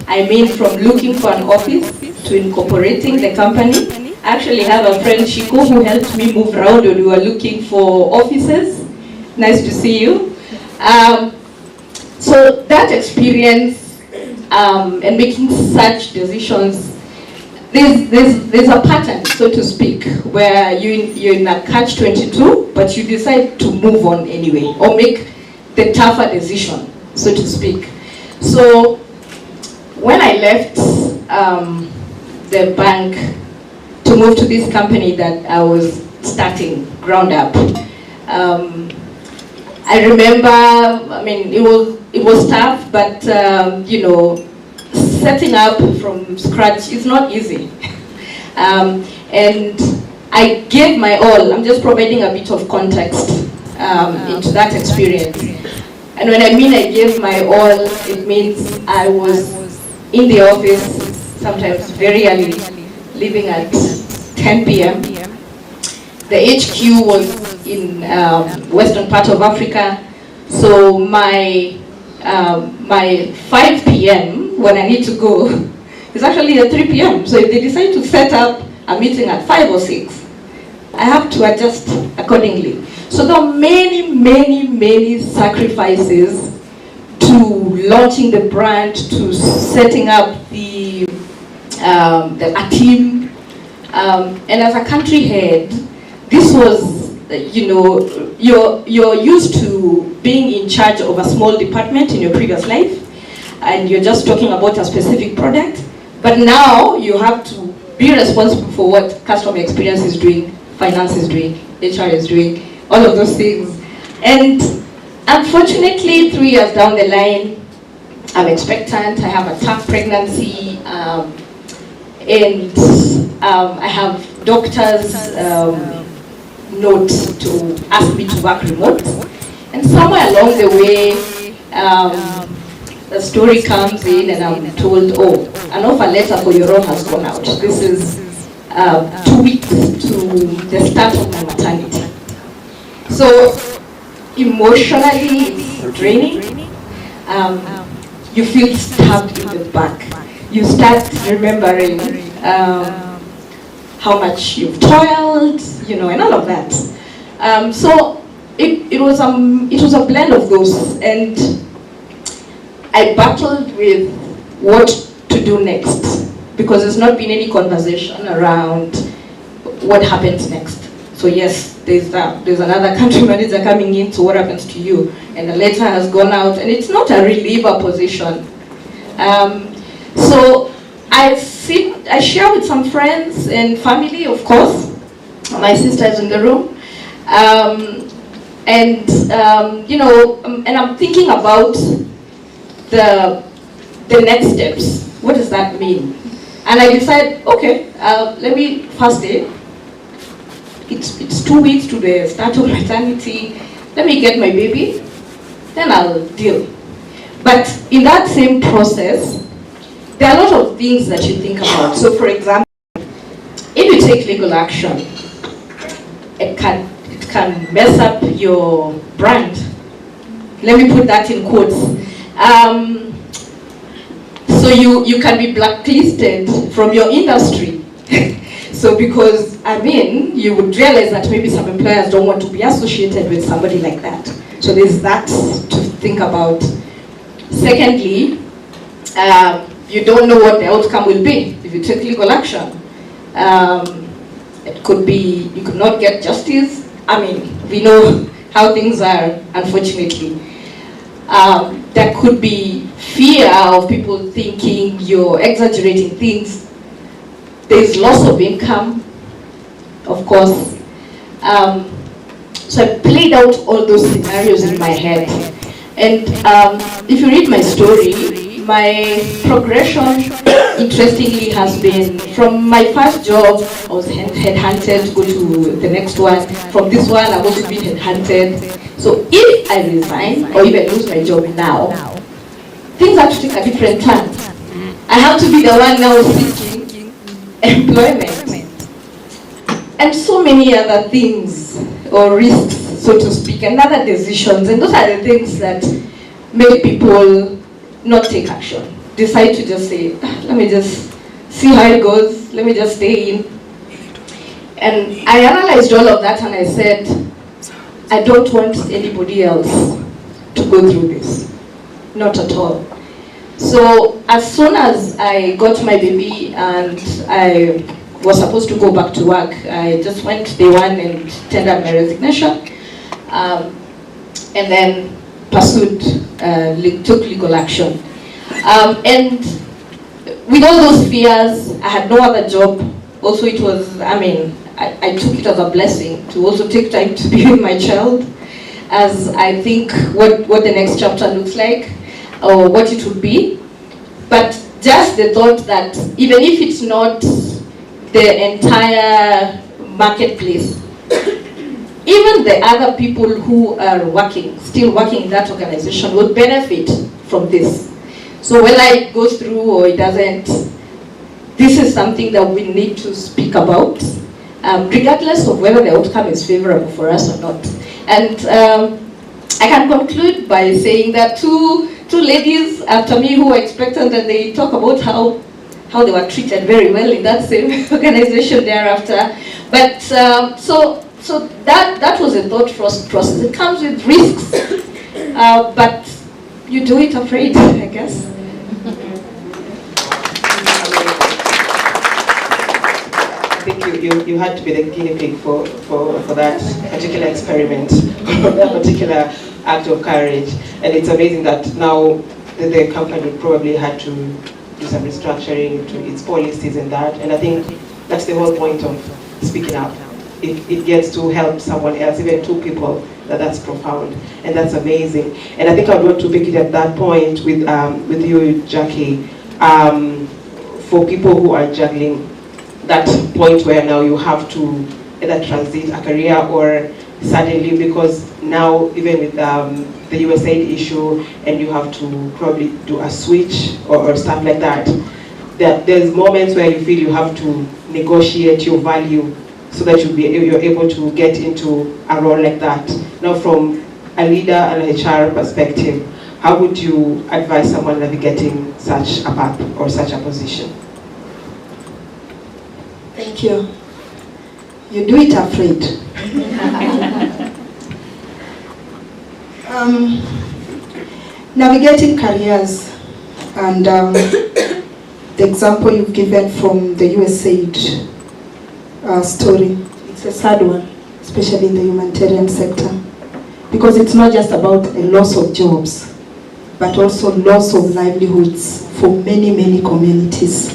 I mean from looking for an office to incorporating the company. I actually have a friend, Shiko, who helped me move around when we were looking for offices. Nice to see you. So that experience and making such decisions, there's a pattern, so to speak, where you're in a catch-22, but you decide to move on anyway, or make the tougher decision, so to speak. So when I left the bank to move to this company that I was starting ground up, I remember, I mean, it was tough, but you know, setting up from scratch is not easy. And I gave my all. I'm just providing a bit of context into that experience. And when I mean I gave my all, it means I was in the office, sometimes very early, leaving at 10 p.m. The HQ was in western part of Africa, so my 5 p.m. when I need to go is actually at 3 p.m. So if they decide to set up a meeting at 5 or 6, I have to adjust accordingly. So there are many sacrifices to launching the brand, to setting up a team, and as a country head, this was, you know, you're used to being in charge of a small department in your previous life, and you're just talking about a specific product, but now you have to be responsible for what customer experience is doing, finance is doing, HR is doing, all of those things. And unfortunately, 3 years down the line, I'm expectant, I have a tough pregnancy, and I have doctors note to ask me to work remote. And somewhere along the way, the story comes in and I'm told, oh, an offer letter for your role has gone out. This is 2 weeks to the start of my maternity. So emotionally, it's draining. You feel stabbed in the back. You start remembering how much you've toiled, you know, and all of that. So it was a blend of those, and I battled with what to do next, because there's not been any conversation around what happens next. So yes, there's another country manager coming in, so what happens to you? And the letter has gone out, and it's not a reliever position. So I share with some friends and family, of course. My sister is in the room. You know, and I'm thinking about the next steps. What does that mean? And I decide, okay, let me first day. It's 2 weeks to the start of maternity. Let me get my baby, then I'll deal. But in that same process, there are a lot of things that you think about. So for example, if you take legal action, it can mess up your brand. Let me put that in quotes. So you can be blacklisted from your industry. So because, I mean, you would realize that maybe some employers don't want to be associated with somebody like that. So there's that to think about. Secondly, you don't know what the outcome will be if you take legal action. It could be, you could not get justice. I mean, we know how things are, unfortunately. There could be fear of people thinking you're exaggerating things. There's loss of income, of course. So I played out all those scenarios in my head. And if you read my story, my progression, interestingly, has been from my first job, I was headhunted to go to the next one. From this one, I've also been headhunted. So if I resign, or if I lose my job now, things have to take a different turn. I have to be the one now seeking employment. And so many other things, or risks, so to speak, and other decisions. And those are the things that make people not take action. Decide to just say, let me just see how it goes, let me just stay in. And I analyzed all of that and I said, I don't want anybody else to go through this. Not at all. So as soon as I got my baby and I was supposed to go back to work, I just went day one and tendered my resignation. And then pursued, took legal action. And with all those fears, I had no other job. Also it was, I took it as a blessing to also take time to be with my child, as I think what the next chapter looks like, or what it would be. But just the thought that even if it's not the entire marketplace, even the other people who are still working in that organization would benefit from this. So whether it goes through or it doesn't, this is something that we need to speak about, regardless of whether the outcome is favorable for us or not. And I can conclude by saying that two ladies after me who were expectant, and they talk about how they were treated very well in that same organization thereafter. But so that was a thought process. It comes with risks, but you do it afraid, I guess. I think you had to be the guinea pig for that particular experiment, that particular act of courage. And it's amazing that now the company probably had to do some restructuring to its policies and that. And I think that's the whole point of speaking up. It gets to help someone else, even two people, that's profound. And that's amazing. And I think I'd want to pick it at that point with you, Jackie, for people who are juggling that point where now you have to either transit a career or suddenly, because now even with the USAID issue, and you have to probably do a switch or stuff like that, there's moments where you feel you have to negotiate your value so that you're able to get into a role like that. Now from a leader and a HR perspective, how would you advise someone navigating such a path or such a position? Thank you. You do it afraid. Navigating careers, and the example you've given from the USAID story, it's a sad one, especially in the humanitarian sector, because it's not just about a loss of jobs, but also loss of livelihoods for many, many communities.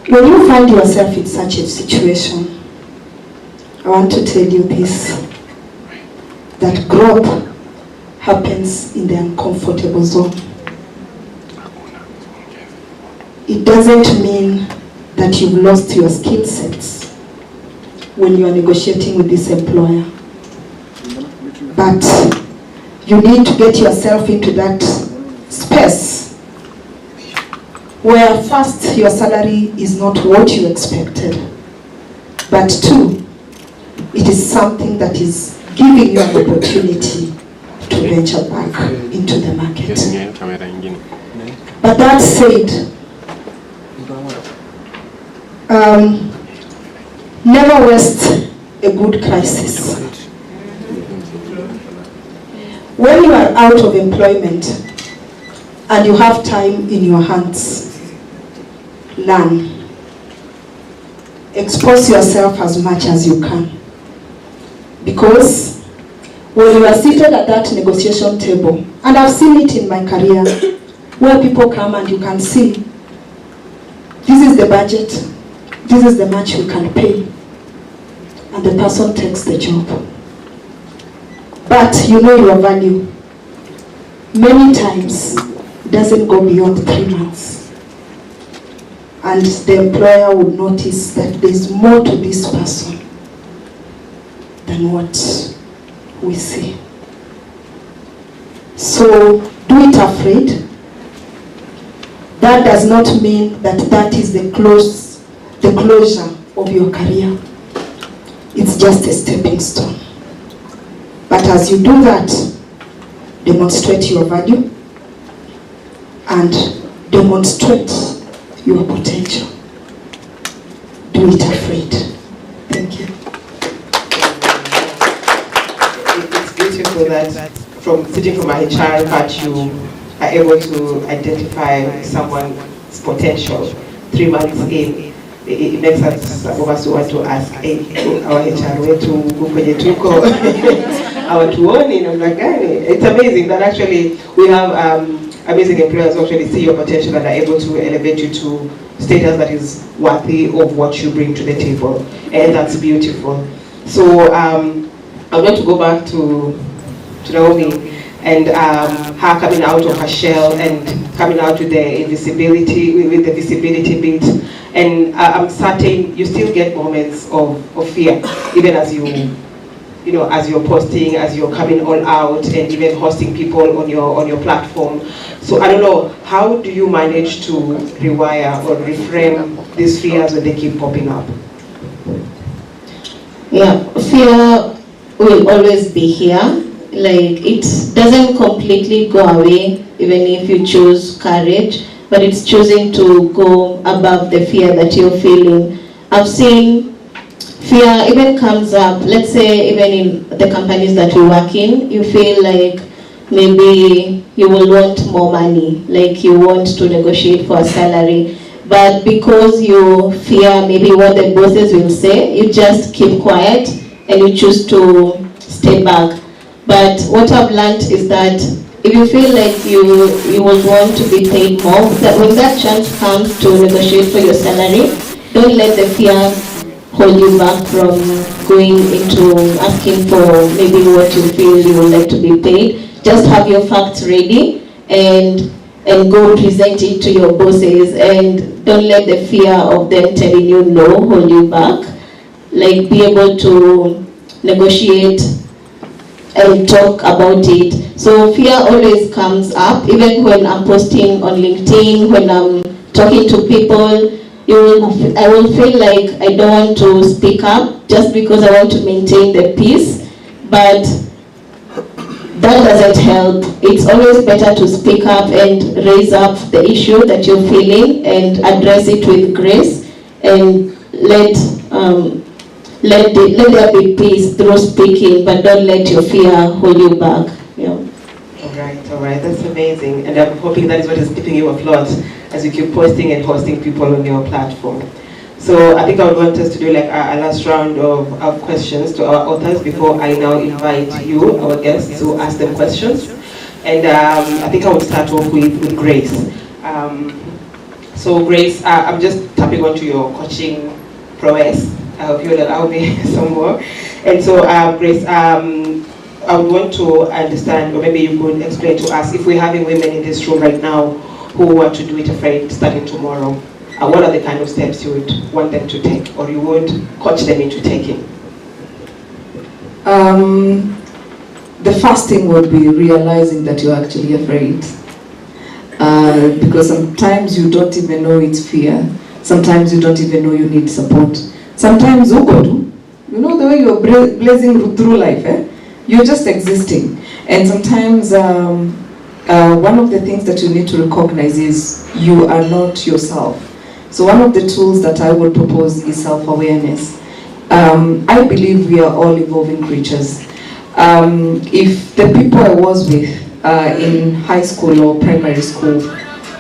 When you find yourself in such a situation, I want to tell you this, that growth happens in the uncomfortable zone. It doesn't mean that you've lost your skill sets when you are negotiating with this employer. But you need to get yourself into that space where first, your salary is not what you expected, but two, it is something that is giving you an opportunity to venture back into the market. But that said, never waste a good crisis. When you are out of employment and you have time in your hands, learn. Expose yourself as much as you can. Because when you are seated at that negotiation table, and I've seen it in my career, where people come and you can see, this is the budget, this is the much we can pay, and the person takes the job. But you know your value. Many times, it doesn't go beyond 3 months. And the employer would notice that there's more to this person than what we see. So do it afraid. that does not mean that that is the closure of your career. It's just a stepping stone. But as you do that, demonstrate your value and demonstrate your potential. Do it afraid. Thank you. It's beautiful that sitting from a HR part, you are able to identify someone's potential 3 months in. It makes us, some of us who want to ask, our HR wetu kwenye tuko hawatuoni namna gani. It's amazing that actually we have amazing employers who actually see your potential and are able to elevate you to status that is worthy of what you bring to the table, and that's beautiful. So I'm going to go back to Naomi and her coming out of her shell and coming out with the invisibility, with the visibility bit. And I'm certain you still get moments of fear, even as as you're posting, as you're coming all out, and even hosting people on your platform. So I don't know, how do you manage to rewire or reframe these fears when they keep popping up? Yeah, fear will always be here. Like, it doesn't completely go away, even if you choose courage, but it's choosing to go above the fear that you're feeling. I've seen fear even comes up, let's say even in the companies that we work in, you feel like maybe you will want more money, like you want to negotiate for a salary, but because you fear maybe what the bosses will say, you just keep quiet and you choose to stay back. But what I've learned is that if you feel like you will want to be paid more, that when that chance comes to negotiate for your salary, don't let the fear hold you back from going into asking for maybe what you feel you would like to be paid. Just have your facts ready and go present it to your bosses, and don't let the fear of them telling you no hold you back. Like, be able to negotiate and talk about it. So fear always comes up, even when I'm posting on LinkedIn, when I'm talking to people, I will feel like I don't want to speak up just because I want to maintain the peace, but that doesn't help. It's always better to speak up and raise up the issue that you're feeling and address it with grace, and let there be peace through speaking, but don't let your fear hold you back. Yeah. All right, that's amazing. And I'm hoping that is what is keeping you afloat as you keep posting and hosting people on your platform. So I think I would want us to do like a last round of questions to our authors before I now invite you, our guests, to ask them questions. And I think I would start off with Grace. So Grace, I'm just tapping onto your coaching prowess. I hope you'll allow me some more. And so, Grace, I would want to understand, or maybe you could explain to us, if we're having women in this room right now who want to do it afraid starting tomorrow, what are the kind of steps you would want them to take, or you would coach them into taking? The first thing would be realizing that you're actually afraid. Because sometimes you don't even know it's fear. Sometimes you don't even know you need support. Sometimes you know the way you're blazing through life, you're just existing. And sometimes one of the things that you need to recognize is you are not yourself. So one of the tools that I would propose is self-awareness. I believe we are all evolving creatures. If the people I was with in high school or primary school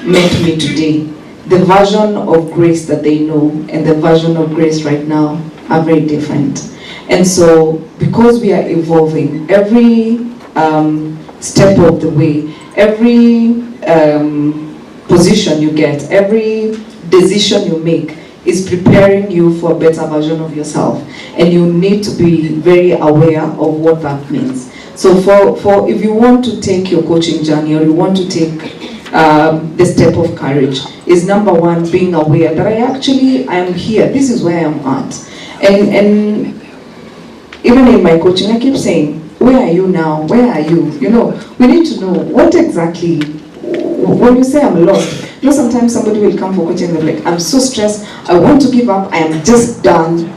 met me today, the version of Grace that they know and the version of Grace right now are very different. And so, because we are evolving, every step of the way, every position you get, every decision you make is preparing you for a better version of yourself. And you need to be very aware of what that means. So for if you want to take your coaching journey, or you want to take the step of courage, is number one, being aware that I am here, this is where I'm at. And even in my coaching, I keep saying, where are you now? Where are you? You know, we need to know what exactly, when you say I'm lost, You know, sometimes somebody will come for coaching and they're like, I'm so stressed, I want to give up, I am just done.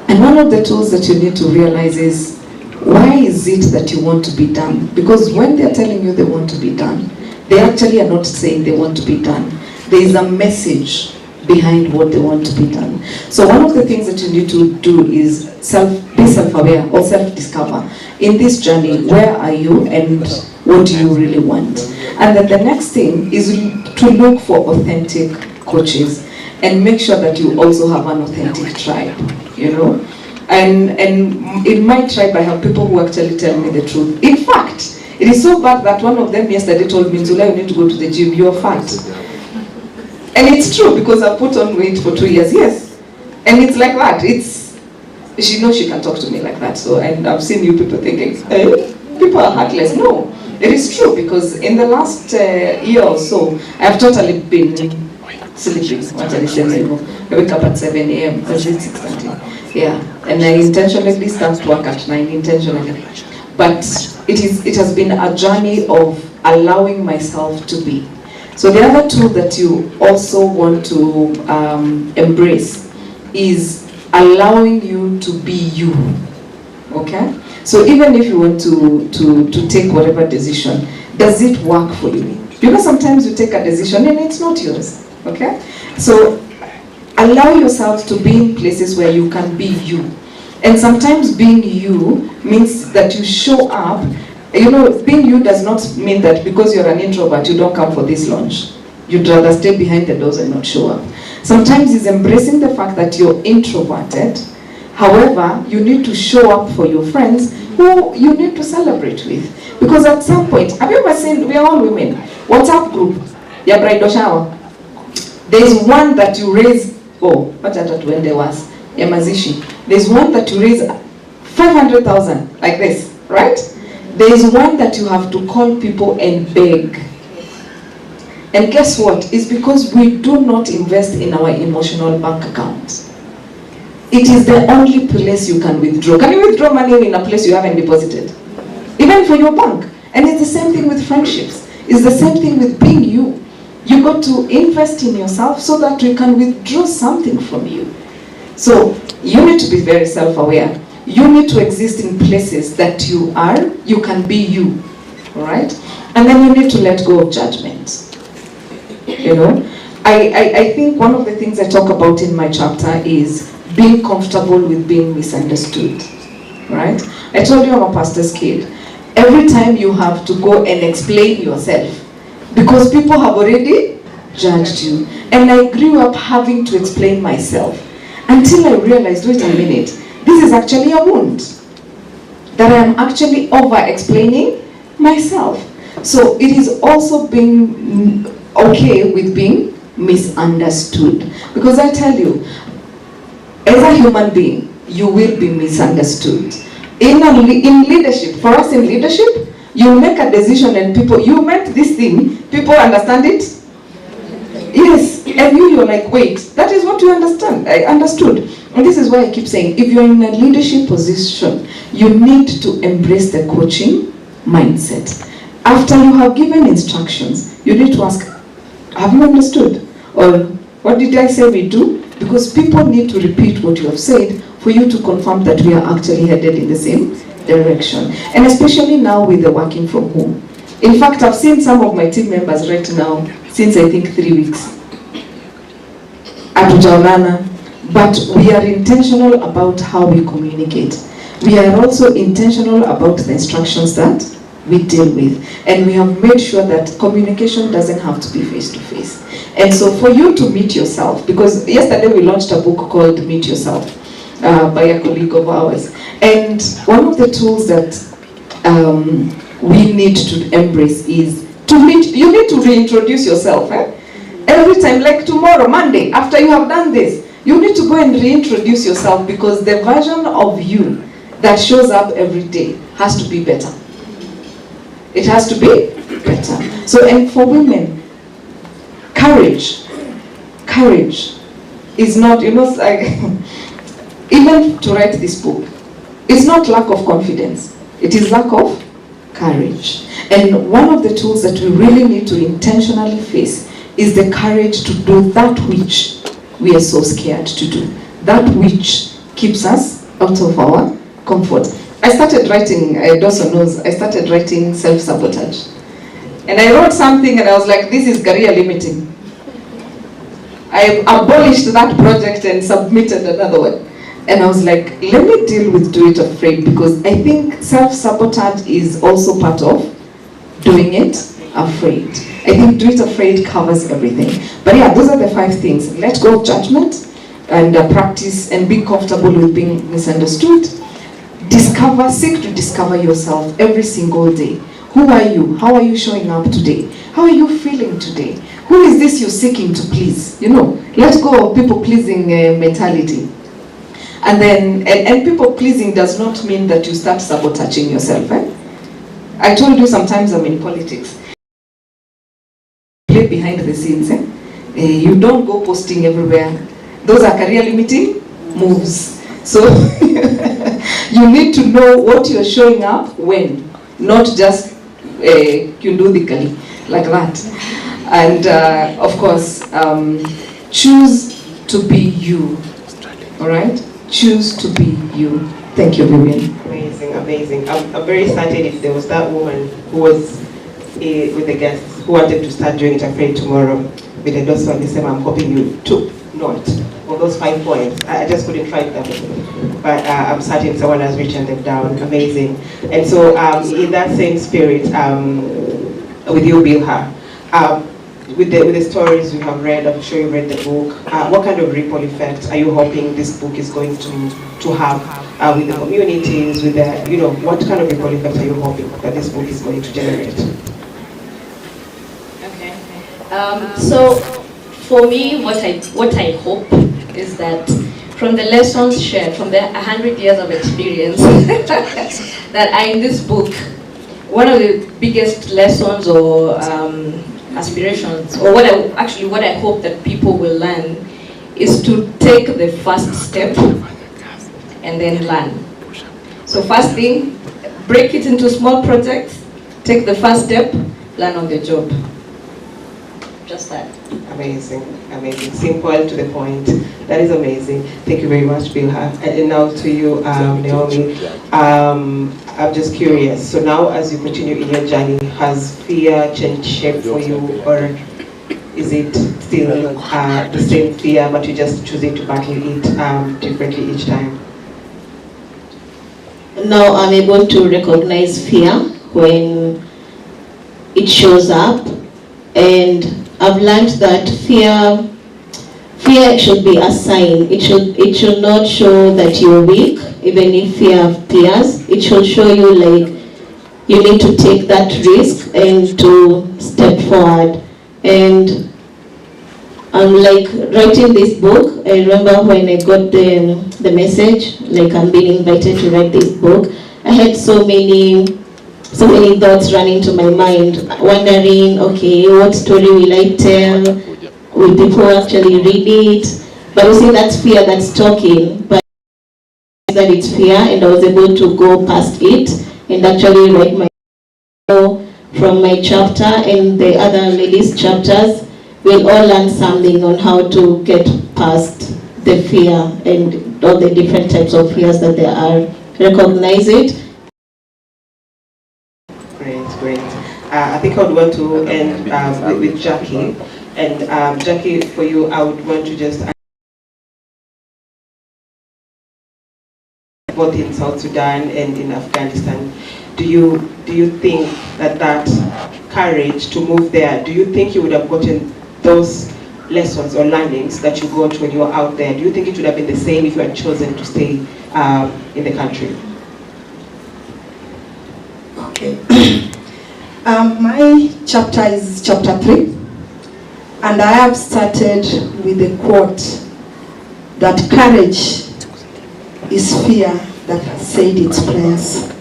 And one of the tools that you need to realize is, why is it that you want to be done? Because when they're telling you they want to be done, they actually are not saying they want to be done. There is a message behind what they want to be done. So one of the things that you need to do is be self-aware or self-discover. In this journey, where are you and what do you really want? And then the next thing is to look for authentic coaches and make sure that you also have an authentic tribe, you know? And in my tribe, I have people who actually tell me the truth. In fact, it is so bad that one of them yesterday told me, Zula, you need to go to the gym, you're fat. And it's true, because I put on weight for 2 years, yes. And it's like that. She knows she can talk to me like that. So, and I've seen you people thinking, people are heartless. No, it is true, because in the last year or so, I've totally been sleeping. I wake up at 7 a.m. because it's 6:30. Yeah, and I intentionally start work at 9, intentionally. But it has been a journey of allowing myself to be. So the other tool that you also want to embrace is allowing you to be you, okay? So even if you want to take whatever decision, does it work for you? Because sometimes you take a decision and it's not yours, okay? So allow yourself to be in places where you can be you. And sometimes being you means that you show up. You know, being you does not mean that because you're an introvert, you don't come for this lunch. You'd rather stay behind the doors and not show up. Sometimes it's embracing the fact that you're introverted. However, you need to show up for your friends who you need to celebrate with. Because at some point, have you ever seen, we are all women, WhatsApp group, your bridal shower. There's one that you raise, when there was, Yamazishi. There's one that you raise 500,000, like this, right? There is one that you have to call people and beg. And guess what? It's because we do not invest in our emotional bank account. It is the only place you can withdraw. Can you withdraw money in a place you haven't deposited? Even for your bank. And it's the same thing with friendships. It's the same thing with being you. You got to invest in yourself so that you can withdraw something from you. So you need to be very self-aware. You need to exist in places that you can be you, all right? And then you need to let go of judgment. You know, I think one of the things I talk about in my chapter is being comfortable with being misunderstood, right? I told you I'm a pastor's kid. Every time you have to go and explain yourself, because people have already judged you. And I grew up having to explain myself until I realized, wait a minute, this is actually a wound that I am actually over-explaining myself. So it is also being okay with being misunderstood. Because I tell you, as a human being, you will be misunderstood. In leadership, for us in leadership, you make a decision and people, you meant this thing, people understand it? Yes, and you're like, wait, that is what you understand. I understood. And this is why I keep saying, if you're in a leadership position, you need to embrace the coaching mindset. After you have given instructions, you need to ask, have you understood? Or what did I say we do? Because people need to repeat what you have said for you to confirm that we are actually headed in the same direction. And especially now with the working from home. In fact, I've seen some of my team members right now, since I think 3 weeks. Atujaonana. But we are intentional about how we communicate. We are also intentional about the instructions that we deal with. And we have made sure that communication doesn't have to be face-to-face. And so for you to meet yourself, because yesterday we launched a book called Meet Yourself by a colleague of ours. And one of the tools that we need to embrace is to meet, you need to reintroduce yourself. Every time, like tomorrow, Monday, after you have done this, you need to go and reintroduce yourself, because the version of you that shows up every day has to be better. It has to be better. So, and for women, courage is not, you know, like, even to write this book, it's not lack of confidence, it is lack of courage. And one of the tools that we really need to intentionally face is the courage to do that which we are so scared to do, that which keeps us out of our comfort. I started writing, Dawson knows, I started writing self-sabotage. And I wrote something and I was like, this is career limiting. I abolished that project and submitted another one. And I was like, let me deal with Do It Afraid, because I think self-sabotage is also part of doing it afraid. I think Do It Afraid covers everything. But yeah, those are the 5 things. Let go of judgment and practice and be comfortable with being misunderstood. Discover, seek to discover yourself every single day. Who are you? How are you showing up today? How are you feeling today? Who is this you're seeking to please? You know, let go of people-pleasing mentality. And then, and people-pleasing does not mean that you start sabotaging yourself. I told you sometimes I'm in politics. Play behind the scenes. You don't go posting everywhere. Those are career-limiting moves. So you need to know what you're showing up when, not just like that. And of course, choose to be you. All right? Choose to be you. Thank you, Vivian. Amazing, amazing. I'm very excited if there was that woman who was with the guests who wanted to start doing it afraid tomorrow with the Dawson and the I'm hoping you took note of those 5 points. I just couldn't write them, but I'm certain someone has written them down. Amazing. And so in that same spirit, with you, Bilha, with the stories you have read, I'm sure you read the book, what kind of ripple effect are you hoping this book is going to have with the communities, with the, what kind of ripple effect are you hoping that this book is going to generate? Okay. So for me, what I hope is that from the lessons shared, from the 100 years of experience that are in this book, one of the biggest lessons or aspirations, or what I hope that people will learn, is to take the first step and then learn. So first thing, break it into small projects, take the first step, learn on the job. Just that. Amazing, amazing. Simple, to the point. That is amazing. Thank you very much, Bilha. And now to you, Naomi. I'm just curious. So now, as you continue in your journey, has fear changed shape for you, or is it still the same fear, but you're just choosing to battle it differently each time? Now I'm able to recognize fear when it shows up, and I've learned that fear should be a sign. It should not show that you're weak, even if fear appears. It should show you like you need to take that risk and to step forward. And I'm like writing this book. I remember when I got the message, like I'm being invited to write this book, I had so many thoughts running to my mind, wondering, okay, what story will I tell? Will people actually read it? But you see, that's fear that's talking, but that it's fear, and I was able to go past it and actually write my from my chapter and the other ladies' chapters. We'll all learn something on how to get past the fear and all the different types of fears that there are. Recognize it. Great. I think I would want to end with Jackie. And Jackie, for you, I would want to just both in South Sudan and in Afghanistan. Do you think that courage to move there, do you think you would have gotten those lessons or learnings that you got when you were out there? Do you think it would have been the same if you had chosen to stay in the country? Okay. My chapter is chapter 3, and I have started with a quote that courage is fear that has said its prayers.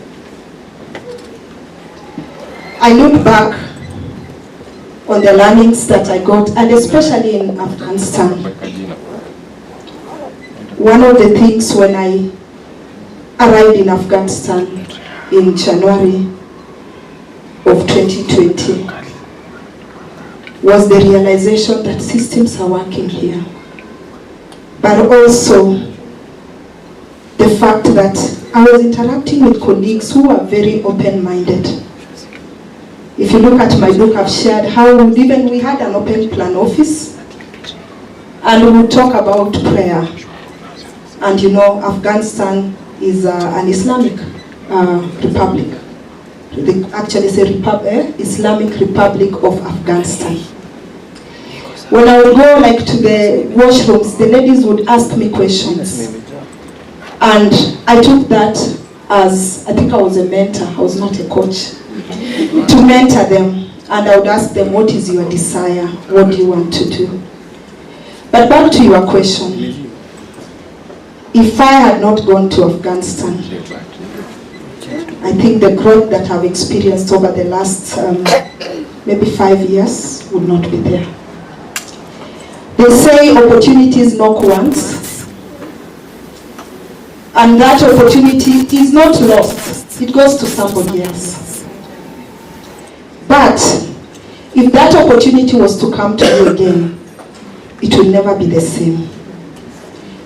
I look back on the learnings that I got, and especially in Afghanistan. One of the things when I arrived in Afghanistan in January of 2020 was the realization that systems are working here. But also the fact that I was interacting with colleagues who are very open-minded. If you look at my book, I've shared how we had an open plan office, and we would talk about prayer. And you know, Afghanistan is an Islamic republic. They actually say Islamic Republic of Afghanistan. When I would go like to the washrooms, the ladies would ask me questions. And I took that as, I think I was a mentor, I was not a coach, to mentor them. And I would ask them, what is your desire? What do you want to do? But back to your question. If I had not gone to Afghanistan, I think the growth that I've experienced over the last maybe 5 years would not be there. They say opportunities knock once, and that opportunity is not lost. It goes to somebody else. But if that opportunity was to come to you again, it will never be the same.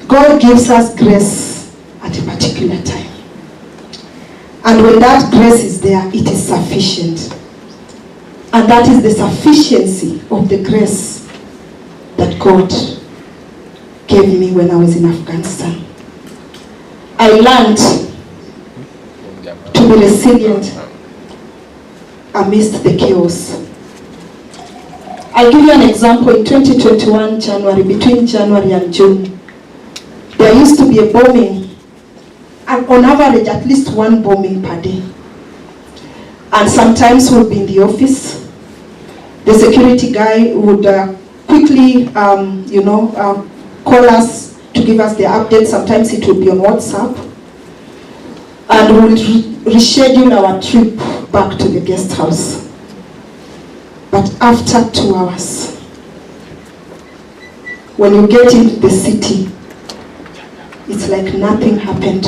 God gives us grace at a particular time. And when that grace is there, it is sufficient. And that is the sufficiency of the grace that God gave me when I was in Afghanistan. I learned to be resilient amidst the chaos. I'll give you an example. In 2021 January, between January and June, there used to be a bombing, and on average at least one bombing per day. And sometimes we'll be in the office. The security guy would quickly call us to give us the update. Sometimes it would be on WhatsApp. And we'll reschedule our trip back to the guest house. But after 2 hours, when you get into the city, it's like nothing happened.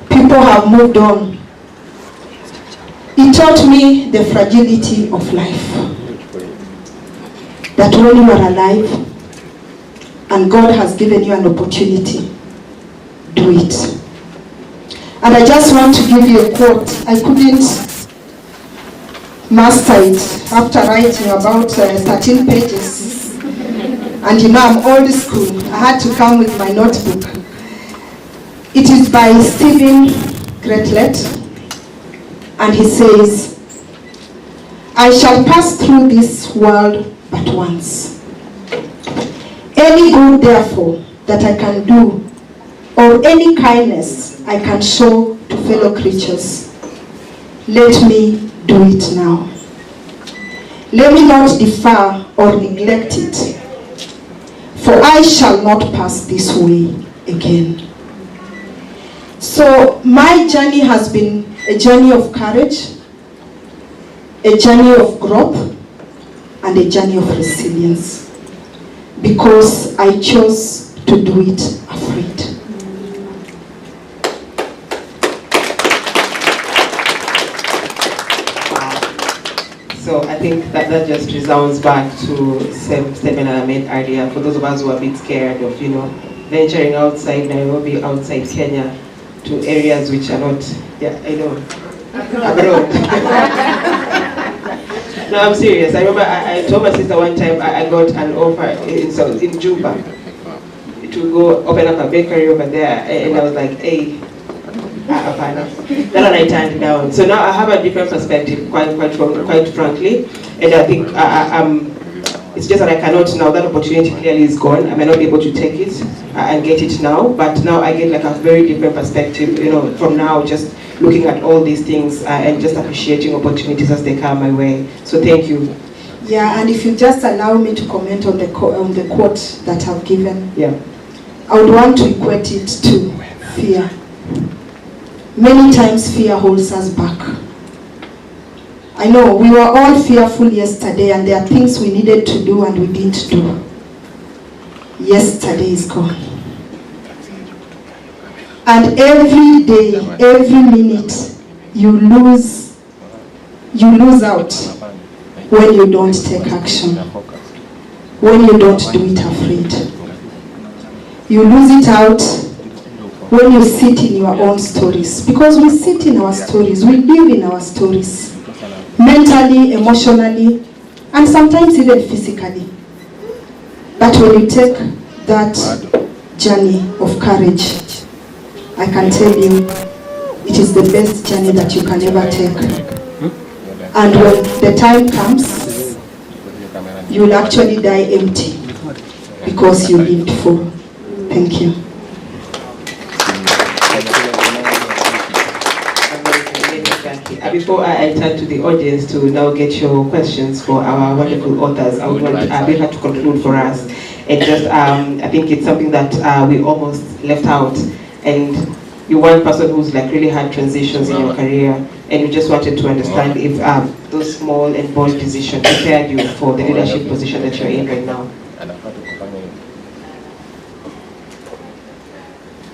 People have moved on. It taught me the fragility of life. That when you are alive and God has given you an opportunity, do it. And I just want to give you a quote. I couldn't master it after writing about 13 pages. And you know, I'm old school. I had to come with my notebook. It is by Stephen Gretlet, and he says, I shall pass through this world but once. Any good, therefore, that I can do, or any kindness I can show to fellow creatures, let me do it now. Let me not defer or neglect it, for I shall not pass this way again. So my journey has been a journey of courage, a journey of growth, and a journey of resilience, because I chose to do it afraid. So I think that just resounds back to statement I made earlier. For those of us who are a bit scared of, venturing outside Nairobi, outside Kenya, to areas which are not, abroad. No, I'm serious. I remember I told my sister one time I got an offer in Juba to go open up a bakery over there, and I was like, hey, then I turned it down. So now I have a different perspective, quite frankly, and I think it's just that I cannot now. That opportunity clearly is gone. I may not be able to take it and get it now, but now I get like a very different perspective. From now, just looking at all these things and just appreciating opportunities as they come my way. So thank you. Yeah, and if you just allow me to comment on the quote that I've given, I would want to equate it to fear. Many times fear holds us back. I know we were all fearful yesterday, and there are things we needed to do and we didn't do. Yesterday is gone. And every day, every minute, you lose out. when you don't take action, when you don't do it afraid. You lose it out when you sit in your own stories, because we sit in our stories, we live in our stories, mentally, emotionally, and sometimes even physically. But when you take that journey of courage, I can tell you, it is the best journey that you can ever take. And when the time comes, you will actually die empty because you lived full. Thank you. Before I turn to the audience to now get your questions for our wonderful authors, I would want Abira to conclude for us. And just, I think it's something that we almost left out. And you're one person who's like really had transitions in your career, and we just wanted to understand if those small and bold decisions prepared you for the leadership position that you're in right now.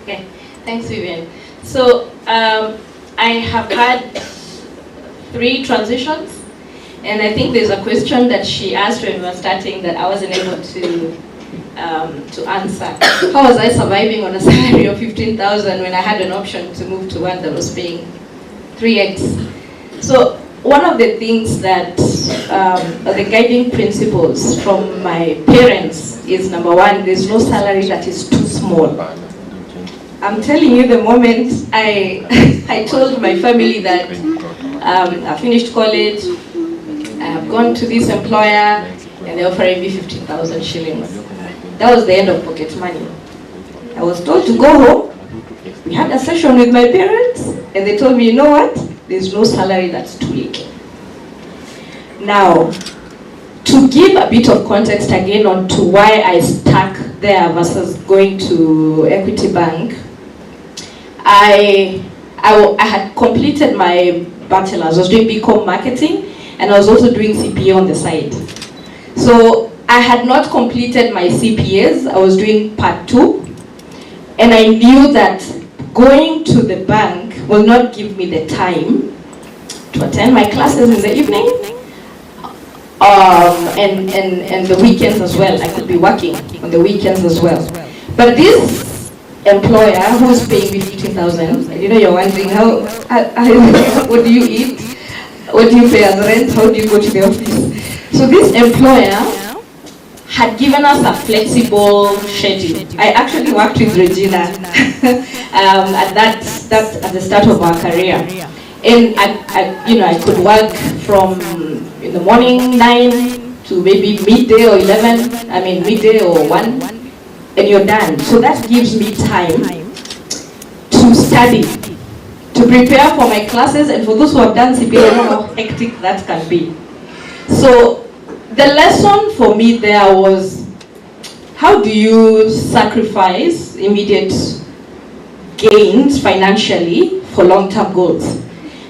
Okay, thanks, Vivian. So I have had 3 transitions, and I think there's a question that she asked when we were starting that I wasn't able to answer. How was I surviving on a salary of 15,000 when I had an option to move to one that was paying 3x? So one of the things that are the guiding principles from my parents is, number one, there's no salary that is too small. I'm telling you, the moment I told my family that I finished college, I have gone to this employer, and they're offering me 15,000 shillings. That was the end of pocket money. I was told to go home. We had a session with my parents, and they told me, you know what? There's no salary that's too little. Now, to give a bit of context again on to why I stuck there versus going to Equity Bank, I had completed my bachelor's. I was doing BCom marketing, and I was also doing CPA on the side. So I had not completed my CPAs. I was doing part 2, and I knew that going to the bank will not give me the time to attend my classes in the evening, and the weekends as well. I could be working on the weekends as well. But this employer who's paying me 15,000, and you're wondering what do you eat? What do you pay as rent? How do you go to the office? So this employer had given us a flexible schedule. I actually worked with Regina at the start of our career, and I could work from in the morning 9 to maybe midday or 11. Midday or 1, and you're done. So that gives me time to study, to prepare for my classes, and for those who have done CPA, I know how hectic that can be. So the lesson for me there was, how do you sacrifice immediate gains financially for long-term goals?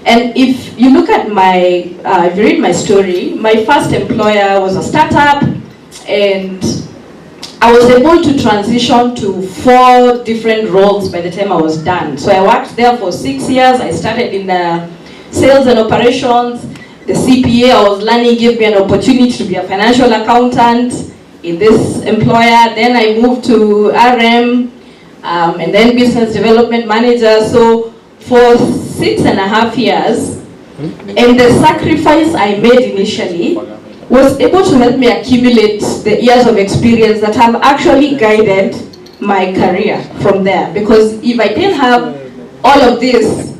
And if you look at if you read my story, my first employer was a startup, and I was able to transition to 4 different roles by the time I was done. So I worked there for 6 years. I started in the sales and operations. The CPA I was learning gave me an opportunity to be a financial accountant in this employer. Then I moved to RM, and then business development manager. So for 6.5 years, and the sacrifice I made initially was able to help me accumulate the years of experience that have actually guided my career from there. Because if I didn't have all of this,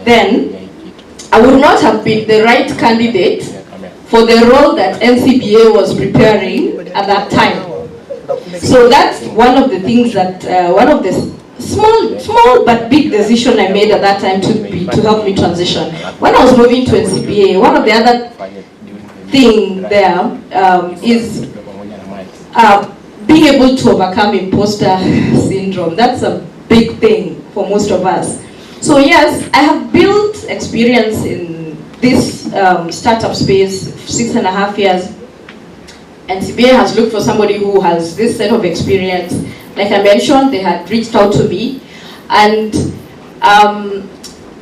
then I would not have been the right candidate for the role that NCBA was preparing at that time. So that's one of the things that, one of the small but big decision I made at that time to help me transition. When I was moving to NCBA, one of the other thing there is being able to overcome imposter syndrome. That's a big thing for most of us. So yes, I have built experience in this startup space, 6.5 years. NCBA has looked for somebody who has this set of experience. Like I mentioned, they had reached out to me. And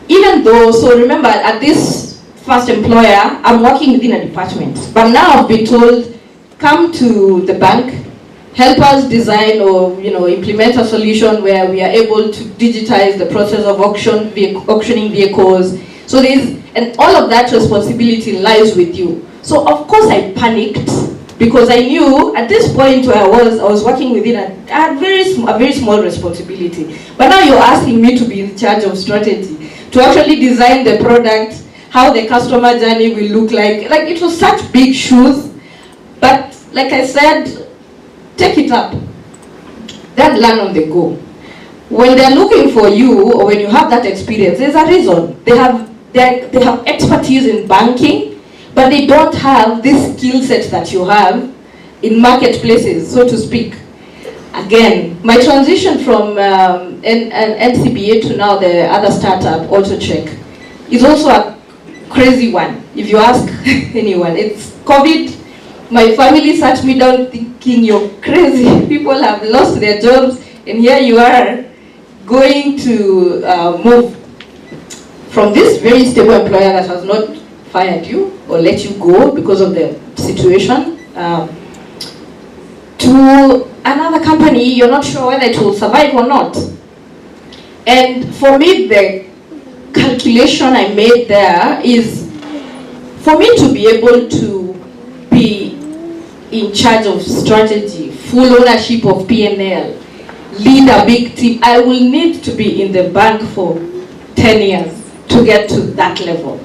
even though, so remember, at this first employer, I'm working within a department. But now I've been told, come to the bank, help us design or implement a solution where we are able to digitize the process of auctioning vehicles. So and all of that responsibility lies with you. So of course I panicked, because I knew at this point where I was working within a very small responsibility. But now you're asking me to be in charge of strategy, to actually design the product, how the customer journey will look like. Like, it was such big shoes. But like I said, take it up. Then learn on the go. When they're looking for you, or when you have that experience, there's a reason. They have expertise in banking, but they don't have this skill set that you have in marketplaces, so to speak. Again, my transition from NCBA to now the other startup, AutoCheck, is also a crazy one. If you ask anyone, it's COVID. My family sat me down thinking, you're crazy. People have lost their jobs, and here you are going to move from this very stable employer that has not fired you or let you go because of the situation to another company. You're not sure whether it will survive or not. And for me, the calculation I made there is for me to be able to be in charge of strategy, full ownership of P&L, lead a big team, I will need to be in the bank for 10 years to get to that level.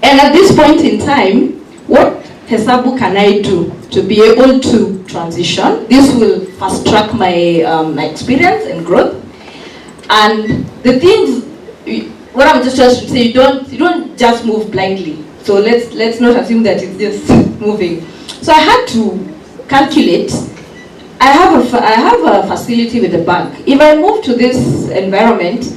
And at this point in time, what Hesabu can I do to be able to transition? This will fast track my, my experience and growth. And the things, what I'm just trying to say, you don't just move blindly. So let's not assume that it's just moving. So I had to calculate. I have a facility with the bank. If I move to this environment,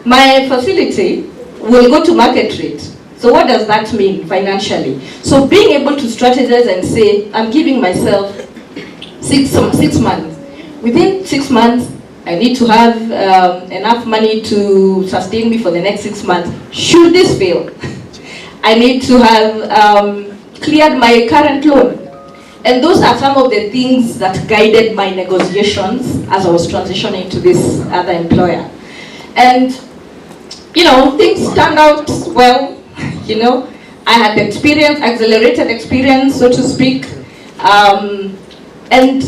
my facility will go to market rate. So what does that mean financially? So being able to strategize and say, I'm giving myself 6 months. Within 6 months, I need to have enough money to sustain me for the next 6 months. Should this fail, I need to have cleared my current loan. And those are some of the things that guided my negotiations as I was transitioning to this other employer. And, things turned out well. I had experience, accelerated experience, so to speak. And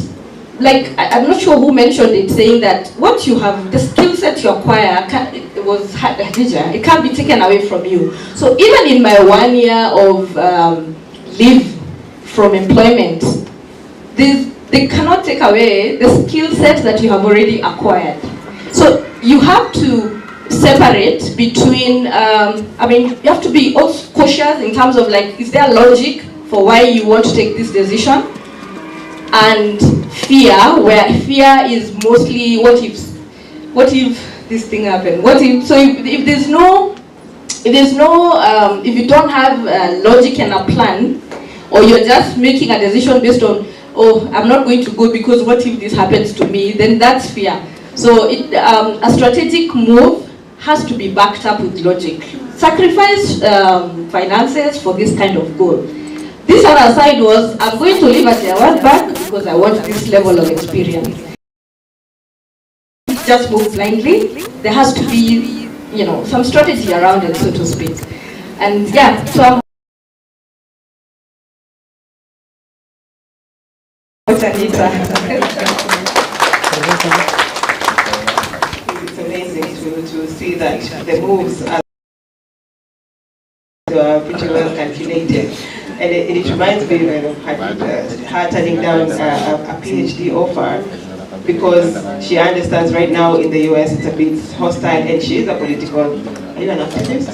like, I'm not sure who mentioned it, saying that what you have, the skill set you acquire, it can't be taken away from you. So even in my 1 year of leave from employment, they cannot take away the skill set that you have already acquired. So you have to separate between, you have to be also cautious in terms of like, is there logic for why you want to take this decision? And fear, where fear is mostly what if this thing happened? What if, so if you don't have logic and a plan, or you're just making a decision based on, oh, I'm not going to go because what if this happens to me, then that's fear. So a strategic move has to be backed up with logic. Sacrifice finances for this kind of goal. This other side was, I'm going to live at the World Bank because I want this level of experience. Just move blindly. There has to be, some strategy around it, so to speak. And yeah, so It's amazing to see that the moves are pretty well calculated. And it reminds me of her turning down a PhD offer because she understands right now in the US it's a bit hostile, and she is a political, are you an activist?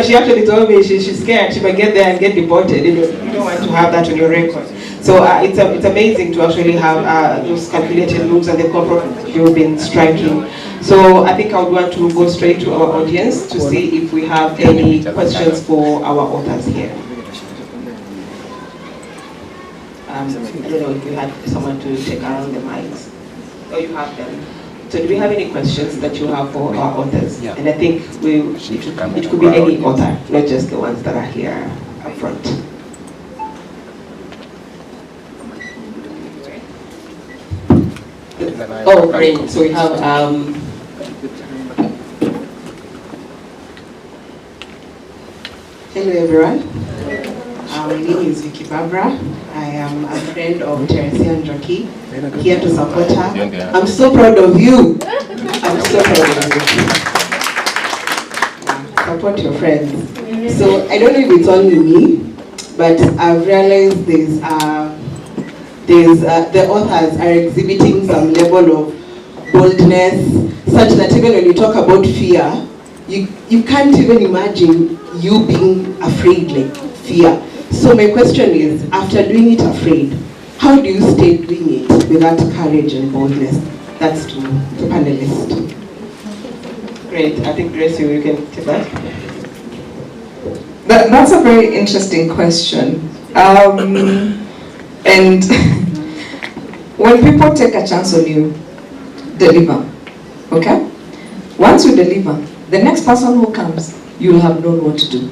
She actually told me she's scared she might get there and get deported. You don't want to have that on your record. So it's amazing to actually have those calculated moves and the compromise you've been striking. So I think I would want to go straight to our audience to see if we have any questions for our authors here. I don't know if you had someone to take around the mics. Oh, you have them. So do we have any questions that you have for our authors? Yeah. And I think it could be any author, not just the ones that are here up front. Oh, great. So we have hello everyone. My name is Vicky Barbara. I am a friend of Teresia Njoki, here to support her. I'm so proud of you. I'm so proud of you. Support your friends. So I don't know if it's only me, but I've realized the authors are exhibiting some level of boldness, such that even when you talk about fear, you can't even imagine you being afraid, like fear. So my question is, after doing it afraid, how do you stay doing it with that courage and boldness? That's to the panelists. Great. I think Grace, you can take that. That's a very interesting question. And when people take a chance on you, deliver. Okay? Once you deliver, the next person who comes, you'll have known what to do.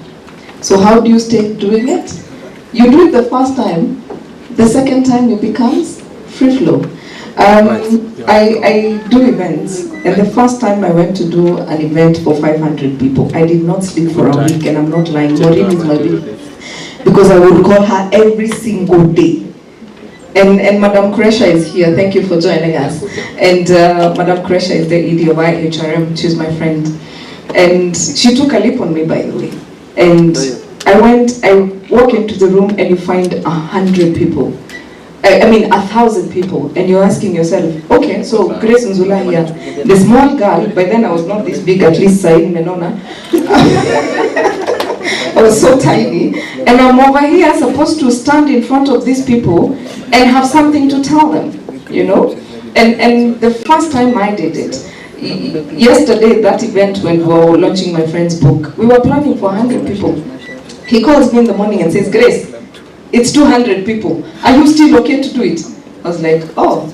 So how do you stay doing it? You do it the first time, the second time it becomes free flow. I do events, and the first time I went to do an event for 500 people, I did not sleep for a week, and I'm not lying. Maureen is my baby, because I would call her every single day. And Madam Kresha is here. Thank you for joining us. And Madam Kresha is the ED of IHRM. She's my friend. And she took a leap on me, by the way. And I walk into the room and you find 100 people. I mean 1,000 people. And you're asking yourself, okay, so Grace Nzula here, the small girl, by then I was not this big, at least Said Menona. I was so tiny, and I'm over here supposed to stand in front of these people and have something to tell them, you know? And the first time I did it, yesterday, that event when we were launching my friend's book, we were planning for 100 people. He calls me in the morning and says, Grace, it's 200 people. Are you still okay to do it? I was like, oh,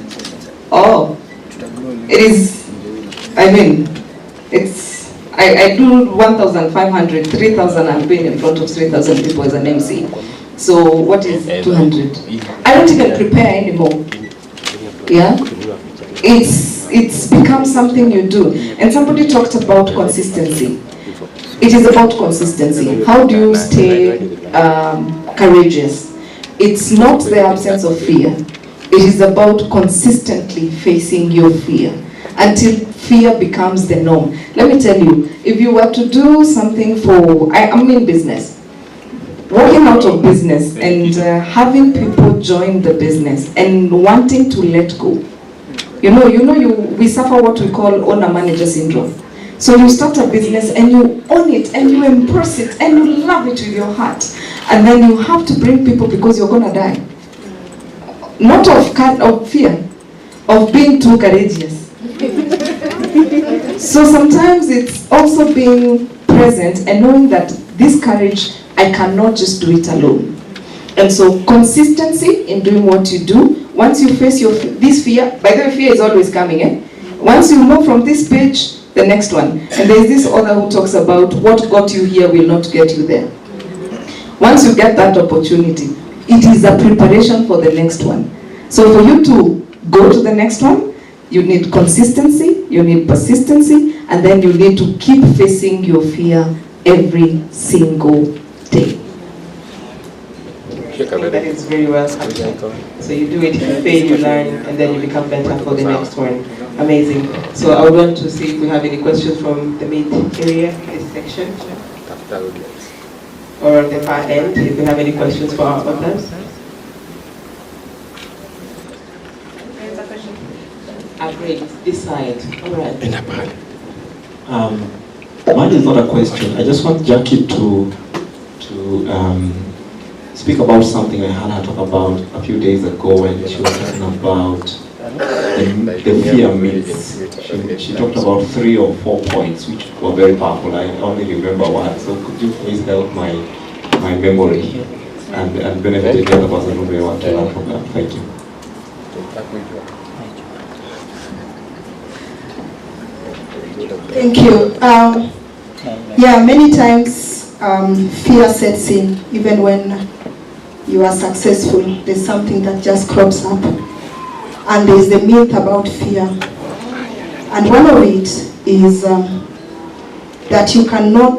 it is, I mean, I do 1,500, 3,000, I'm doing in front of 3,000 people as an MC. So what is 200? I don't even prepare anymore. Yeah? It's become something you do. And somebody talked about consistency. It is about consistency. How do you stay courageous? It's not the absence of fear. It is about consistently facing your fear until fear becomes the norm. Let me tell you, if you were to do something for, I'm in business, walking out of business and having people join the business and wanting to let go. We suffer what we call owner-manager syndrome. So you start a business and you own it and you embrace it and you love it with your heart. And then you have to bring people because you're going to die. Not of fear, of being too courageous. So sometimes it's also being present and knowing that this courage, I cannot just do it alone. And so consistency in doing what you do. Once you face this fear, by the way, fear is always coming. Once you move from this page, the next one. And there's this author who talks about what got you here will not get you there. Once you get that opportunity, it is a preparation for the next one. So for you to go to the next one, you need consistency, you need persistency, and then you need to keep facing your fear every single day. That is very well said. So you do it, you fail, you learn, and then you become better for the next one. Amazing. So I would want to see if we have any questions from the mid area, this section, or on the far end, if we have any questions for our authors. Great, this side. All right. Mine is not a question. I just want Jackie to speak about something I had her talk about a few days ago when she was talking about the fear myths. She talked about 3 or 4 points which were very powerful. I only remember one. So could you please help my memory and benefit the other person who may want to learn from that? Thank you. Thank you. Yeah, many times fear sets in, even when you are successful. There's something that just crops up. And there's the myth about fear. And one of it is that you cannot,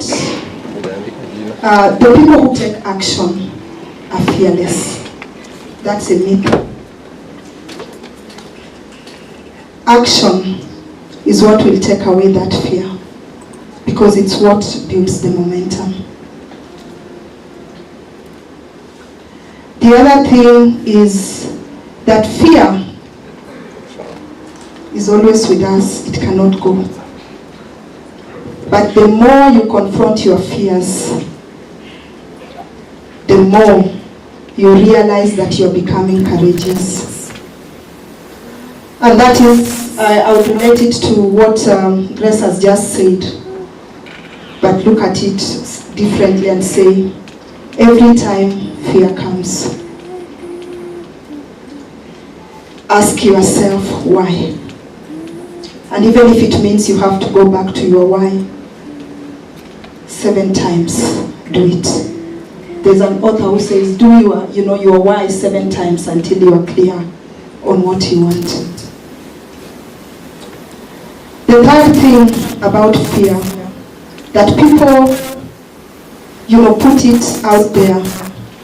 the people who take action are fearless. That's a myth. Action is what will take away that fear, because it's what builds the momentum. The other thing is that fear is always with us, it cannot go. But the more you confront your fears, the more you realize that you're becoming courageous. And that is, I would relate it to what Grace has just said, but look at it differently and say, every time fear comes, ask yourself why. And even if it means you have to go back to your why, 7 times, do it. There's an author who says, do your why 7 times until you are clear on what you want. The third thing about fear, that people, put it out there,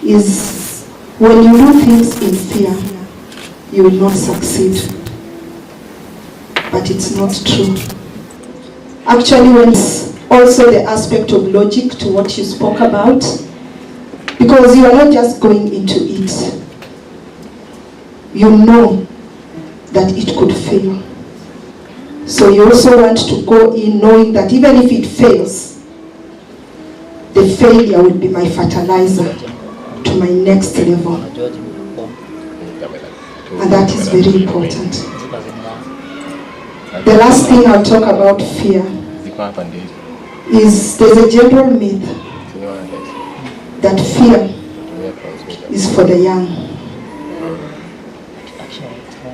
is when you do things in fear, you will not succeed. But it's not true. Actually, when it's also the aspect of logic to what you spoke about, because you are not just going into it. You know that it could fail. So you also want to go in knowing that even if it fails, the failure will be my fertilizer to my next level. And that is very important. The last thing I'll talk about fear is there's a general myth that fear is for the young.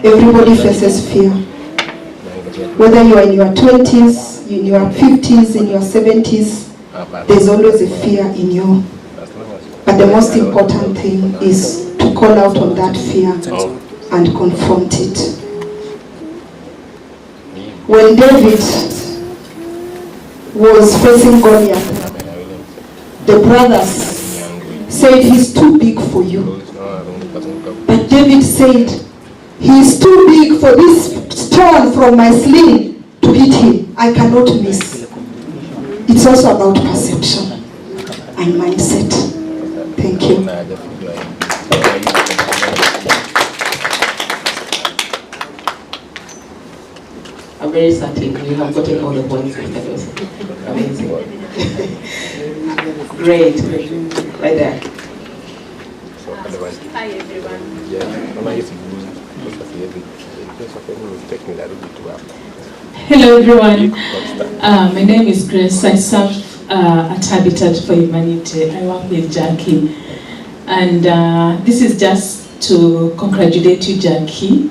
Everybody faces fear. Whether you are in your 20s, in your 50s, in your 70s, there's always a fear in you. But the most important thing is to call out on that fear and confront it. When David was facing Goliath, the brothers said, he's too big for you. But David said, he's too big for this stone from my sling to hit him. I cannot miss. It's also about perception and mindset. Thank you. I'm very certain you have gotten all the points. Amazing. Great. Right there. Hi everyone. Hello everyone. My name is Grace. I serve at Habitat for Humanity. I work with Jackie. And this is just to congratulate you, Jackie.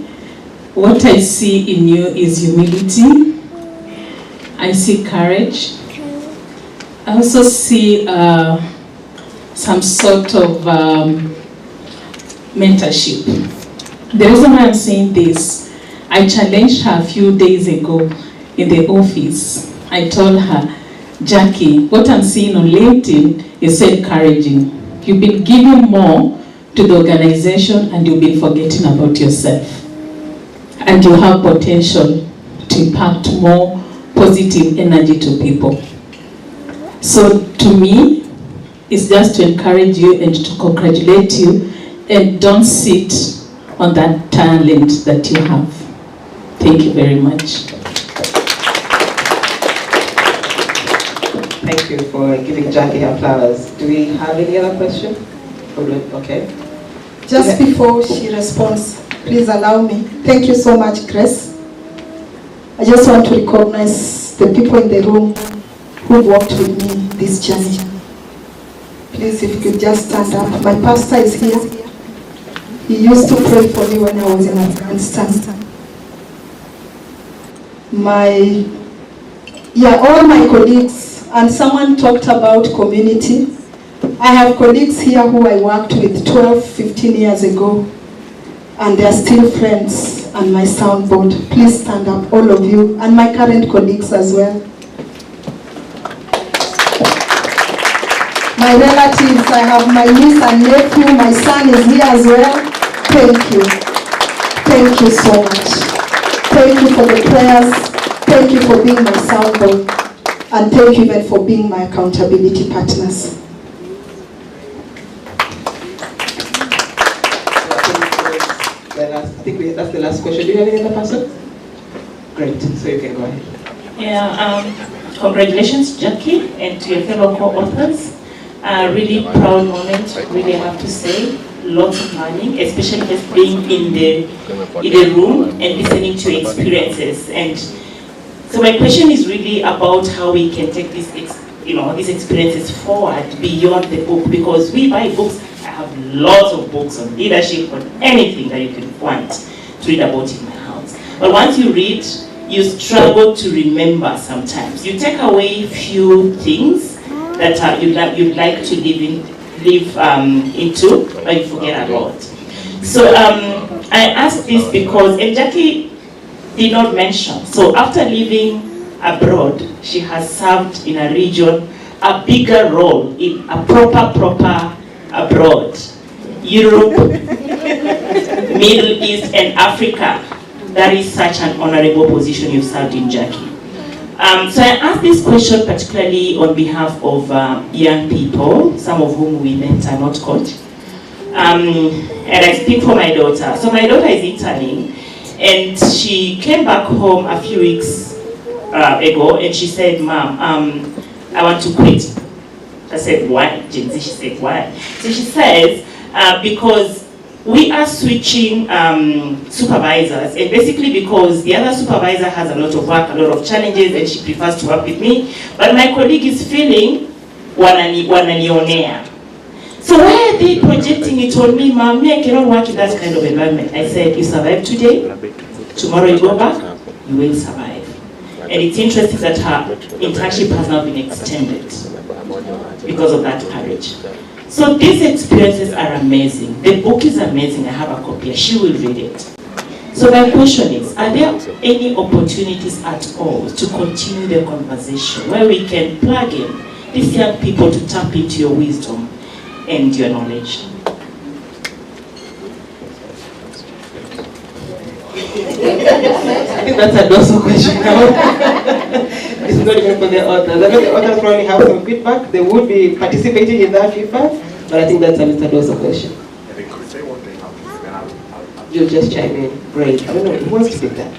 What I see in you is humility. I see courage. I also see some sort of mentorship. The reason why I'm saying this, I challenged her a few days ago in the office. I told her, Jackie, what I'm seeing on LinkedIn is so encouraging. You've been giving more to the organization and you've been forgetting about yourself. And you have potential to impact more positive energy to people. So to me, it's just to encourage you and to congratulate you, and don't sit on that talent that you have. Thank you very much. Thank you for giving Jackie her flowers. Do we have any other question? Okay. Just before she responds, please allow me. Thank you so much, Grace. I just want to recognize the people in the room who walked with me this journey. Please, if you could just stand up. My pastor is here. He used to pray for me when I was in Afghanistan. My Yeah, all my colleagues, and someone talked about community. I have colleagues here who I worked with 12, 15 years ago, and they're still friends, and my soundboard. Please stand up, all of you, and my current colleagues as well. My relatives, I have my niece and nephew, my son is here as well. Thank you. Thank you so much. Thank you for the prayers. Thank you for being my soundboard. And thank you even for being my accountability partners. I think that's the last question. Do you have any other person? Great, so you can go ahead. Yeah, congratulations, Jackie, and to your fellow co-authors. Really proud moment, really I have to say. Lots of learning, especially just being in the room and listening to your experiences. And so my question is really about how we can take these experiences forward beyond the book, because we buy books. I have lots of books on leadership, on anything that you can want to read about in my house. But once you read, you struggle to remember sometimes. You take away few things that you'd like to live into, but you forget a lot. So I asked this because, and Jackie did not mention, so after living abroad, she has served in a region, a bigger role, in a proper abroad. Europe, Middle East, and Africa. That is such an honorable position you've served in, Jackie. So I asked this question particularly on behalf of young people, some of whom we met are not coach. And I speak for my daughter. So my daughter is interning, and she came back home a few weeks ago, and she said, Mom, I want to quit. I said, why? She said, why? So she says, because we are switching supervisors, and basically because the other supervisor has a lot of work, a lot of challenges, and she prefers to work with me, but my colleague is feeling wananionea. So why are they projecting it on me, Mom? Me, I cannot work in that kind of environment. I said, you survive today, tomorrow you go back, you will survive. And it's interesting that her internship has now been extended because of that courage. So these experiences are amazing. The book is amazing. I have a copy. She will read it. So my question is, are there any opportunities at all to continue the conversation where we can plug in these young people to tap into your wisdom and your knowledge? I think that's a dorsal question now. This is not even for the authors. I know the authors probably have some feedback. They would be participating in that feedback, but I think that's a Mr. Dorsal question. You'll just chime in. Great. I don't know, who wants to take that?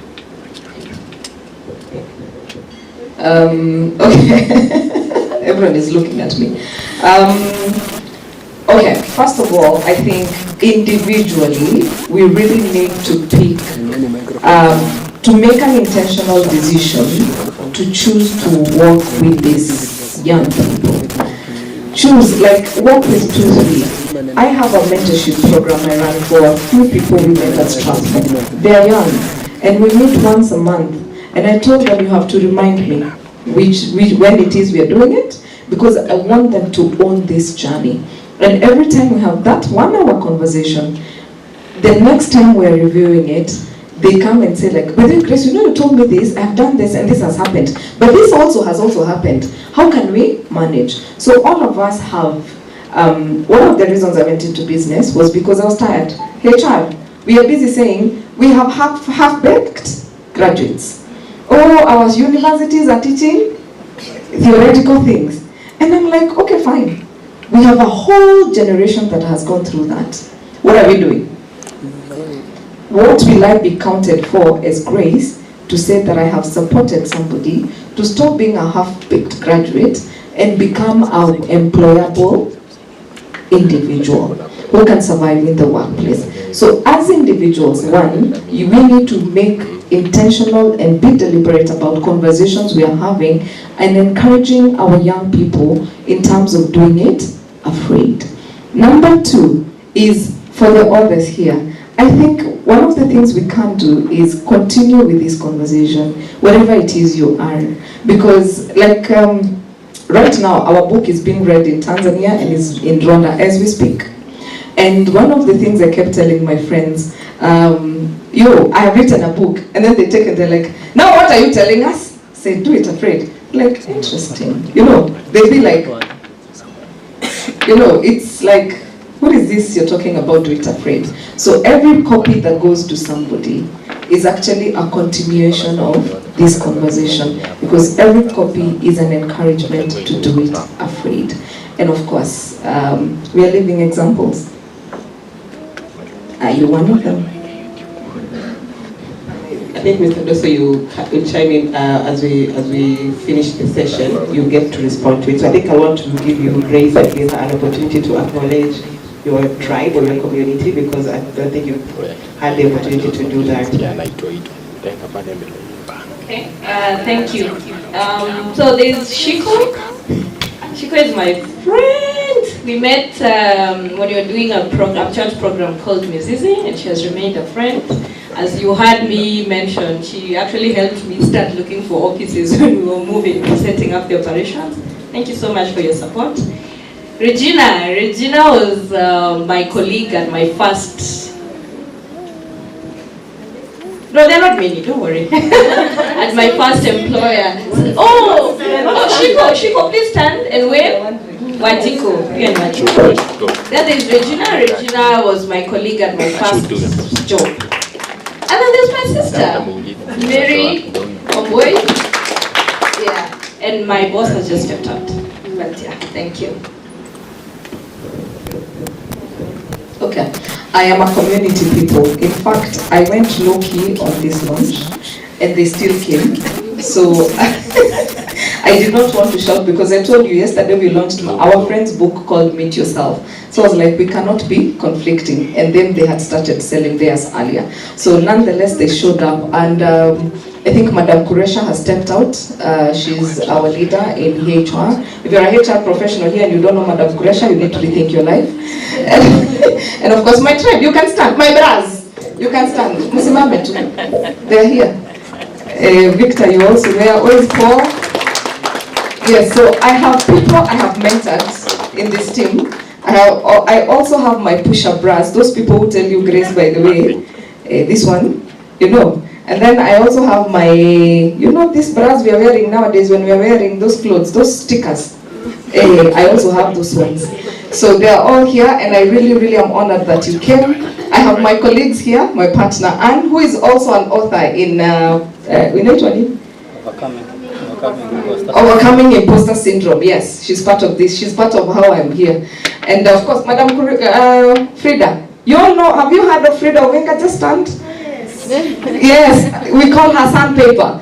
Okay. Everyone is looking at me. Okay, first of all, I think individually, we really need to pick, to make an intentional decision to choose to work with these young people. Choose, like, work with 2-3. I have a mentorship program I run for a few people we met at Strasbourg. They are young, and we meet once a month. And I told them, you have to remind me when it is we are doing it, because I want them to own this journey. And every time we have that 1 hour conversation, the next time we're reviewing it, they come and say like, but then Grace, you know, you told me this, I've done this, and this has happened. But this also has happened. How can we manage? So all of us have, one of the reasons I went into business was because I was tired. HR, we are busy saying, we have half-baked graduates. Oh, our universities are teaching theoretical things. And I'm like, okay, fine. We have a whole generation that has gone through that. What are we doing? What will I be counted for as grace to say that I have supported somebody to stop being a half-baked graduate and become an employable individual who can survive in the workplace? So as individuals, one, we need to make intentional and be deliberate about conversations we are having and encouraging our young people in terms of doing it afraid. Number 2 is for the others here. I think one of the things we can do is continue with this conversation, wherever it is you are. Because like right now, our book is being read in Tanzania and is in Rwanda as we speak. And one of the things I kept telling my friends, I have written a book, and then they take it, they're like, now what are you telling us? I say, do it afraid. Like, interesting. They'll be like, it's like, what is this you're talking about, do it afraid? So every copy that goes to somebody is actually a continuation of this conversation, because every copy is an encouragement to do it afraid. And of course, we are living examples. Are you one of them? I think Mr. Doso, you will chime in as we finish the session. You get to respond to it. So I think I want to give you, Grace, at least an opportunity to acknowledge your tribe or your community, because I don't think you've had the opportunity to do that. Okay, thank you. So there's Shiko. Shiko is my friend. We met when we were doing a church program called Mizizi, and she has remained a friend. As you heard me mention, she actually helped me start looking for offices when we were moving, setting up the operations. Thank you so much for your support. Regina was my colleague at my first... No, they're not many, don't worry. At my first employer. Oh, Shiko, please stand and wave. Wajiko, Then there's Regina. Regina was my colleague at my first job. And then there's my sister, Mary Omboy. Yeah, and my boss has just stepped out. But yeah, thank you. Okay, I am a community people. In fact, I went low-key on this launch, and they still came. So I did not want to shout, because I told you yesterday we launched our friend's book called Meet Yourself. So I was like, we cannot be conflicting. And then they had started selling theirs earlier. So nonetheless, they showed up. And I think Madam Kuresha has stepped out. She's our leader in HR. If you're a HR professional here and you don't know Madam Kuresha, you need to rethink your life. And of course, my tribe, you can stand. My bras, you can stand. Musimame too. They're here. Victor, you also there. Where's Paul? Yes, so I have people I have mentored in this team. I also have my push-up bras. Those people who tell you, Grace, by the way, this one, And then I also have my, these bras we are wearing nowadays when we are wearing those clothes, those stickers. I also have those ones. So they are all here, and I really, really am honored that you came. I have my colleagues here, my partner Anne, who is also an author in, Overcoming Imposter Syndrome. Yes, she's part of this. She's part of how I'm here. And of course, Madam Frida. You all know, have you heard of Frida Owenga? Just stand. Yes, we call her sandpaper.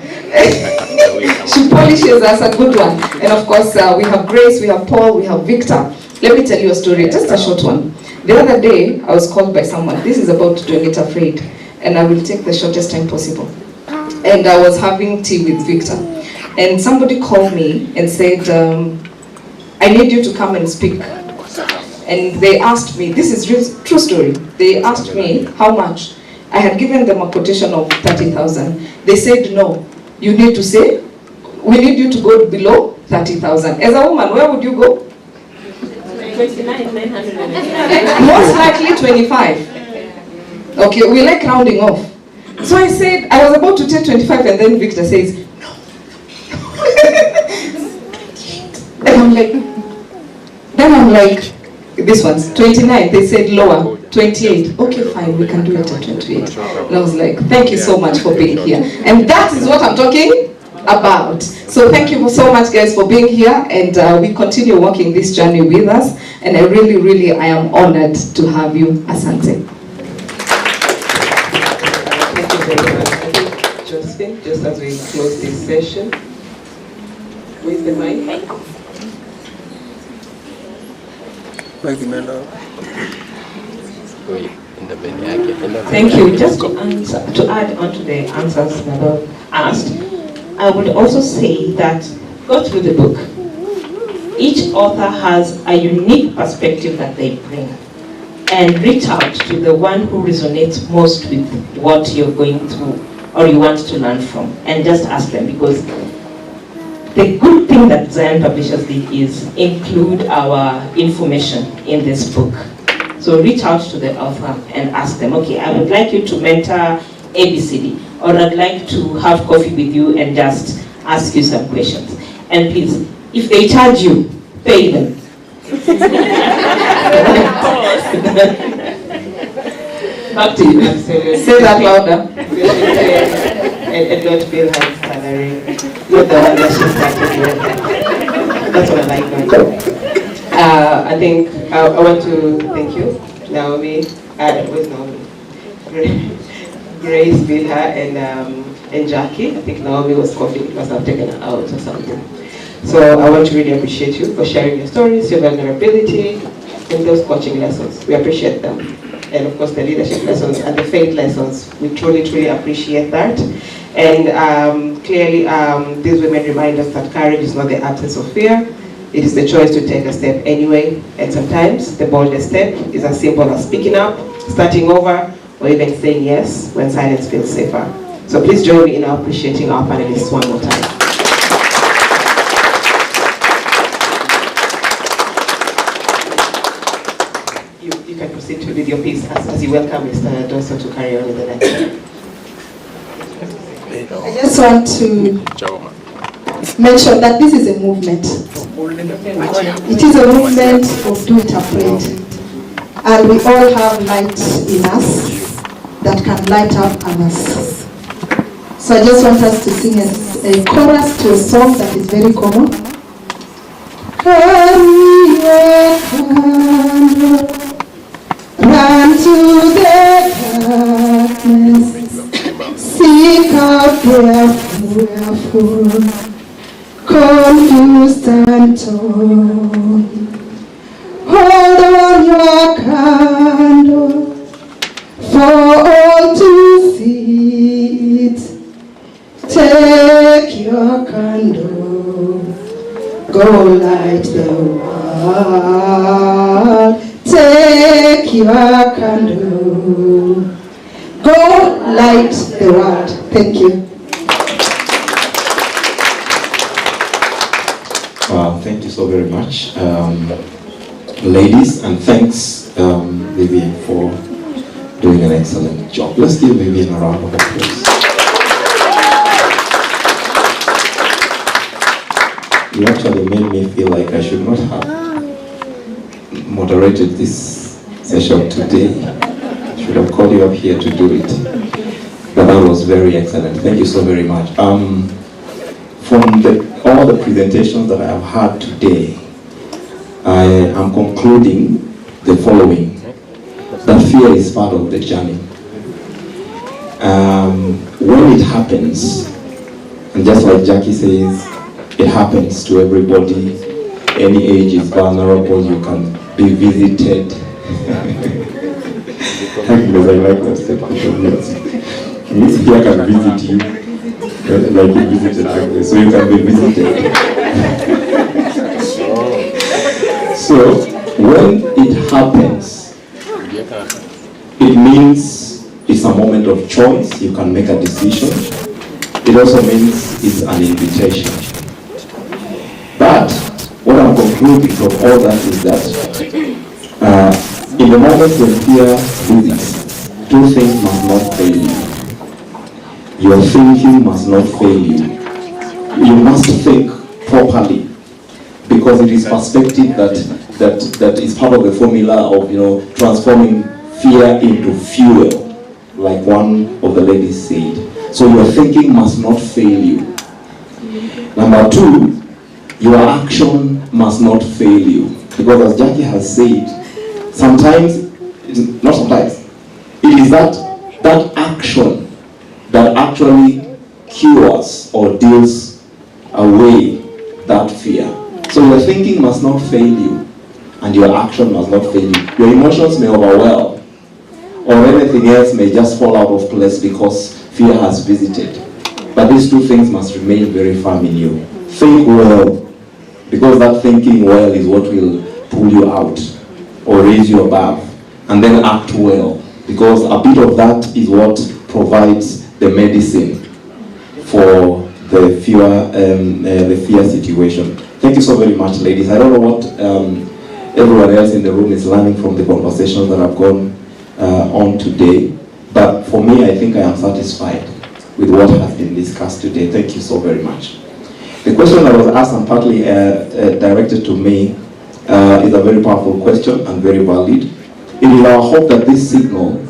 She polishes us, a good one. And of course, we have Grace, we have Paul, we have Victor. Let me tell you a story, just a short one. The other day, I was called by someone. This is about doing it afraid. And I will take the shortest time possible. And I was having tea with Victor. And somebody called me and said, I need you to come and speak. And they asked me, this is real, true story. They asked me how much. I had given them a quotation of 30,000. They said, no, you need to say, we need you to go below 30,000. As a woman, where would you go? 29,900. Most likely 25. Okay, we like rounding off. So I said, I was about to take 25, and then Victor says, no. And I'm like, this one's 29. They said lower, 28. Okay, fine, we can do it at 28. And I was like, thank you so much for being here. And that is what I'm talking about. So thank you so much, guys, for being here. And we continue walking this journey with us. And I really, really, I am honored to have you. Asante. Thank you very much. I think, Josephine, just as we close this session, with the mic. Thank you. Just to add on to the answers that were asked, I would also say that go through the book. Each author has a unique perspective that they bring. and reach out to the one who resonates most with what you're going through or you want to learn from, and just ask them, because the good thing that Zion Publishers did is include our information in this book. So reach out to the author and ask them, okay, I would like you to mentor ABCD, or I'd like to have coffee with you and just ask you some questions. And please, if they charge you, pay them. Back to you. Say that louder. And not bill her salary. Not the one that she started with. That's what I like doing. I think I want to thank you, Naomi. Where's Naomi? Grace, Bilha, and Jackie. I think Naomi was coughing because I've taken her out or something. So I want to really appreciate you for sharing your stories, your vulnerability, and those coaching lessons. We appreciate them. And of course the leadership lessons and the faith lessons. We truly, truly appreciate that. And clearly these women remind us that courage is not the absence of fear. It is the choice to take a step anyway. And sometimes the boldest step is as simple as speaking up, starting over, or even saying yes when silence feels safer. So please join me in appreciating our panelists one more time. You can proceed with your piece as you welcome Mr. Dosso to carry on with the next. I just want to mention that this is a movement. It is a movement of Do It Afraid. And we all have light in us that can light up others. So I just want us to sing a chorus to a song that is very common. Carry a candle, run to the darkness, seek out wherefore, confused and torn. Hold on your candle for all to see it. Take your candle, go light the world. Take your candle, go light the world. Thank you. Thank you so very much, ladies, and thanks, Vivian, for doing an excellent job. Let's give Vivian a round of applause. You actually made me feel like I should not have moderated this session today. I should have called you up here to do it. But that was very excellent. Thank you so very much. From all the presentations that I have had today, I am concluding the following: that fear is part of the journey. When it happens, and just like Jackie says, it happens to everybody. Any age is vulnerable. You can be visited. Because I like that statement. Fear can visit you. Like you visited Agnes, so you can be visited. So when it happens, it means it's a moment of choice. You can make a decision. It also means it's an invitation. But what I'm concluding from all that is that in the moments when fear visits, two things must not fail you. Your thinking must not fail you. You must think properly, because it is perspective that is part of the formula of transforming fear into fuel, like one of the ladies said. So your thinking must not fail you. Number two, your action must not fail you, because as Jackie has said, not sometimes, it is that action that actually cures or deals away that fear. So your thinking must not fail you, and your action must not fail you. Your emotions may overwhelm, or everything else may just fall out of place because fear has visited. But these two things must remain very firm in you. Think well, because that thinking well is what will pull you out or raise you above and then act well, because a bit of that is what provides the medicine for the fear situation. Thank you so very much, ladies. I don't know what everyone else in the room is learning from the conversations that have gone on today, but for me, I think I am satisfied with what has been discussed today. Thank you so very much. The question that was asked and partly directed to me is a very powerful question and very valid. It is our hope that this signal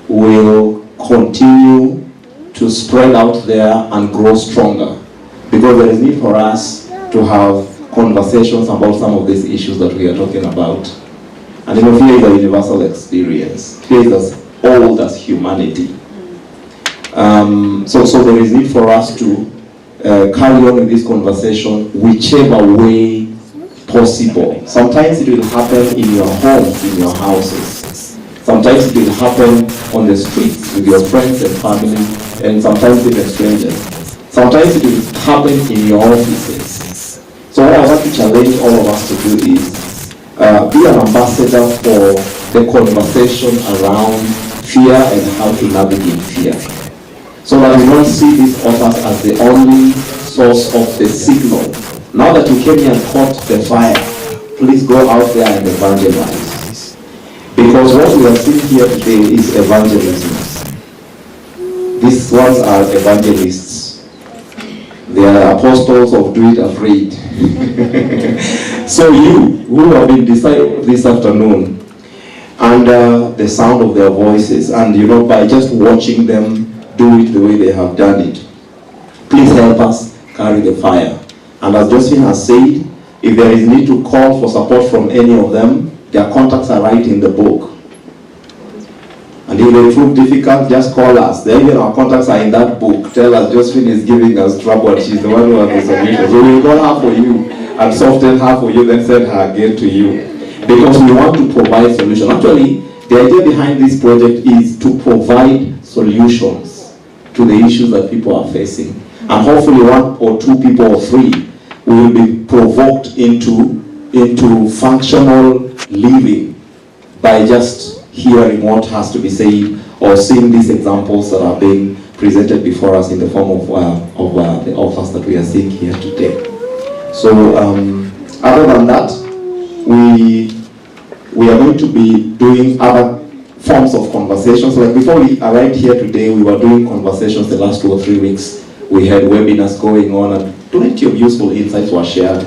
will continue to spread out there and grow stronger, because there is need for us to have conversations about some of these issues that we are talking about. And fear is a universal experience. Fear is as old as humanity. So there is need for us to carry on with this conversation whichever way possible. Sometimes it will happen in your homes, in your houses. Sometimes it will happen on the streets with your friends and family, and sometimes even strangers. Sometimes it will happen in your offices. So what I want to challenge all of us to do is be an ambassador for the conversation around fear and how to navigate fear. So that we don't see these authors as the only source of the signal. Now that you came here and caught the fire, please go out there and evangelize. Because what we are seeing here today is evangelism. These ones are evangelists. They are apostles of Do It Afraid. So you, who have been decided this afternoon, under the sound of their voices, and by just watching them do it the way they have done it, please help us carry the fire. And as Josephine has said, if there is need to call for support from any of them, their contacts are right in the book. And if they prove difficult, just call us. Even our contacts are in that book. Tell us Josephine is giving us trouble and she's the one who has the solution. So we'll call her for you and soften her for you, then send her again to you. Because we want to provide solutions. Actually, the idea behind this project is to provide solutions to the issues that people are facing. And hopefully one or two people or three will be provoked into functional living by just hearing what has to be said or seeing these examples that are being presented before us in the form of the authors that we are seeing here today. So other than that, we are going to be doing other forms of conversations. Like before we arrived here today, we were doing conversations the last 2 or 3 weeks. We had webinars going on and plenty of useful insights were shared.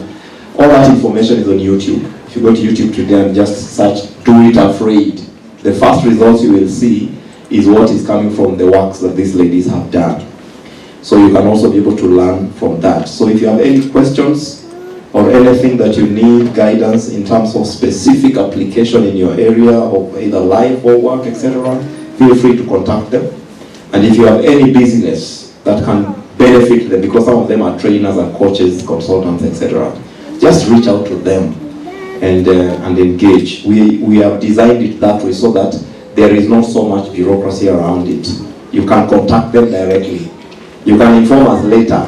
All that information is on YouTube. If you go to YouTube today and just search Do It Afraid, the first results you will see is what is coming from the works that these ladies have done. So you can also be able to learn from that. So if you have any questions or anything that you need guidance in terms of specific application in your area of either life or work, etc., feel free to contact them. And if you have any business that can benefit them, because some of them are trainers and coaches, consultants, etc., just reach out to them and engage. We have designed it that way so that there is not so much bureaucracy around it. You can contact them directly. You can inform us later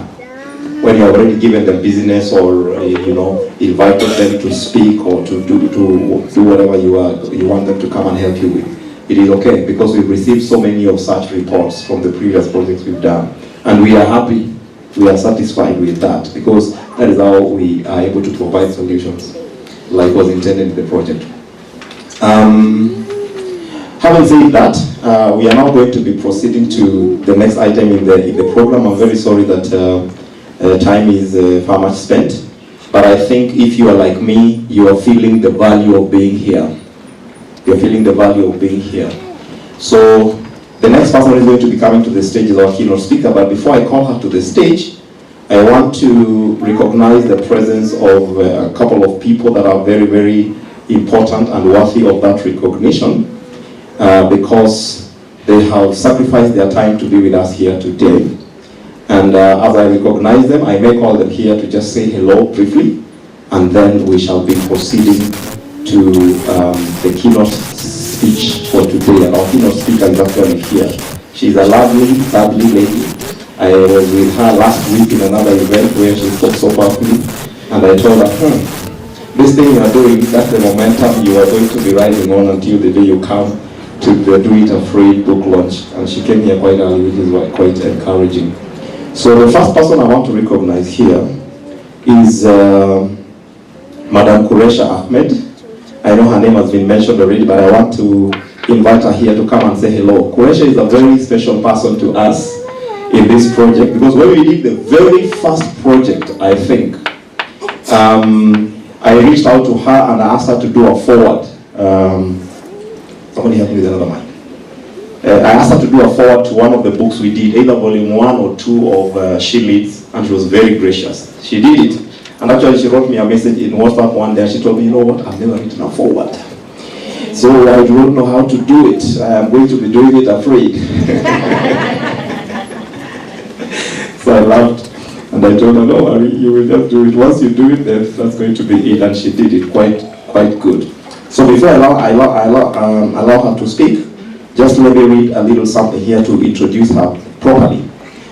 when you have already given them business or invited them to speak or to do whatever you want them to come and help you with. It is okay, because we've received so many of such reports from the previous projects we've done, and we are happy, we are satisfied with that, because that is how we are able to provide solutions like was intended in the project. Having said that, we are now going to be proceeding to the next item in the program. I'm very sorry that time is far much spent, but I think if you are like me, you are feeling the value of being here. You're feeling the value of being here. So the next person is going to be coming to the stage is our keynote speaker, but before I call her to the stage, I want to recognize the presence of a couple of people that are very, very important and worthy of that recognition, because they have sacrificed their time to be with us here today. And as I recognize them, I may call them here to just say hello briefly, and then we shall be proceeding to the keynote speech for today. And our keynote speaker is actually here. She's a lovely, lovely lady. I was with her last week in another event where she spoke so powerfully, and I told her, this thing you are doing, that's the momentum you are going to be riding on until the day you come to the Do It Afraid book launch. And she came here quite early, which is quite encouraging. So the first person I want to recognize here is Madam Qureisha Ahmed. I know her name has been mentioned already, but I want to invite her here to come and say hello. Qureisha is a very special person to us in this project, because when we did the very first project, I think, I reached out to her and I asked her to do a forward. Somebody help me with another mic. I asked her to do a forward to one of the books we did, either volume 1 or 2 of She Leads, and she was very gracious. She did it, and actually she wrote me a message in WhatsApp one day, and she told me, you know what, I've never written a forward. So I don't know how to do it. I am going to be doing it afraid. So I laughed, and I told her, no worry, you will just do it. Once you do it, then that's going to be it, and she did it quite good. So before I allow her to speak, just let me read a little something here to introduce her properly.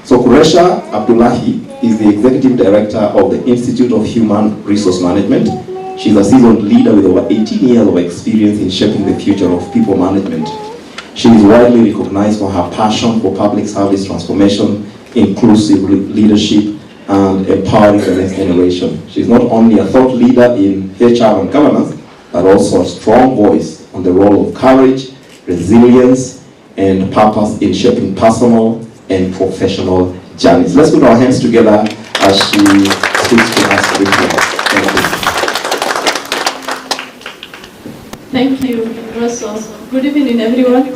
So Qureisha Abdullahi is the Executive Director of the Institute of Human Resource Management. She's a seasoned leader with over 18 years of experience in shaping the future of people management. She is widely recognized for her passion for public service transformation, inclusive leadership, and empowering the next generation. She's not only a thought leader in HR and governance, but also a strong voice on the role of courage, resilience, and purpose in shaping personal and professional journeys. Let's put our hands together as she speaks to us with her. Thank you, Russell. Good evening, everyone.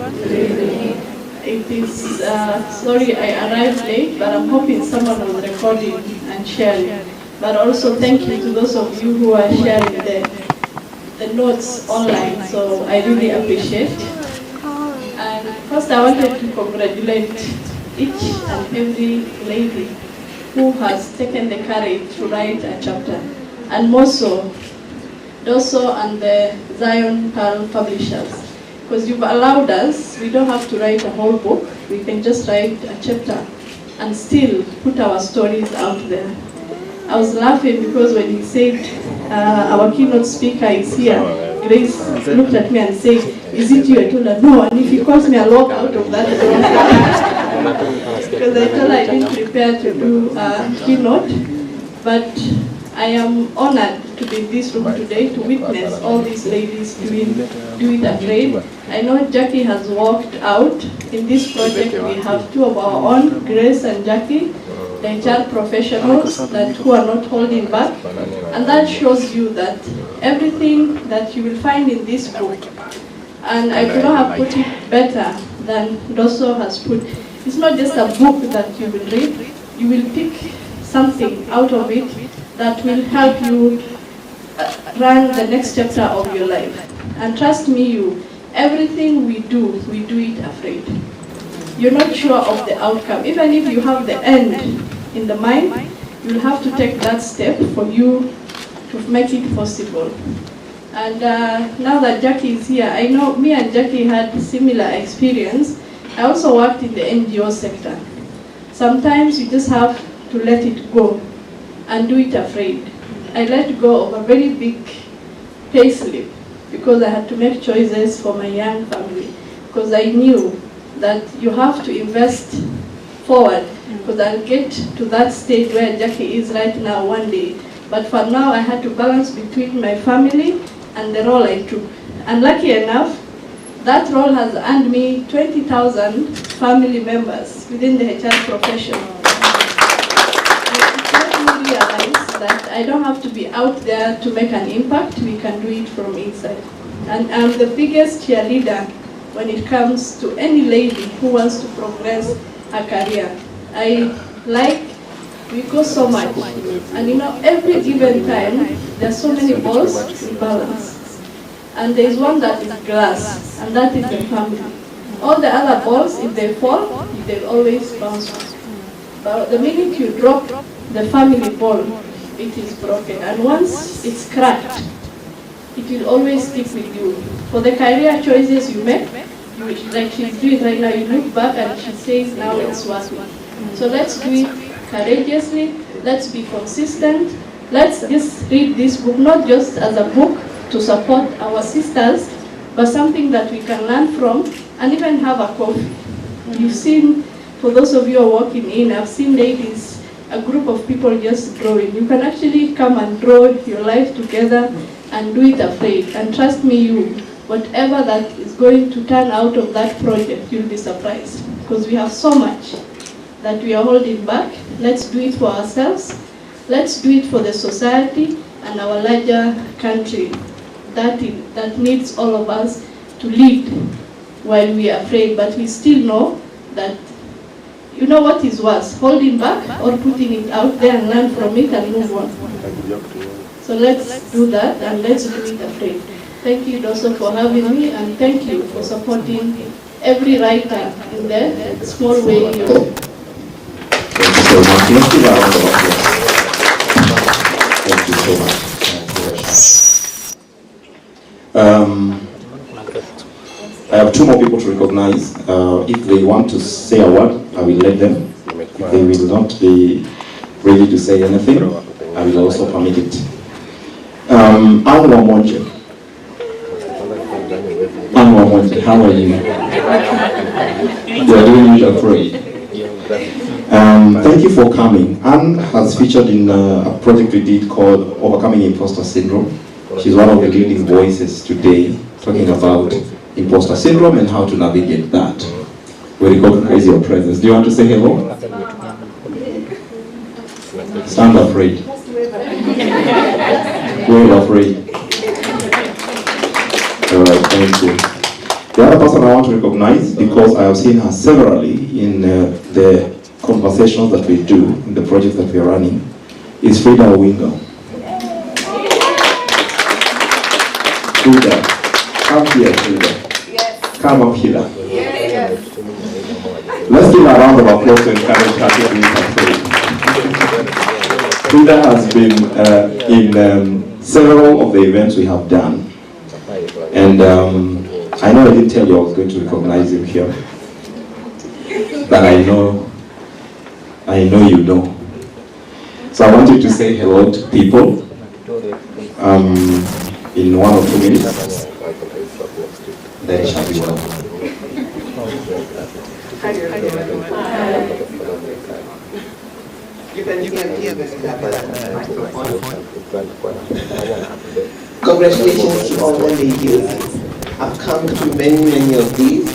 It is, sorry I arrived late, but I'm hoping someone was recording and sharing. But also thank you to those of you who are sharing the notes online, so I really appreciate. And first I wanted to congratulate each and every lady who has taken the courage to write a chapter, and more so Dosso and the Zion Pearl Publishers, because you've allowed us, we don't have to write a whole book, we can just write a chapter and still put our stories out there. I was laughing because when he said our keynote speaker is here, Grace looked at me and said, is it you? I told her, no, and if he calls me, I'll walk out of that door. Because I told her I didn't prepare to do a keynote, but I am honored to be in this room today to witness all these ladies doing Do It Afraid. I know Jackie has walked out. In this project we have two of our own, Grace and Jackie, the HR professionals who are not holding back. And that shows you that everything that you will find in this book, and I could not have put it better than Dosso has put, it's not just a book that you will read, you will pick something out of it that will help you run the next chapter of your life. And trust me, everything we do it afraid. You're not sure of the outcome. Even if you have the end in the mind, you'll have to take that step for you to make it possible. And now that Jackie is here, I know me and Jackie had similar experience. I also worked in the NGO sector. Sometimes you just have to let it go and do it afraid. I let go of a very big pay slip because I had to make choices for my young family, because I knew that you have to invest forward, because I'll get to that stage where Jackie is right now one day. But for now, I had to balance between my family and the role I took. And lucky enough, that role has earned me 20,000 family members within the HR profession. That I don't have to be out there to make an impact, we can do it from inside. And I'm the biggest cheerleader when it comes to any lady who wants to progress her career. We go so much, and every given time, there's so many balls in balance. And there's one that is glass, and that is the family. All the other balls, if they fall, they always bounce back. But the minute you drop the family ball, it is broken. And once it's cracked, it will always stick with you. For the career choices you make, like she's doing right now, you look back and she says, now it's working. So let's do it courageously, let's be consistent, let's just read this book, not just as a book to support our sisters, but something that we can learn from and even have a coffee. You've seen, for those of you who are walking in, I've seen ladies, a group of people just drawing. You can actually come and draw your life together and do it afraid. And trust me, whatever that is going to turn out of that project, you'll be surprised. Because we have so much that we are holding back. Let's do it for ourselves. Let's do it for the society and our larger country that needs all of us to lead while we are afraid. But we still know that, you know what is worse, holding back or putting it out there and learn from it and move on. So let's do that and let's do it afraid. Thank you also for having me, and thank you for supporting every writer in the small way. Thank you so much. Let's give a round of applause. Thank you so much. I have two more people to recognize. If they want to say a word, I will let them. If they will not be ready to say anything, I will also permit it. Anwa Monje. Anwa Monje, how are you? You are doing it afraid. Thank you for coming. Anne has featured in a project we did called Overcoming Imposter Syndrome. She's one of the leading voices today talking about imposter syndrome and how to navigate that. We recognize your presence. Do you want to say hello? Stand afraid. We're afraid. Alright, thank you. The other person I want to recognize, because I have seen her severally in the conversations that we do, in the projects that we are running, is Frida Owinga. Frida, come here, Frida. Come up here. Let's give a round of applause to encourage her to be afraid. Frida has been in several of the events we have done. And I know I didn't tell you I was going to recognize him here. But I know you know. So I want you to say hello to people in 1 or 2 minutes. Then it shall be well. Congratulations to all the ladies. I've come to many of these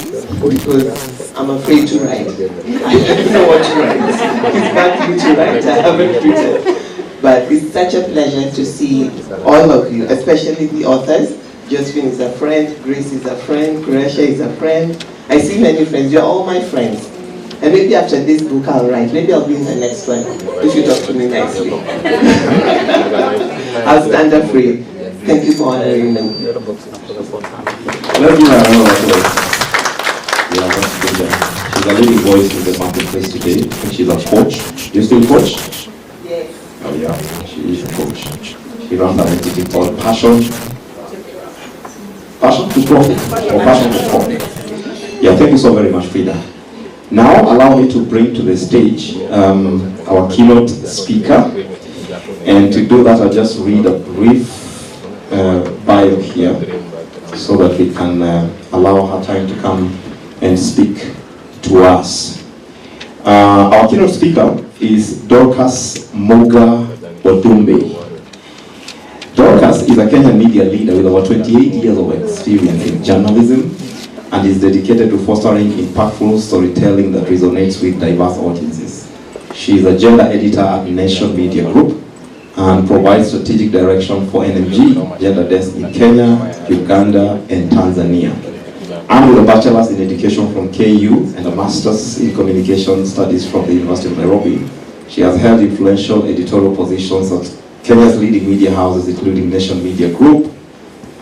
because I'm afraid to write. I don't know what to write. It's not you to write, I haven't written. But it's such a pleasure to see all of you, especially the authors. Josephine is a friend, Grace is a friend, Kuresha is a friend. I see many friends, you're all my friends. And maybe after this book I'll write, maybe I'll be in the next one, if you talk to me nicely. I'll stand afraid. Thank you for honoring me. Let's give her a round of applause. Yeah, that's good. She's a leading voice in the marketplace today. And she's a coach. You still coach? Yes. Oh yeah, she is a coach. She runs an entity called Passion to Profit, or Passion to Profit. Yeah, thank you so very much, Frida. Now, allow me to bring to the stage our keynote speaker. And to do that, I'll just read a brief bio here so that we can allow her time to come and speak to us. Our keynote speaker is Dorcas Moga Odumbe. Dorcas is a Kenyan media leader with over 28 years of experience in journalism and is dedicated to fostering impactful storytelling that resonates with diverse audiences. She is a gender editor at Nation Media Group and provides strategic direction for NMG Gender Desk in Kenya, Uganda, and Tanzania. And with a bachelor's in education from KU and a master's in communication studies from the University of Nairobi, she has held influential editorial positions at Kenya's leading media houses, including Nation Media Group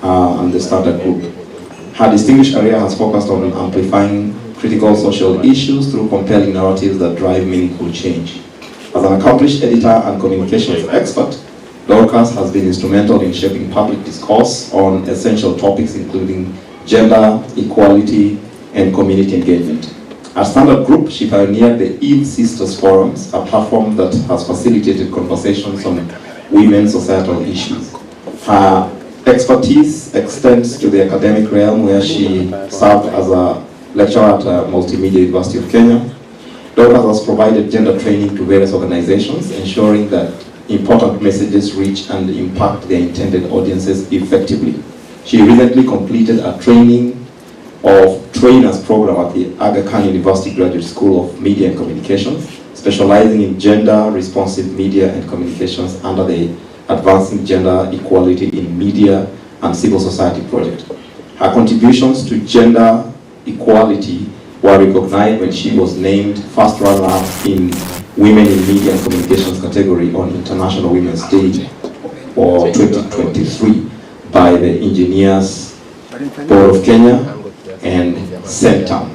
and the Standard Group. Her distinguished career has focused on amplifying critical social issues through compelling narratives that drive meaningful change. As an accomplished editor and communications expert, Dorcas has been instrumental in shaping public discourse on essential topics including gender, equality, and community engagement. At Standard Group, she pioneered the Eve Sisters Forums, a platform that has facilitated conversations on women's societal issues. Her expertise extends to the academic realm, where she served as a lecturer at Multimedia University of Kenya. Dorcas has provided gender training to various organizations, ensuring that important messages reach and impact their intended audiences effectively. She recently completed a training of trainers program at the Aga Khan University Graduate School of Media and Communications, specializing in gender responsive media and communications under the Advancing Gender Equality in Media and Civil Society project. Her contributions to gender equality were recognized when she was named first runner-up in Women in Media and Communications category on International Women's Day for 2023 by the Engineers Board of Kenya and CENTAM.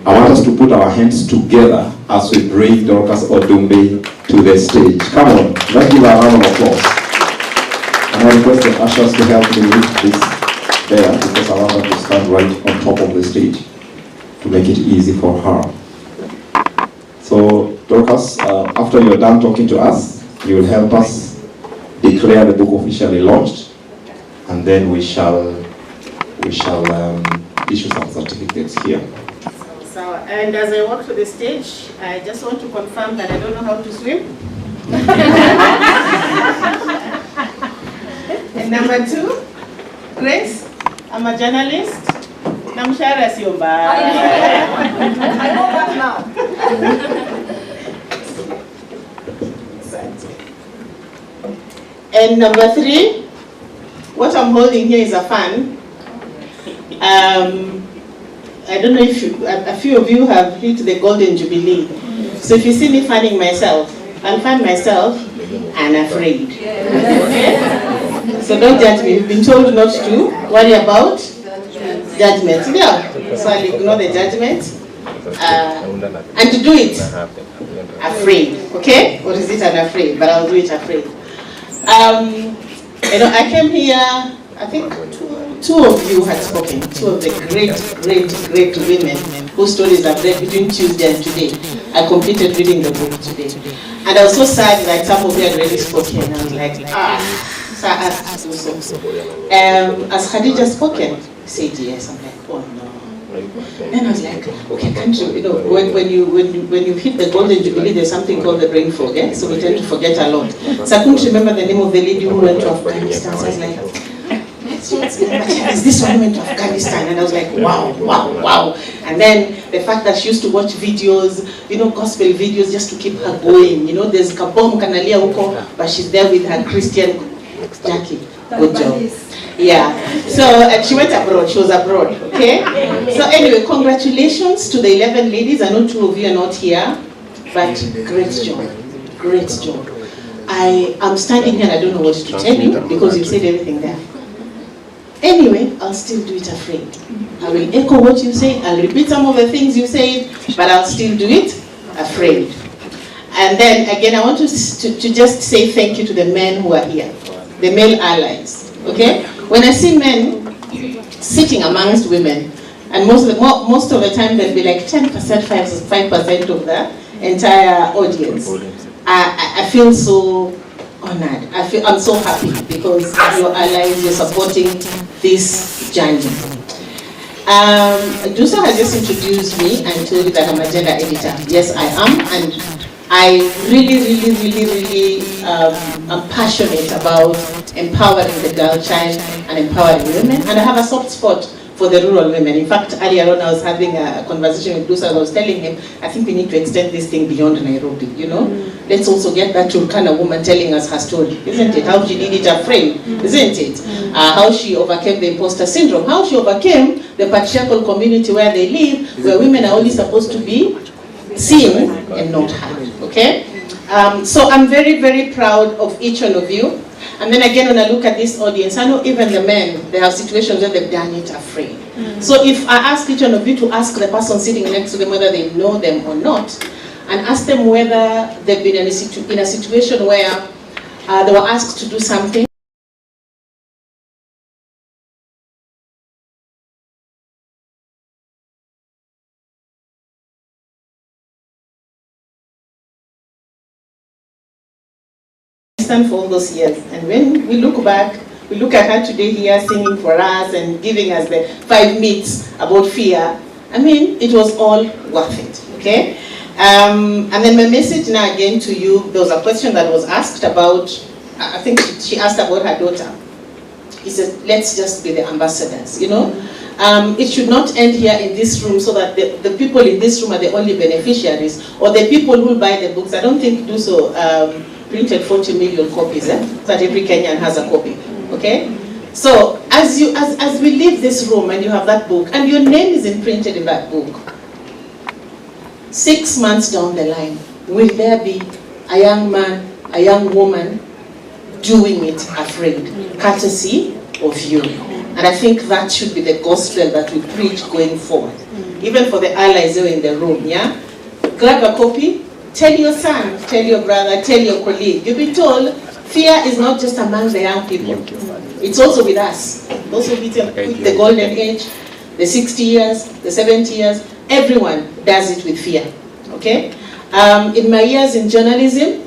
I want us to put our hands together as we bring Dorcas Odumbe to the stage. Come on, let's give her a round of applause. And I request the ushers to help me lift this there, because I want her to stand right on top of the stage to make it easy for her. So, Dorcas, after you're done talking to us, you will help us declare the book officially launched, and then we shall issue some certificates here. So, and as I walk to the stage, I just want to confirm that I don't know how to swim. And number 2, Grace, I'm a journalist. Namshara sio mbaya. I know that now. And number 3, what I'm holding here is a fan. I don't know if a few of you have hit the Golden Jubilee. So if you see me fanning myself, I'll fan myself unafraid. Okay? So don't judge me. You've been told not to worry about judgment. Yeah. So I'll ignore the judgment and to do it afraid. Okay? Or is it unafraid? But I'll do it afraid. You know, I came here, I think two of you had spoken, 2 of the great women whose stories I've read between Tuesday and today. I completed reading the book today. And I was so sad that some of you had already spoken. I was like, so I asked to do so. As Khadija spoken, said yes. I'm like, oh no. And I was like, okay, can't you know, when you hit the Golden Jubilee, there's something called the brain fog, eh? So we tend to forget a lot. So I couldn't remember the name of the lady who went to Afghanistan. So I was like, is this one who went to Afghanistan? And I was like, wow. And then the fact that she used to watch videos, you know, gospel videos just to keep her going. You know, there's Kabom Kanalia Huko, but she's there with her Christian Jackie. Good job. Yeah. So she went abroad. She was abroad. Okay. So anyway, congratulations to the 11 ladies. I know 2 of you are not here, but great job. Great job. I'm standing here and I don't know what to tell you because you've said everything there. Anyway, I'll still do it afraid. I will echo what you say. I'll repeat some of the things you say, but I'll still do it afraid. And then again, I want to just say thank you to the men who are here, the male allies. Okay. When I see men sitting amongst women, and most of the time they'll be like 10%, 5% of the entire audience. I feel so honored. I'm so happy because you're allies, you're supporting this journey. Dusa has just introduced me and told you that I'm a gender editor. Yes, I am, and I really am passionate about empowering the girl child and empowering women, and I have a soft spot for the rural women. In fact, earlier on I was having a conversation with Dusa. I was telling him, I think we need to extend this thing beyond Nairobi, you know? Let's also get that Turkana woman telling us her story, isn't it? How she did it afraid, isn't it? How she overcame the imposter syndrome, how she overcame the patriarchal community where they live, where women are only supposed to be seen and not heard, okay? So I'm very proud of each one of you. And then again, when I look at this audience, I know even the men, they have situations where they've done it afraid. So if I ask each one of you to ask the person sitting next to them whether they know them or not, and ask them whether they've been in a situation where they were asked to do something, assistant for all those years. And when we look back, we look at her today here singing for us and giving us the 5 myths about fear. I mean, it was all worth it, okay? And then my message now again to you, there was a question that was asked about, I think she asked about her daughter. He said, let's just be the ambassadors, you know? It should not end here in this room so that the people in this room are the only beneficiaries, or the people who buy the books. I don't think do so printed 40 million copies, that every Kenyan has a copy, okay? So as we leave this room and you have that book, and your name is imprinted in that book, 6 months down the line, will there be a young man, a young woman doing it afraid, courtesy of you? And I think that should be the gospel that we preach going forward. Even for the allies who are in the room, yeah? Grab a copy, tell your son, tell your brother, tell your colleague. You'll be told, fear is not just among the young people. It's also with us. Those who with the golden age, the 60 years, the 70 years, everyone does it with fear, okay? In my years in journalism,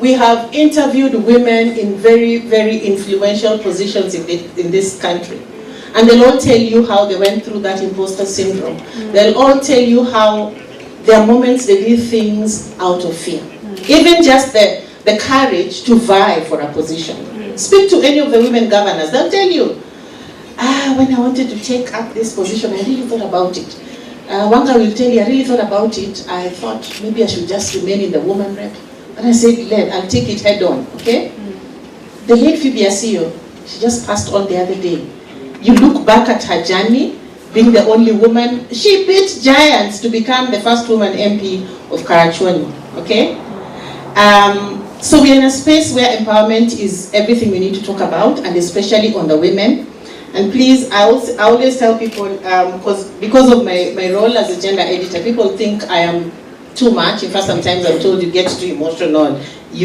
we have interviewed women in very, very influential positions in this country. And they'll all tell you how they went through that imposter syndrome. They'll all tell you how there are moments they did things out of fear. Even just the courage to vie for a position. Speak to any of the women governors, they'll tell you, when I wanted to take up this position, I really thought about it. Wanga will tell you, I really thought about it. I thought maybe I should just remain in the woman rep. And I said, I'll take it head on, okay? The late Phoebe Asio, she just passed on the other day. You look back at her journey, being the only woman, she beat giants to become the first woman MP of Karachuonyo, okay? So we're in a space where empowerment is everything we need to talk about, and especially on the women. And please, I always tell people, because of my role as a gender editor, people think I am too much. In fact, sometimes I'm told you get too emotional.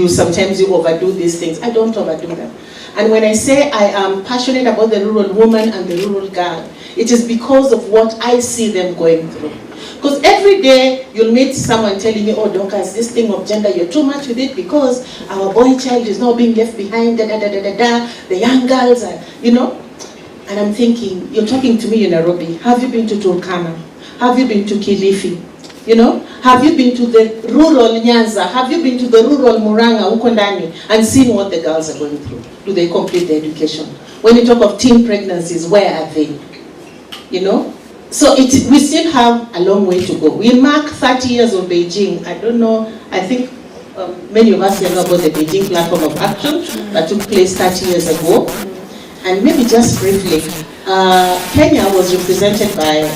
Sometimes you overdo these things. I don't overdo them. And when I say I am passionate about the rural woman and the rural girl, it is because of what I see them going through. Because every day you'll meet someone telling me, oh, Dorcas, this thing of gender, you're too much with it because our boy child is not being left behind, the young girls are, you know. And I'm thinking, you're talking to me in Nairobi. Have you been to Turkana? Have you been to Kilifi? You know, have you been to the rural Nyanza? Have you been to the rural Muranga, Ukondani, and seen what the girls are going through? Do they complete their education? When you talk of teen pregnancies, where are they? You know? So we still have a long way to go. We mark 30 years of Beijing. I don't know, I think many of us here know about the Beijing Platform of Action that took place 30 years ago. And maybe just briefly, Kenya was represented by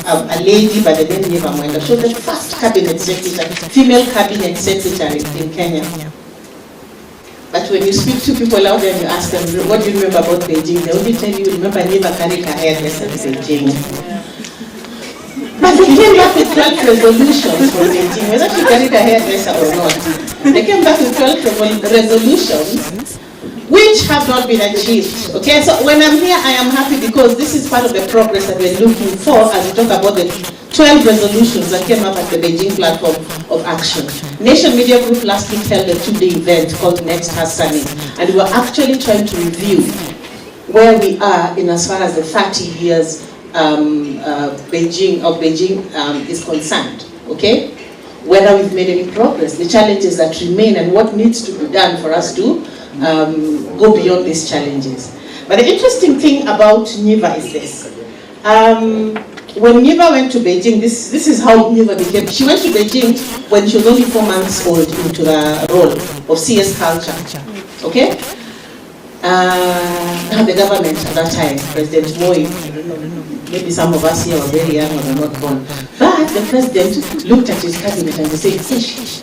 a lady by the name of Eva Mwenda. She was the first cabinet secretary, female cabinet secretary in Kenya. But when you speak to people out there and you ask them, what do you remember about Beijing? They only tell you, remember Neva carried her hairdresser in Beijing. But they came back with 12 resolutions from Beijing, whether she carried her hairdresser or not. They came back with 12 resolutions which have not been achieved. Okay, so when I'm here, I am happy because this is part of the progress that we're looking for as we talk about the 12 resolutions that came up at the Beijing Platform of Action. Nation Media Group last week held a 2-day event called Next Has Summit, and we were actually trying to review where we are in as far as the 30 years Beijing is concerned. Okay, whether we've made any progress, the challenges that remain, and what needs to be done for us to go beyond these challenges. But the interesting thing about Niva is this. When Niva went to Beijing, this is how Niva became. She went to Beijing when she was only 4 months old into the role of CS Culture. Okay? The government at that time, President Moi, maybe some of us here were very young or were not born. But the president looked at his cabinet and said, Ish,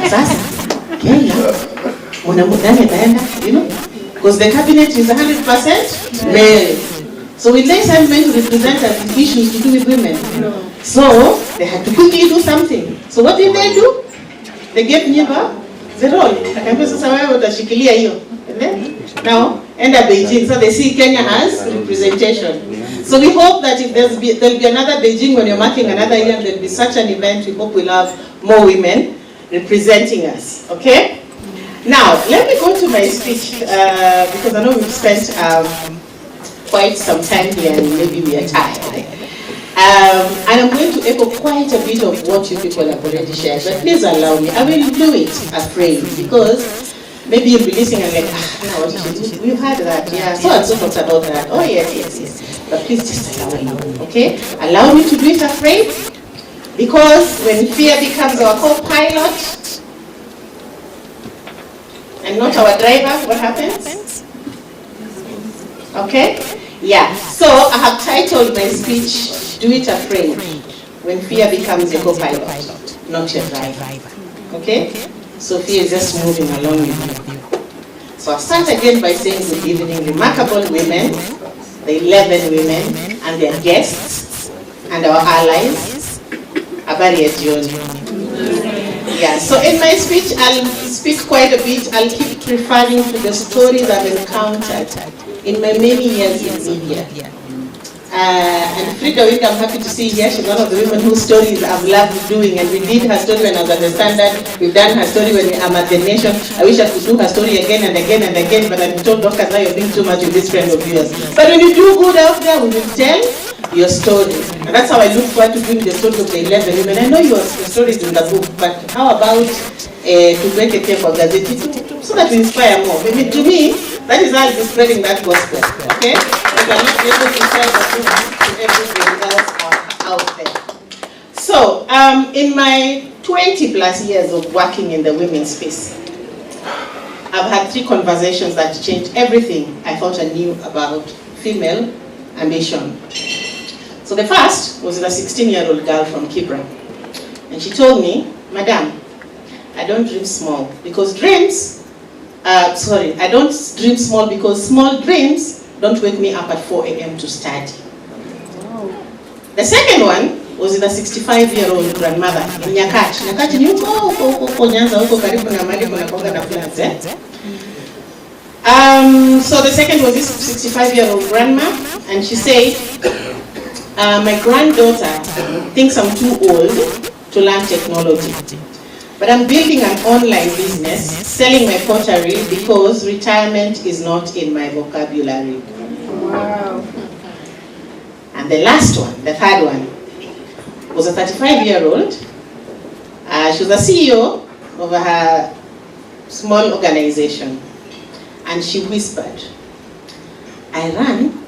sasa Kenya mwanamudani ataenda, you know, because the cabinet is 100% male. So with less men to represent us issues to do with women, so they had to quickly do something. So what did they do? They gave Niva the role. Akaambia sasa wewe utashikilia hiyo. And then now enda Beijing, so they see Kenya has representation. So we hope that if there'll be another Beijing when you're marking another year, there'll be such an event. We hope we'll have more women representing us, okay? Now, let me go to my speech, because I know we've spent quite some time here and maybe we are tired. And I'm going to echo quite a bit of what you people have already shared, but please allow me. I will do it afraid, because maybe you'll be listening and like, now what did you do? You heard that, yeah, so and so forth about that. Oh yes. But please just allow me, okay? Allow me to do it afraid, because when fear becomes our co-pilot and not our driver, what happens? Okay? Yeah, so I have titled my speech, Do It Afraid, when fear becomes your co-pilot, not your driver. Okay? So fear is just moving along with you. So I'll start again by saying good evening, remarkable women, the 11 women and their guests and our allies. Habari ya jioni. Yeah, so in my speech I'll speak quite a bit. I'll keep referring to the stories I've encountered in my many years in media. And Frida Wick, I'm happy to see here. She's one of the women whose stories I've loved doing. And we did her story when I was at the Standard. We've done her story when I'm at the Nation. I wish I could do her story again and again and again, but I've told Dr. now you're doing too much with this friend of yours. But when you do good out there, we will tell your story. And that's how I look forward to doing the story of the 11 women. I know your story is in the book, but how about to break a paper gazette so that we inspire more? Maybe to me, that is how I'll be spreading that gospel. Okay? We are not able to share the truth to everybody else out there. So, in my 20 plus years of working in the women's space, I've had 3 conversations that changed everything I thought I knew about female ambition. So the first was with a 16-year-old girl from Kibra. And she told me, Madam, I don't dream small because I don't dream small because small dreams don't wake me up at 4 a.m. to study. The second one was with a 65-year-old grandmother in Nyakach. Nyakach ni huko Nyanza huko karibu na mahali kuna kuanga na plants, eh? So the second was this 65-year-old grandma, and she said, my granddaughter thinks I'm too old to learn technology. But I'm building an online business, selling my pottery because retirement is not in my vocabulary. Wow. And the last one, the third one, was a 35-year-old. She was a CEO of her small organization. And she whispered, I run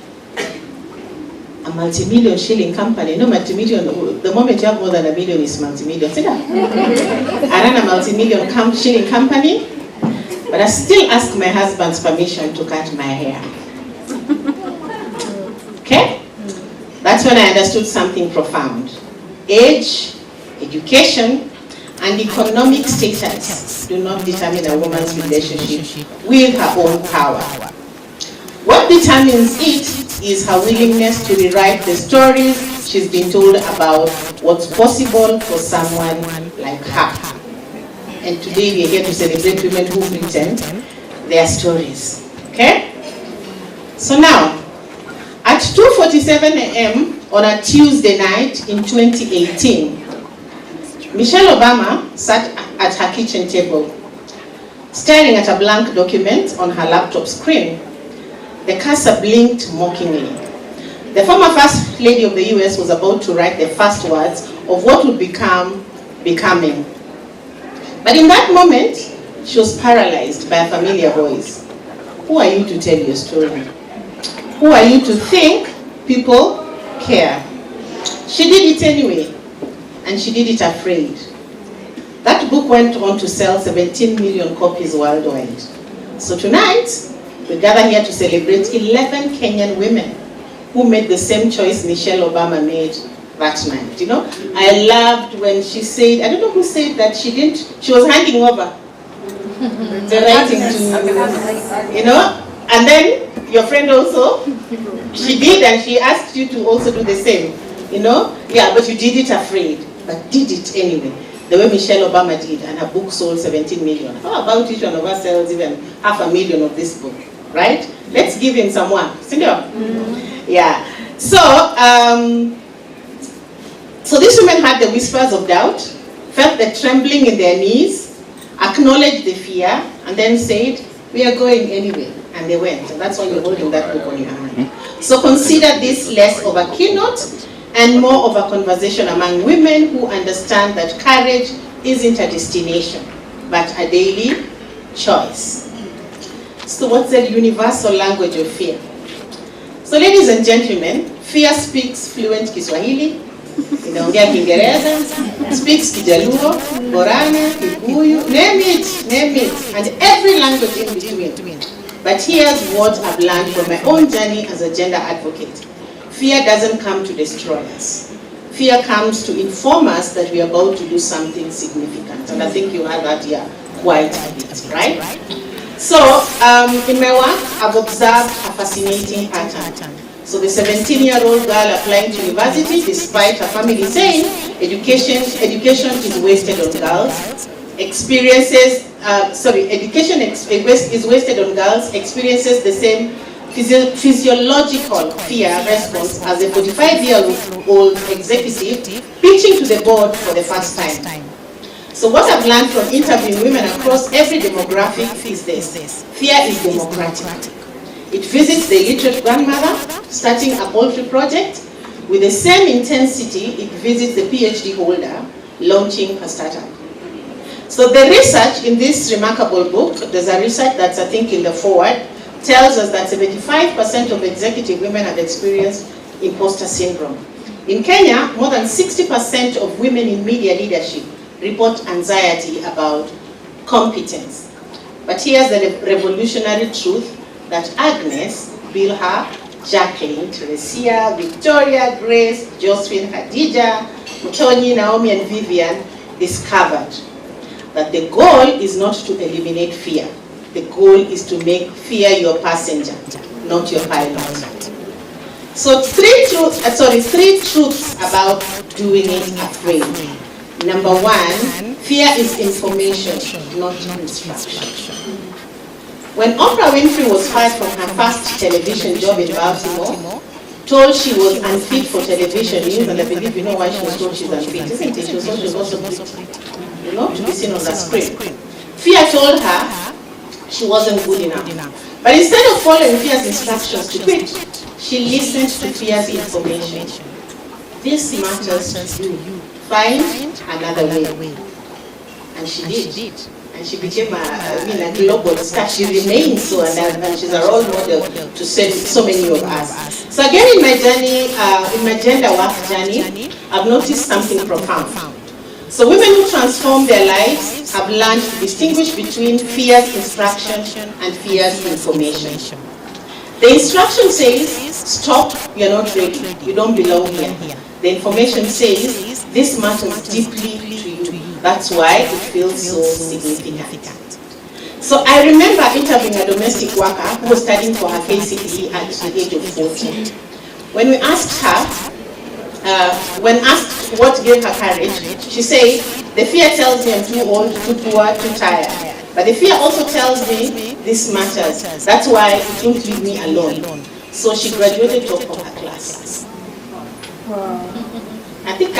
a multi-million shilling company. No, multi-million, the moment you have more than $1 million is multi-million. See that? I run a multi-million shilling company, but I still ask my husband's permission to cut my hair. Okay? That's when I understood something profound. Age, education, and economic status do not determine a woman's relationship with her own power. What determines it is her willingness to rewrite the stories she's been told about what's possible for someone like her. And today we are here to celebrate women who've written their stories. Okay? So now, at 2:47 a.m. on a Tuesday night in 2018, Michelle Obama sat at her kitchen table, staring at a blank document on her laptop screen. The cursor blinked mockingly. The former First Lady of the US was about to write the first words of what would become becoming. But in that moment, she was paralyzed by a familiar voice. Who are you to tell your story? Who are you to think people care? She did it anyway, and she did it afraid. That book went on to sell 17 million copies worldwide. So tonight, we gather here to celebrate 11 Kenyan women who made the same choice Michelle Obama made that night. You know, I loved when she said, I don't know who said that she was handing over the writing to, you know, and then your friend also, she did, and she asked you to also do the same, you know? Yeah, but you did it afraid, but did it anyway. The way Michelle Obama did, and her book sold 17 million. How about each one of us sells even 500,000 of this book, right? Let's give him some work. Yeah. So these women had the whispers of doubt, felt the trembling in their knees, acknowledged the fear, and then said, "We are going anyway." And they went. And that's why you're holding that book on your hand. So consider this less of a keynote and more of a conversation among women who understand that courage isn't a destination, but a daily choice. So what's the universal language of fear? So ladies and gentlemen, fear speaks fluent Kiswahili, inaongea Kiingereza, speaks Kijaluo, Borana, Kikuyu, name it, and every language in between. But here's what I've learned from my own journey as a gender advocate. Fear doesn't come to destroy us. Fear comes to inform us that we are about to do something significant. And I think you had that here quite a bit, right? So, in my work, I've observed a fascinating pattern. So the 17-year-old girl applying to university, despite her family saying education is wasted on girls, education is wasted on girls, experiences the same physiological fear response as a 45-year-old executive pitching to the board for the first time. So what I've learned from interviewing women across every demographic is this: fear is democratic. It visits the illiterate grandmother starting a poultry project. With the same intensity, it visits the PhD holder launching her startup. So the research in this remarkable book, there's a research that's, I think, in the forward, tells us that 75% of executive women have experienced imposter syndrome. In Kenya, more than 60% of women in media leadership report anxiety about competence. But here's the revolutionary truth that Agnes, Bilha, Jacqueline, Teresia, Victoria, Grace, Josephine, Khadija, Mutonyi, Naomi, and Vivian discovered that the goal is not to eliminate fear. The goal is to make fear your passenger, not your pilot. So three truths about doing it afraid. Number one, fear is information, not instruction. When Oprah Winfrey was fired from her first television job in Baltimore, told she was unfit for television news, and I believe you know why she was told she's unfit, isn't it? She was told she was also fit, to be seen on the screen. Fear told her she wasn't good enough. But instead of following fear's instructions to quit, she listened to fear's information. This matters to you. Find another way. And she did. And she became a global star. She remains so, and she's a role model to so many of us. So again, in my journey, in my gender work journey, I've noticed something profound. So women who transform their lives have learned to distinguish between fear's instruction and fear's information. The instruction says, stop, you're not ready, you don't belong here. The information says, this matters deeply to you. That's why it feels so significant. So I remember interviewing a domestic worker who was studying for her KCPE at the age of 14. When we asked her, when asked what gave her courage, she said, the fear tells me I'm too old, too poor, too tired. But the fear also tells me this matters. That's why it won't leave me alone. So she graduated top of her class. Wow. I think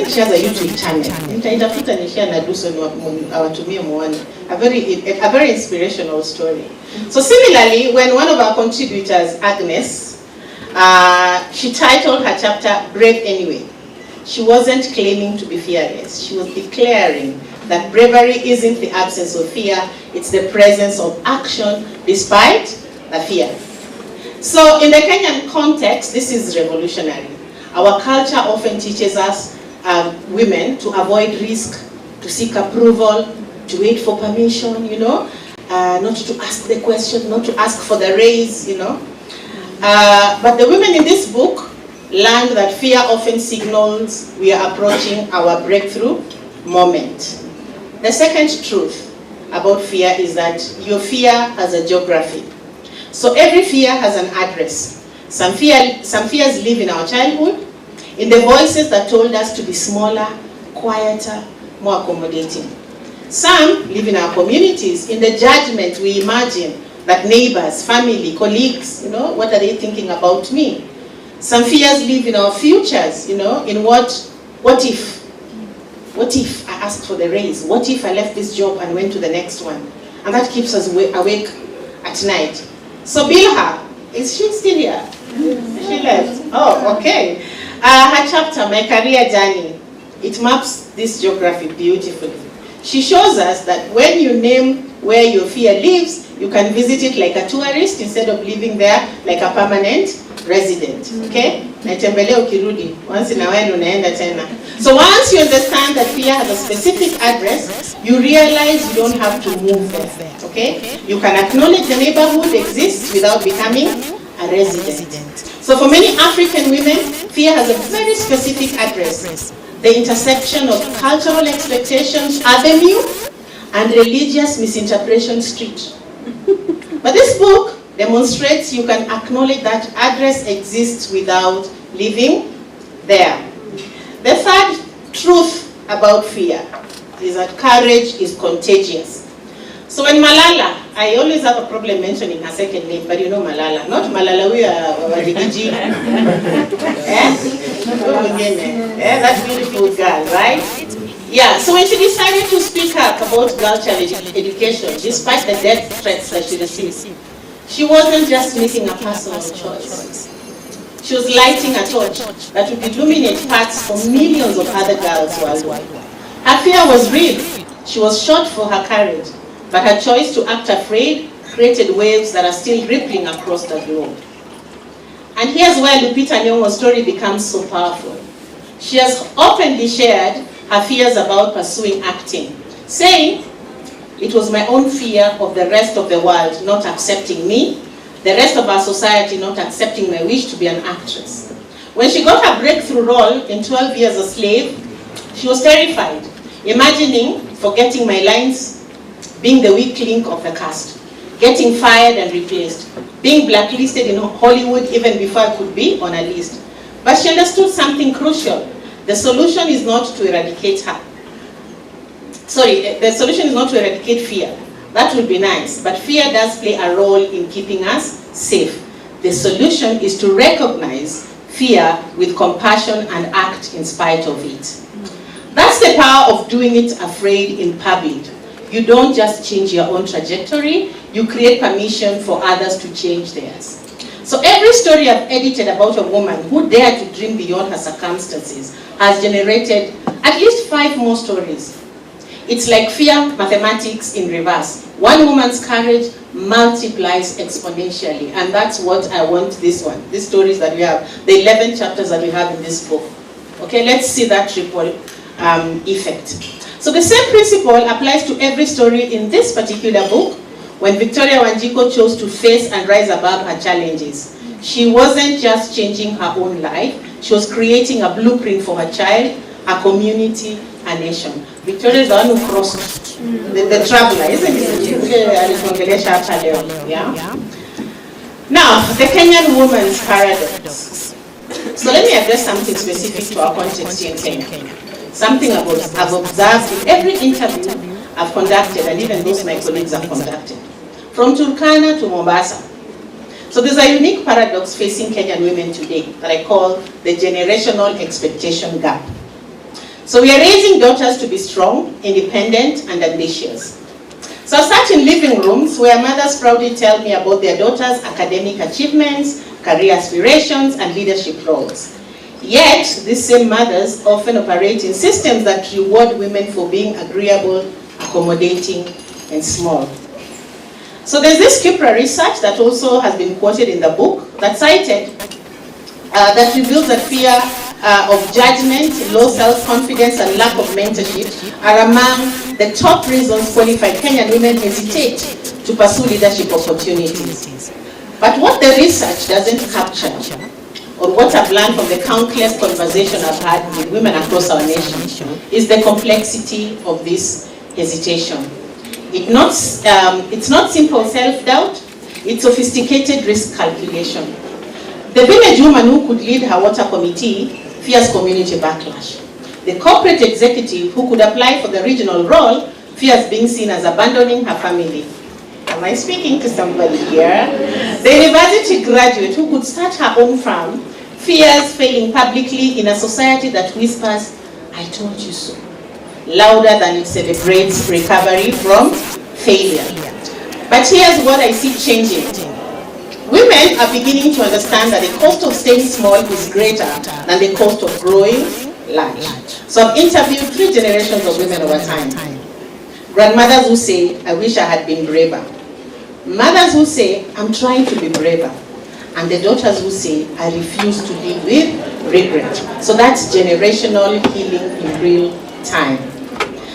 she has a YouTube channel. A very inspirational story. So similarly, when one of our contributors, Agnes, she titled her chapter Brave Anyway. She wasn't claiming to be fearless. She was declaring that bravery isn't the absence of fear, it's the presence of action despite the fear. So in the Kenyan context, this is revolutionary. Our culture often teaches us women to avoid risk, to seek approval, to wait for permission, not to ask the question, not to ask for the raise, But the women in this book learned that fear often signals we are approaching our breakthrough moment. The second truth about fear is that your fear has a geography. So every fear has an address. Some fears live in our childhood, in the voices that told us to be smaller, quieter, more accommodating. Some live in our communities, in the judgment we imagine that neighbors, family, colleagues, what are they thinking about me? Some fears live in our futures, you know, in what if? What if I asked for the raise? What if I left this job and went to the next one? And that keeps us awake at night. So Bilha, is she still here? She left. Oh, okay. Her chapter, My Career Journey, it maps this geography beautifully. She shows us that when you name where your fear lives, you can visit it like a tourist instead of living there like a permanent resident. Okay? Once in a while unaenda tena. So once you understand that fear has a specific address, you realize you don't have to move there. Okay? You can acknowledge the neighborhood exists without becoming a resident. So for many African women, fear has a very specific address. The intersection of cultural expectations, avenue, and religious misinterpretation street. But this book demonstrates you can acknowledge that address exists without living there. The third truth about fear is that courage is contagious. So when Malala, I always have a problem mentioning her second name, but you know Malala, not Malala, we are Wadikiji. That beautiful girl, right? Yeah, so when she decided to speak up about girl child education, despite the death threats that she received, she wasn't just making a personal choice. She was lighting a torch that would illuminate paths for millions of other girls worldwide. Her fear was real. She was shot for her courage, but her choice to act afraid created waves that are still rippling across the globe. And here's where Lupita Nyong'o's story becomes so powerful. She has openly shared her fears about pursuing acting, saying, "It was my own fear of the rest of the world not accepting me, the rest of our society not accepting my wish to be an actress." When she got her breakthrough role in 12 Years a Slave, she was terrified, imagining forgetting my lines, being the weak link of the cast, getting fired and replaced, being blacklisted in Hollywood even before I could be on a list. But she understood something crucial. The solution is not to eradicate her. The solution is not to eradicate fear. That would be nice, but fear does play a role in keeping us safe. The solution is to recognize fear with compassion and act in spite of it. That's the power of doing it afraid in public. You don't just change your own trajectory, you create permission for others to change theirs. So every story I've edited about a woman who dared to dream beyond her circumstances has generated at least 5 more stories. It's like fear mathematics in reverse. One woman's courage multiplies exponentially, and that's what I want these stories that we have, the 11 chapters that we have in this book. Okay, let's see that triple effect. So the same principle applies to every story in this particular book. When Victoria Wanjiku chose to face and rise above her challenges, she wasn't just changing her own life, she was creating a blueprint for her child, her community, a nation. Victoria is the one who crossed the traveler, isn't it? Yeah? Now, the Kenyan woman's paradox. So let me address something specific to our context here in Kenya. Something I've observed in every interview I've conducted, and even those my colleagues have conducted. From Turkana to Mombasa. So there's a unique paradox facing Kenyan women today that I call the generational expectation gap. So we are raising daughters to be strong, independent, and ambitious. So I've sat in living rooms where mothers proudly tell me about their daughters' academic achievements, career aspirations, and leadership roles. Yet, these same mothers often operate in systems that reward women for being agreeable, accommodating, and small. So there's this Kipra research that also has been quoted in the book that cited, that reveals that fear of judgment, low self-confidence, and lack of mentorship are among the top reasons qualified Kenyan women hesitate to pursue leadership opportunities. But what the research doesn't capture, or what I've learned from the countless conversations I've had with women across our nation, is the complexity of this hesitation. It's not simple self-doubt, it's sophisticated risk calculation. The village woman who could lead her water committee fears community backlash. The corporate executive who could apply for the regional role fears being seen as abandoning her family. Am I speaking to somebody here? The university graduate who could start her own farm fears failing publicly in a society that whispers, "I told you so," louder than it celebrates recovery from failure. But here's what I see changing. Women are beginning to understand that the cost of staying small is greater than the cost of growing large. So I've interviewed 3 generations of women over time. Grandmothers who say, "I wish I had been braver." Mothers who say, "I'm trying to be braver." And the daughters who say, "I refuse to live with regret." So that's generational healing in real time.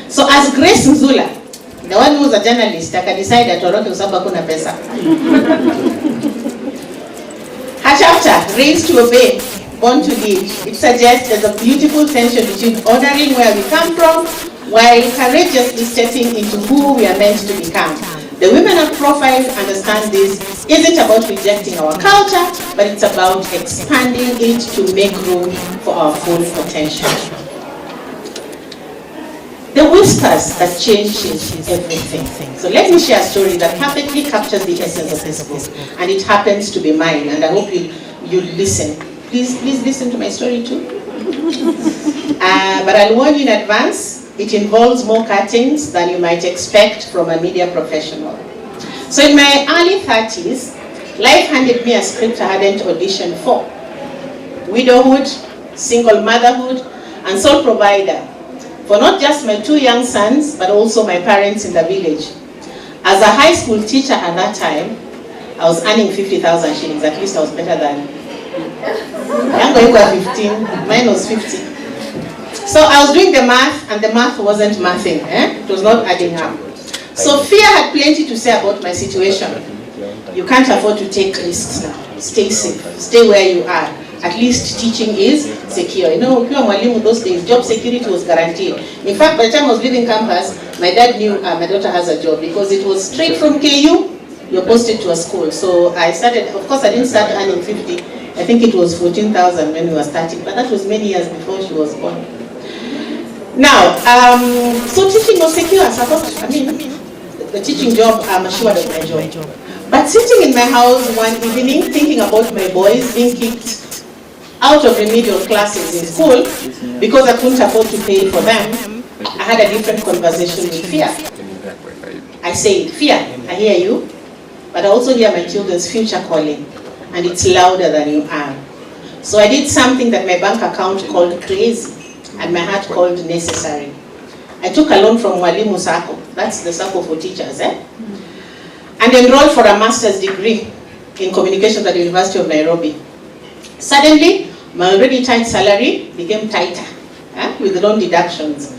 So as Grace Mzula, the one who's a journalist, I can decide that Toroke Usaba kuna pesa. Her chapter, Raised to Obey, Born to Lead, it suggests there's a beautiful tension between honoring where we come from while courageously stepping into who we are meant to become. The women I've profiled understand this isn't about rejecting our culture, but it's about expanding it to make room for our full potential. The whispers that change everything. So let me share a story that perfectly captures the essence of this book, and it happens to be mine, and I hope you listen. Please listen to my story too. But I'll warn you in advance, it involves more cuttings than you might expect from a media professional. So in my early 30s, life handed me a script I hadn't auditioned for. Widowhood, single motherhood, and sole provider for not just my 2 young sons, but also my parents in the village. As a high school teacher at that time, I was earning 50,000 shillings. At least I was better than Yango got 15, mine was 50. So I was doing the math, and the math wasn't mathing. It was not adding up. So fear had plenty to say about my situation. You can't afford to take risks now. Stay safe. Stay where you are. At least teaching is secure. You know, those days, job security was guaranteed. In fact, by the time I was leaving campus, my dad knew my daughter has a job because it was straight from KU, you're posted to a school. So I started, of course I didn't start earning 50. I think it was 14,000 when we were starting, but that was many years before she was born. Now, so teaching was secure. So I mean, the teaching job, I'm assured of my job. But sitting in my house one evening, thinking about my boys being kicked out of remedial classes in school because I couldn't afford to pay for them, I had a different conversation with fear. I said, "Fear, I hear you, but I also hear my children's future calling, and it's louder than you are." So I did something that my bank account called crazy, and my heart called necessary. I took a loan from Mwalimu Sacco, that's the Sacco for teachers, and enrolled for a master's degree in communications at the University of Nairobi. Suddenly, my already tight salary became tighter with loan deductions.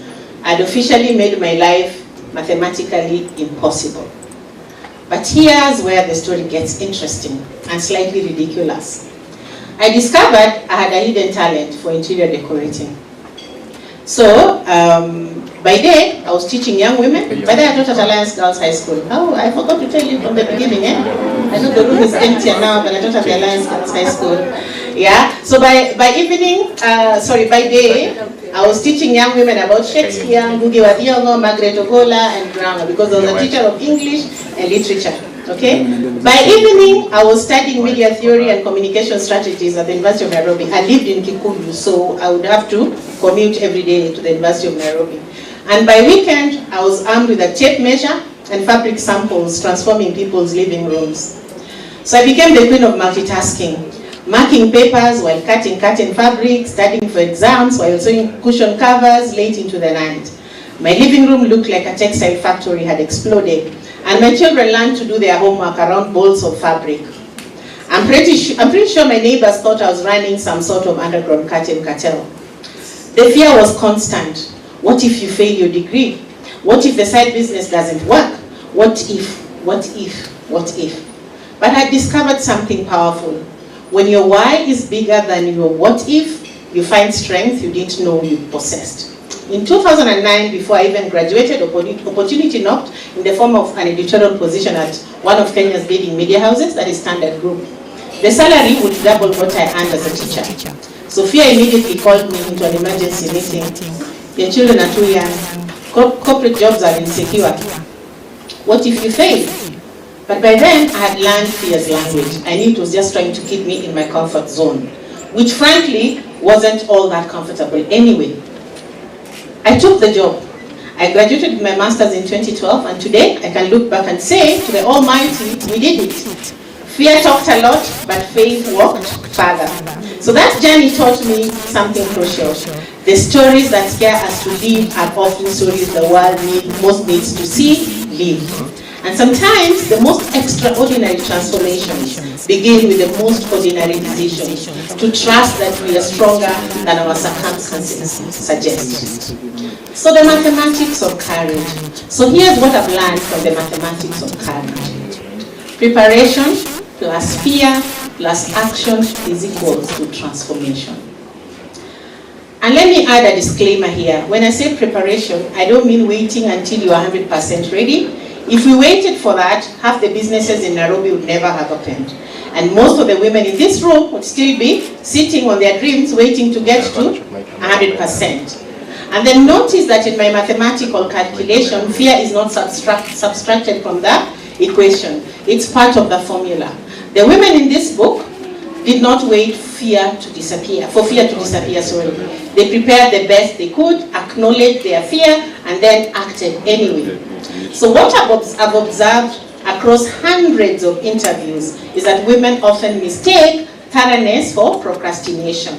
I'd officially made my life mathematically impossible. But here's where the story gets interesting and slightly ridiculous. I discovered I had a hidden talent for interior decorating. So, by day, I was teaching young women. By day, I taught at Alliance Girls High School. Oh, I forgot to tell you from the beginning, I know the room is empty now, but I taught at the Alliance Girls High School. Yeah, so by day, I was teaching young women about Shakespeare, Ngugi wa Thiong'o, Margaret Ogola, and grammar, because I was a teacher of English and literature. Okay? By evening, I was studying media theory and communication strategies at the University of Nairobi. I lived in Kikuyu, so I would have to commute every day to the University of Nairobi. And by weekend, I was armed with a tape measure and fabric samples transforming people's living rooms. So I became the queen of multitasking, marking papers while cutting fabric, studying for exams while sewing cushion covers late into the night. My living room looked like a textile factory had exploded, and my children learned to do their homework around bolts of fabric. I'm pretty sure my neighbors thought I was running some sort of underground curtain cartel. The fear was constant. What if you fail your degree? What if the side business doesn't work? What if? But I discovered something powerful. When your why is bigger than your what if, you find strength you didn't know you possessed. In 2009, before I even graduated, opportunity knocked in the form of an editorial position at one of Kenya's leading media houses, that is Standard Group. The salary would double what I earned as a teacher. Sophia immediately called me into an emergency meeting. Your children are too young. Corporate jobs are insecure. What if you fail? But by then, I had learned fear's language. I knew it was just trying to keep me in my comfort zone. which frankly wasn't all that comfortable anyway. I took the job. I graduated with my master's in 2012, and today I can look back and say to the Almighty, we did it. Fear talked a lot, but faith walked further. So that journey taught me something crucial. The stories that scare us to live are often stories the world most needs to see live. And sometimes the most extraordinary transformations begin with the most ordinary decisions to trust that we are stronger than our circumstances suggest. So the mathematics of courage. So here's what I've learned from the mathematics of courage. Preparation plus fear plus action is equal to transformation. And let me add a disclaimer here. When I say preparation, I don't mean waiting until you are 100% ready. If we waited for that, half the businesses in Nairobi would never have opened. And most of the women in this room would still be sitting on their dreams waiting to get to 100%. And then notice that in my mathematical calculation, fear is not subtracted from the equation. It's part of the formula. The women in this book did not wait for fear to disappear. They prepared the best they could, acknowledged their fear, and then acted anyway. So what I've observed across hundreds of interviews is that women often mistake thoroughness for procrastination.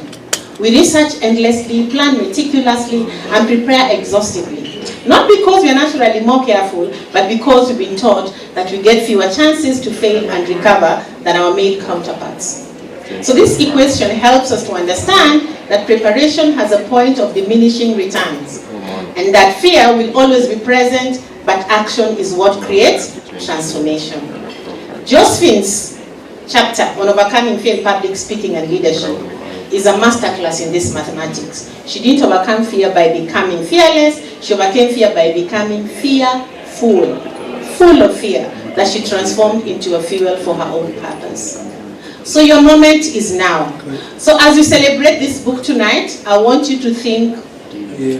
We research endlessly, plan meticulously, and prepare exhaustively. Not because we are naturally more careful, but because we've been taught that we get fewer chances to fail and recover than our male counterparts. So this equation helps us to understand that preparation has a point of diminishing returns, and that fear will always be present, but action is what creates transformation. Josephine's chapter on overcoming fear in public speaking and leadership is a masterclass in this mathematics. She didn't overcome fear by becoming fearless, she overcame fear by becoming fearful, full of fear, that she transformed into a fuel for her own purpose. So your moment is now. So as you celebrate this book tonight, I want you to think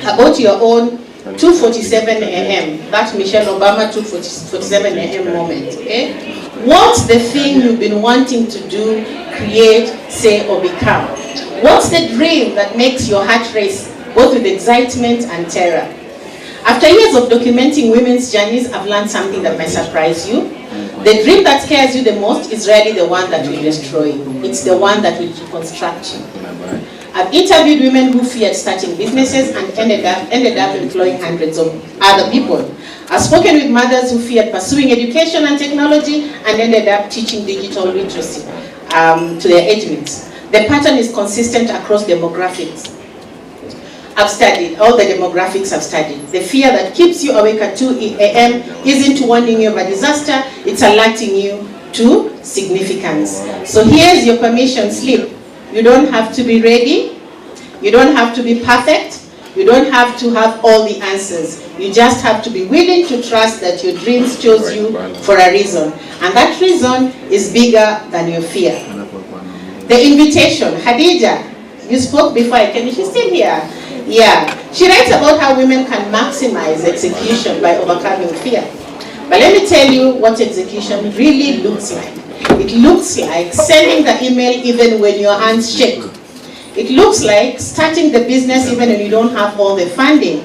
about your own 2:47 a.m. That's Michelle Obama 2:47 a.m. moment. Okay? What's the thing you've been wanting to do, create, say, or become? What's the dream that makes your heart race, both with excitement and terror? After years of documenting women's journeys, I've learned something that might surprise you. The dream that scares you the most is rarely the one that will destroy you. It's the one that will reconstruct you. I've interviewed women who feared starting businesses and ended up employing hundreds of other people. I've spoken with mothers who feared pursuing education and technology and ended up teaching digital literacy to their age mates. The pattern is consistent across demographics. I've studied, all the demographics I've studied. The fear that keeps you awake at 2 a.m. isn't warning you of a disaster, it's alerting you to significance. So here's your permission slip. You don't have to be ready, you don't have to be perfect, you don't have to have all the answers. You just have to be willing to trust that your dreams chose you for a reason. And that reason is bigger than your fear. The invitation, Khadija, you spoke before, can you still here? Yeah, she writes about how women can maximize execution by overcoming fear. But let me tell you what execution really looks like. It looks like sending the email even when your hands shake. It looks like starting the business even when you don't have all the funding.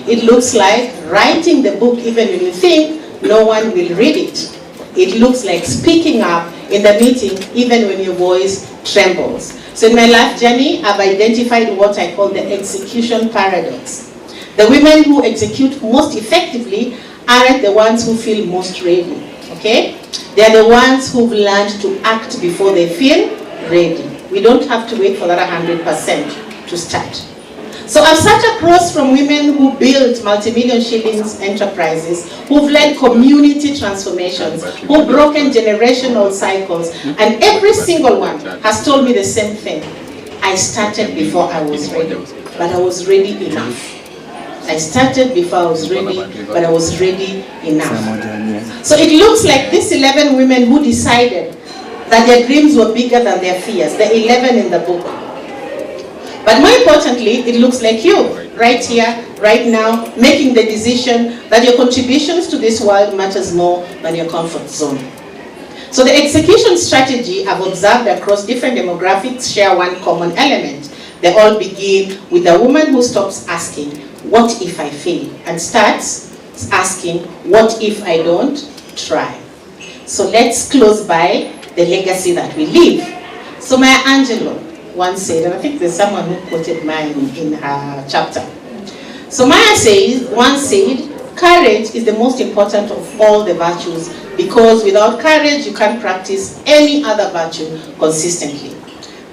It looks like writing the book even when you think no one will read it. It looks like speaking up in the meeting even when your voice trembles. So in my life journey, I've identified what I call the execution paradox. The women who execute most effectively aren't the ones who feel most ready, okay? They're the ones who've learned to act before they feel ready. We don't have to wait for that 100% to start. So I've sat across from women who built multi-million shillings enterprises, who've led community transformations, who've broken generational cycles, and every single one has told me the same thing. I started before I was ready, but I was ready enough. I started before I was ready, but I was ready enough. So it looks like these 11 women who decided that their dreams were bigger than their fears, the 11 in the book. But more importantly, it looks like you, right here, right now, making the decision that your contributions to this world matters more than your comfort zone. So the execution strategy I've observed across different demographics share one common element. They all begin with a woman who stops asking, what if I fail? And starts asking, what if I don't try? So let's close by the legacy that we leave. So Maya Angelou once said, and I think there's someone who quoted mine in her chapter. So Maya once said, courage is the most important of all the virtues, because without courage you can't practice any other virtue consistently.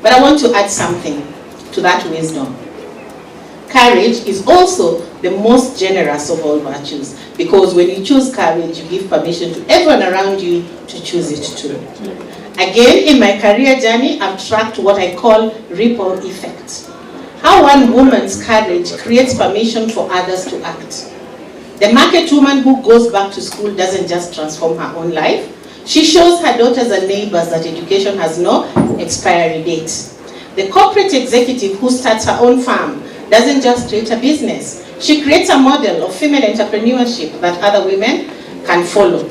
But I want to add something to that wisdom. Courage is also the most generous of all virtues, because when you choose courage, you give permission to everyone around you to choose it too. Again, in my career journey, I've tracked what I call ripple effect. How one woman's courage creates permission for others to act. The market woman who goes back to school doesn't just transform her own life. She shows her daughters and neighbors that education has no expiry date. The corporate executive who starts her own firm doesn't just create a business. She creates a model of female entrepreneurship that other women can follow.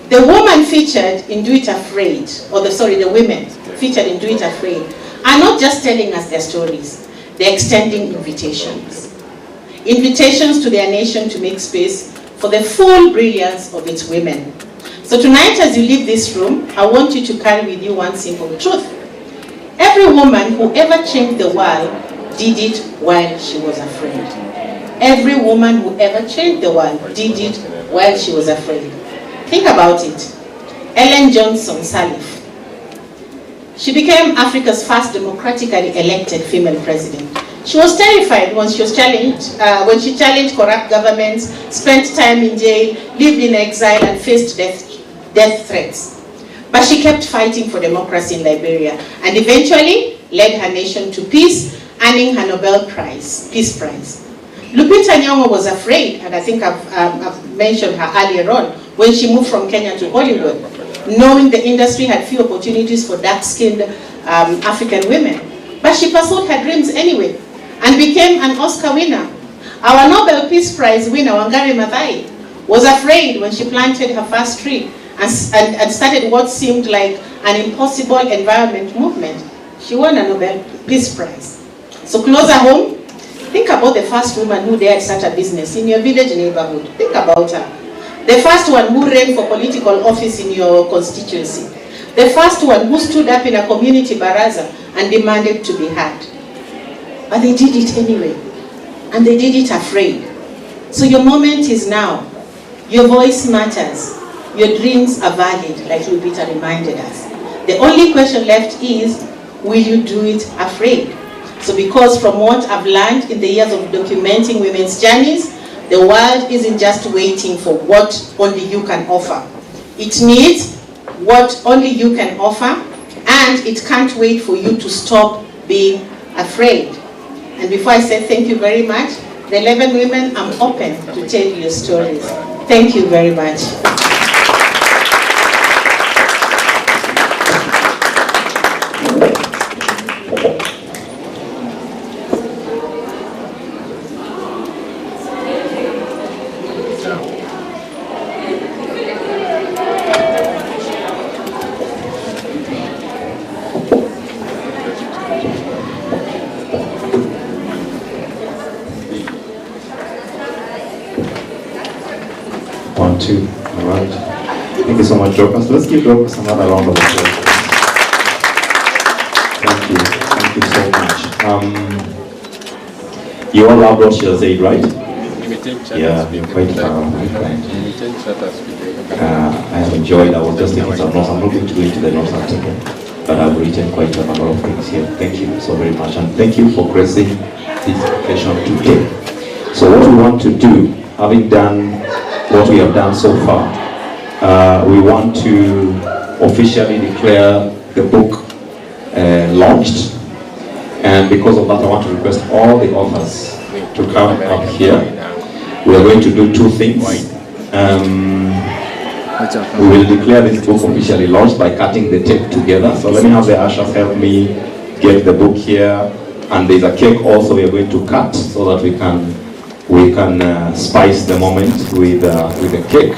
The woman featured in Do It Afraid, the women featured in Do It Afraid, are not just telling us their stories, they're extending invitations. Invitations to their nation to make space for the full brilliance of its women. So tonight, as you leave this room, I want you to carry with you one simple truth. Every woman who ever changed the world did it while she was afraid. Every woman who ever changed the world did it while she was afraid. Think about it. Ellen Johnson Sirleaf. She became Africa's first democratically elected female president. She was terrified when she was challenged, when she challenged corrupt governments, spent time in jail, lived in exile, and faced death threats. But she kept fighting for democracy in Liberia, and eventually led her nation to peace, earning her Nobel Prize, Peace Prize. Lupita Nyong'o was afraid, and I think I've mentioned her earlier on, when she moved from Kenya to Hollywood, knowing the industry had few opportunities for dark-skinned African women. But she pursued her dreams anyway, and became an Oscar winner. Our Nobel Peace Prize winner, Wangari Maathai, was afraid when she planted her first tree and started what seemed like an impossible environment movement. She won a Nobel Peace Prize. So closer home, think about the first woman who dared start a business in your village neighborhood. Think about her. The first one who ran for political office in your constituency. The first one who stood up in a community baraza and demanded to be heard. But they did it anyway. And they did it afraid. So your moment is now. Your voice matters. Your dreams are valid, like Lupita reminded us. The only question left is, will you do it afraid? So because from what I've learned in the years of documenting women's journeys, the world isn't just waiting for what only you can offer. It needs what only you can offer, and it can't wait for you to stop being afraid. And before I say thank you very much, the 11 women, I'm open to tell you your stories. Thank you very much. Alright. Thank you so much, Dorcas. Let's give Dorcas another round of applause. Thank you. Thank you so much. You all loved what she has said, right? Yeah, you're quite I have enjoyed. I was just taking some notes. I'm not going to go into the notes I've taken, but I've written quite a number of things here. Thank you so very much, and thank you for gracing this occasion today. So what we want to do, having done what we have done so far, we want to officially declare the book launched, and because of that I want to request all the authors to come up here. We are going to do two things. We will declare this book officially launched by cutting the tape together. So let me have the ushers help me get the book here, and there's a cake also we are going to cut so that we can spice the moment with a cake.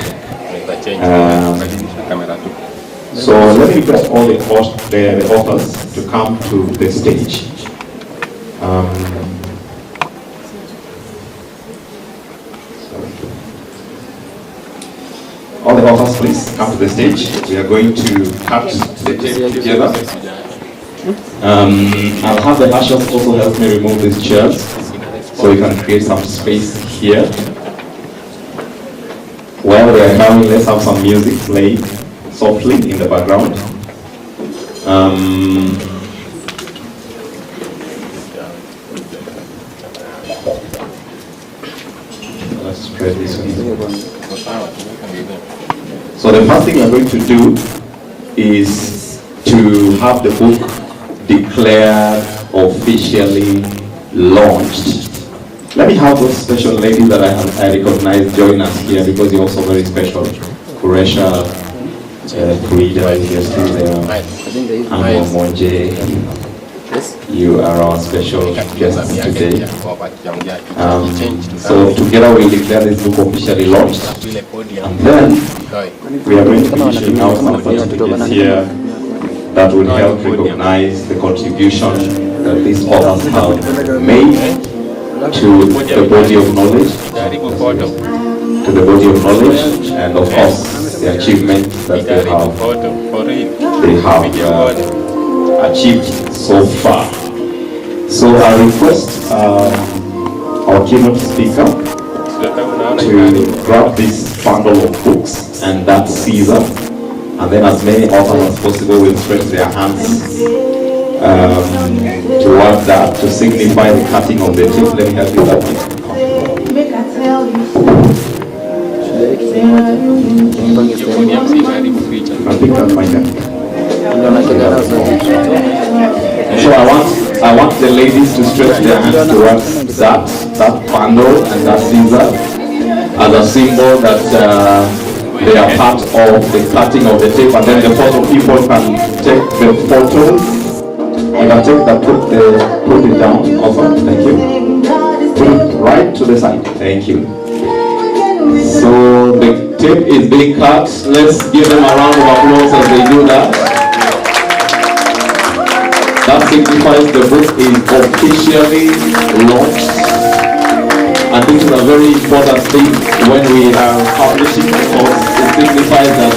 So let me request all the authors to come to the stage. All the authors, please come to the stage. We are going to cut the tape together. I'll have the ushers also help me remove these chairs so we can create some space here. While they are coming, let's have some music playing softly in the background. Let's spread this one. So the first thing we're going to do is to have the book declared officially launched. Let me have those special ladies that I recognize join us here because you're also very special. Kuresha, Frida is here still there. Amo Monje, you are our special guests today. So together we declare this book officially launched. And then we are going to be issuing out some certificates here that will help recognize the contribution that these authors have made to the body of knowledge, and of course the achievements that they have achieved so far. So I request our keynote speaker to grab this bundle of books and that Caesar, and then as many authors as possible will stretch their hands toward that to signify the cutting of the tape. Let me help you that. So I want the ladies to stretch their hands towards that bundle and that Caesar as a symbol that they are part of the cutting of the tape, and then the photo people can take the photos. You can take that, put it down also. Thank you. Put it right to the side. Thank you. So the tape is being cut. Let's give them a round of applause as they do that. That signifies the book is officially launched. And this is a very important thing when we are publishing, because it signifies that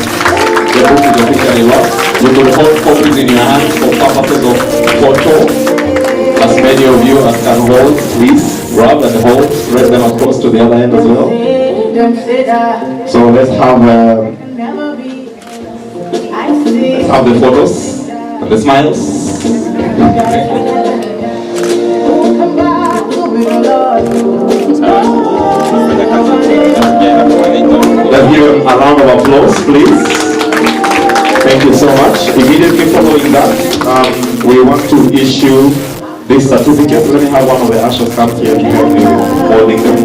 the book is officially launched. You will hold copies in your hands for purposes of photo. As many of you as can hold, please grab and hold, spread them across to the other end as well. So let's have the photos and the smiles. Let's give them a round of applause, please. Thank you so much. Immediately following that, we want to issue this certificate. Let me have one of the ushers come here to help me holding them.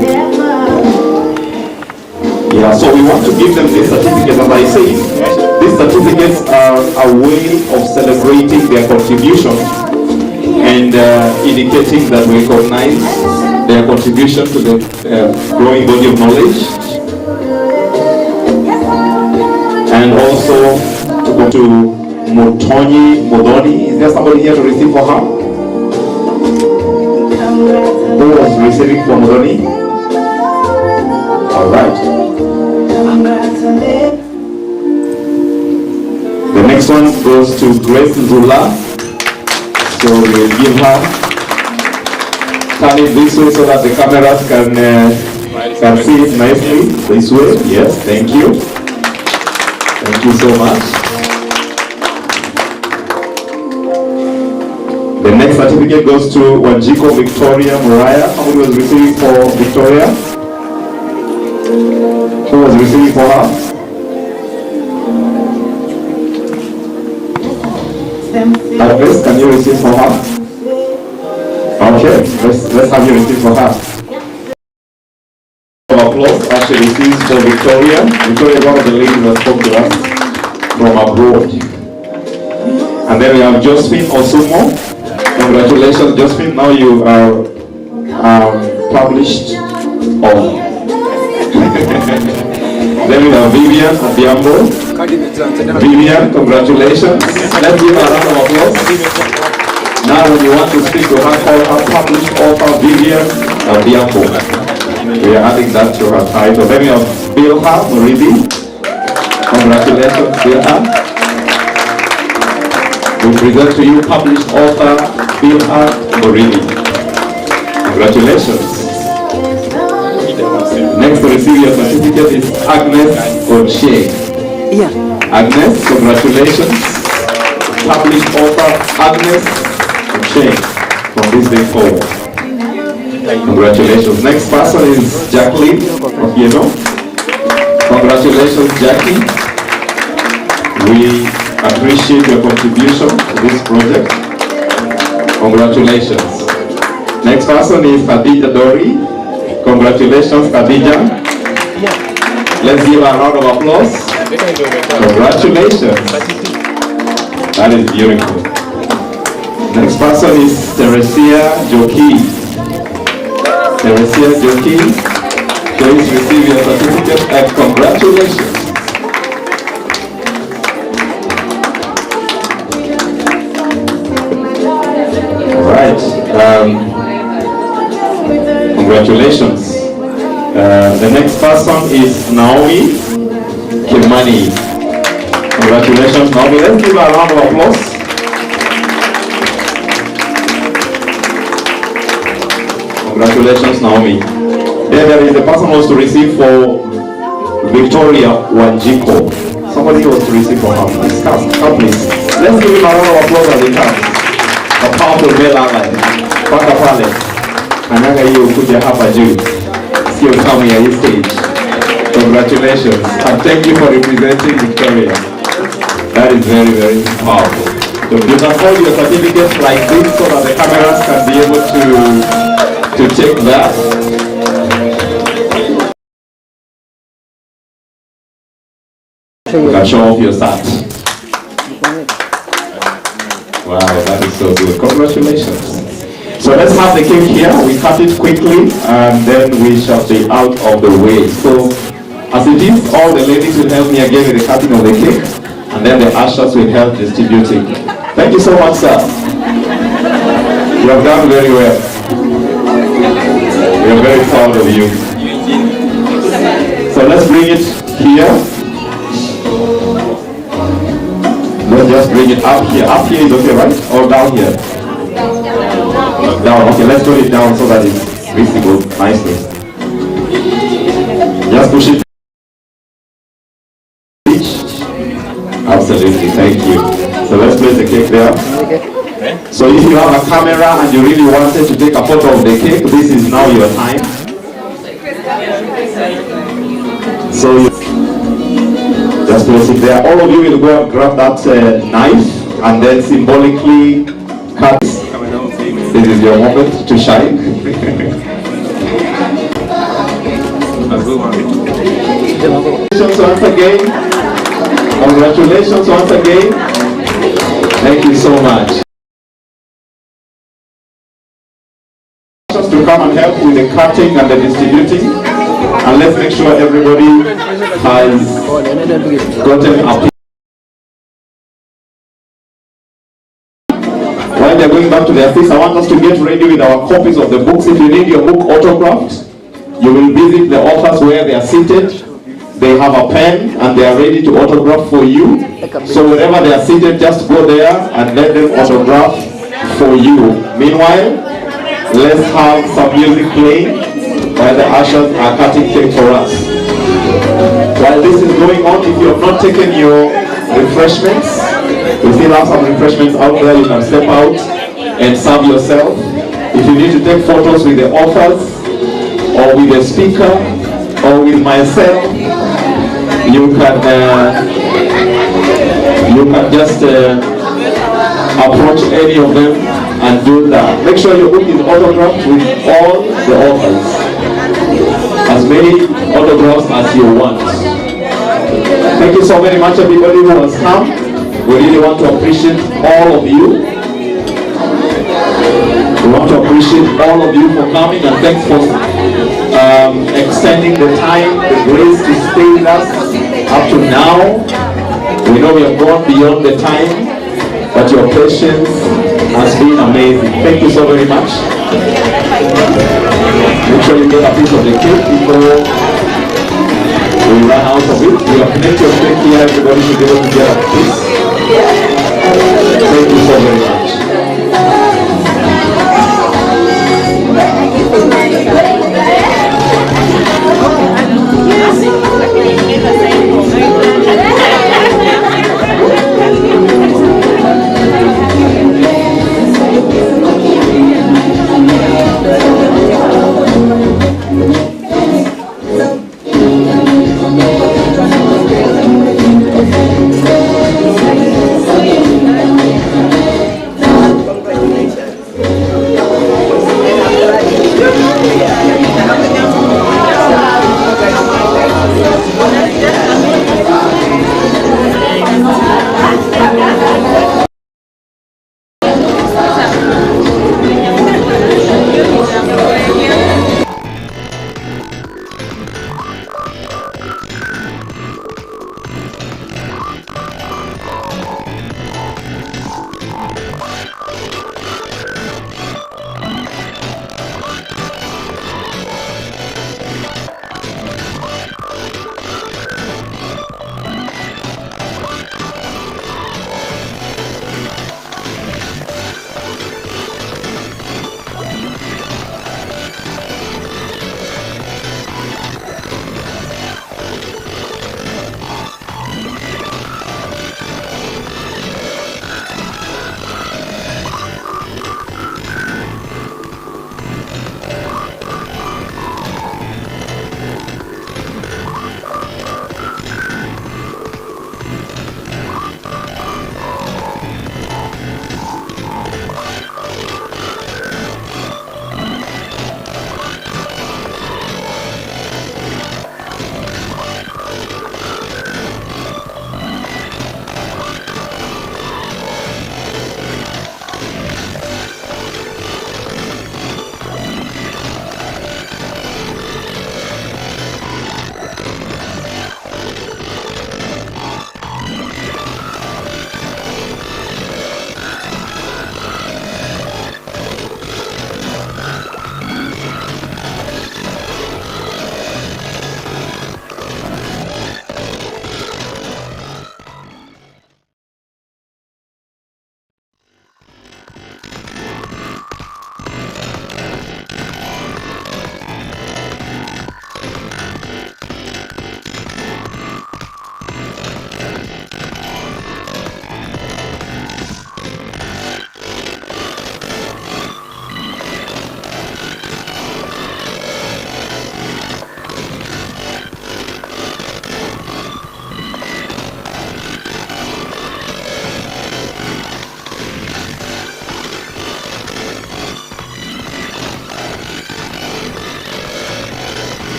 Yeah, so we want to give them this certificate. As I say, these certificates are a way of celebrating their contribution and indicating that we recognize their contribution to the growing body of knowledge. And also to go to Modoni. Is there somebody here to receive for her? Who was receiving for Modoni? All right. The next one goes to Grace Zula. So we'll give her. Turn it this way so that the cameras can see it nicely. This way. Yes, thank you. Thank you so much. The next certificate goes to Wanjiko Victoria Muraya. Somebody was receiving for Victoria. Who was receiving for her? Agnes, can you receive for her? Okay, let's have you receive for her. Applause as she receives for Victoria. Victoria is one of the ladies that spoke to us from abroad. And then we have Josephine Osumo. Congratulations, Josephine. Now you are published on. Then we have Vivian Adiambo. Vivian, congratulations. Let's give her a round of applause. Now when you want to speak to her, call her published author Vivian Bianco. We are adding that to her title. Then we have Bilha Muridi. Congratulations, Bilha. We present to you published author Bilha Muridi. Congratulations. Next to receive your certificate is Agnes O'Shea. Agnes, congratulations. Published author Agnes O'Shea from this day forward. Congratulations. Next person is Jacqueline Okieno. Congratulations, Jackie. We appreciate your contribution to this project. Congratulations. Next person is Khadija Dori. Congratulations, Khadija. Let's give her a round of applause. Congratulations. That is beautiful. Next person is Teresia Joki. Teresia Joki, please receive your certificate and congratulations. All right. Congratulations. The next person is Naomi Kimani. Congratulations, Naomi. Let's give her a round of applause. Congratulations, Naomi. Then there is the person who was to receive for Victoria Wanjiko. Somebody was to receive for her. Please come, please. Let's give him a round of applause as he comes. A powerful male ally. Paka pale. Ananga hiyo kuja hapa juu. Sio kama ya hii stage. Congratulations. And thank you for representing Victoria. That is very, very powerful. So you can hold your certificates like this so that the cameras can be able to take that. You can show off your sat. Wow, that is so good. Congratulations. So let's have the cake here. We cut it quickly and then we shall be out of the way. So as it is, all the ladies will help me again with the cutting of the cake and then the ushers will help distributing. Thank you so much, sir. You have done very well. We are very proud of you. So let's bring it here. Let's just bring it up here. Up here is okay, right? Or down here? Down. Okay, let's put it down so that it's visible nicely. Just push it. Absolutely, thank you. So let's place the cake there. So if you have a camera and you really wanted to take a photo of the cake, this is now your time. So you just place it there. All of you will go and grab that knife and then symbolically cut. This is your moment to shine. Congratulations once again. Congratulations once again. Thank you so much. To come and help with the cutting and the distributing. And let's make sure everybody has gotten a. While they're going back to their seats, I want us to get ready with our copies of the books. If you need your book autographed, you will visit the authors where they are seated. They have a pen and they are ready to autograph for you. So wherever they are seated, just go there and let them autograph for you. Meanwhile, let's have some music playing while the ushers are cutting cake for us. While this is going on, if you have not taken your refreshments, we still have some refreshments out there. You can step out and serve yourself. If you need to take photos with the authors or with the speaker or with myself, you can just approach any of them and do that. Make sure your book is autographed with all the authors. As many autographs as you want. Thank you so very much, everybody who has come. We really want to appreciate all of you. We want to appreciate all of you for coming, and thanks for extending the time, the grace to stay with us up to now. We know we have gone beyond the time, but your patience has been amazing. Thank you so very much. Make sure you get a piece of the cake before we run out of it. We have plenty of cake here. Everybody should be able to get a piece. Thank you so very much. Thank you.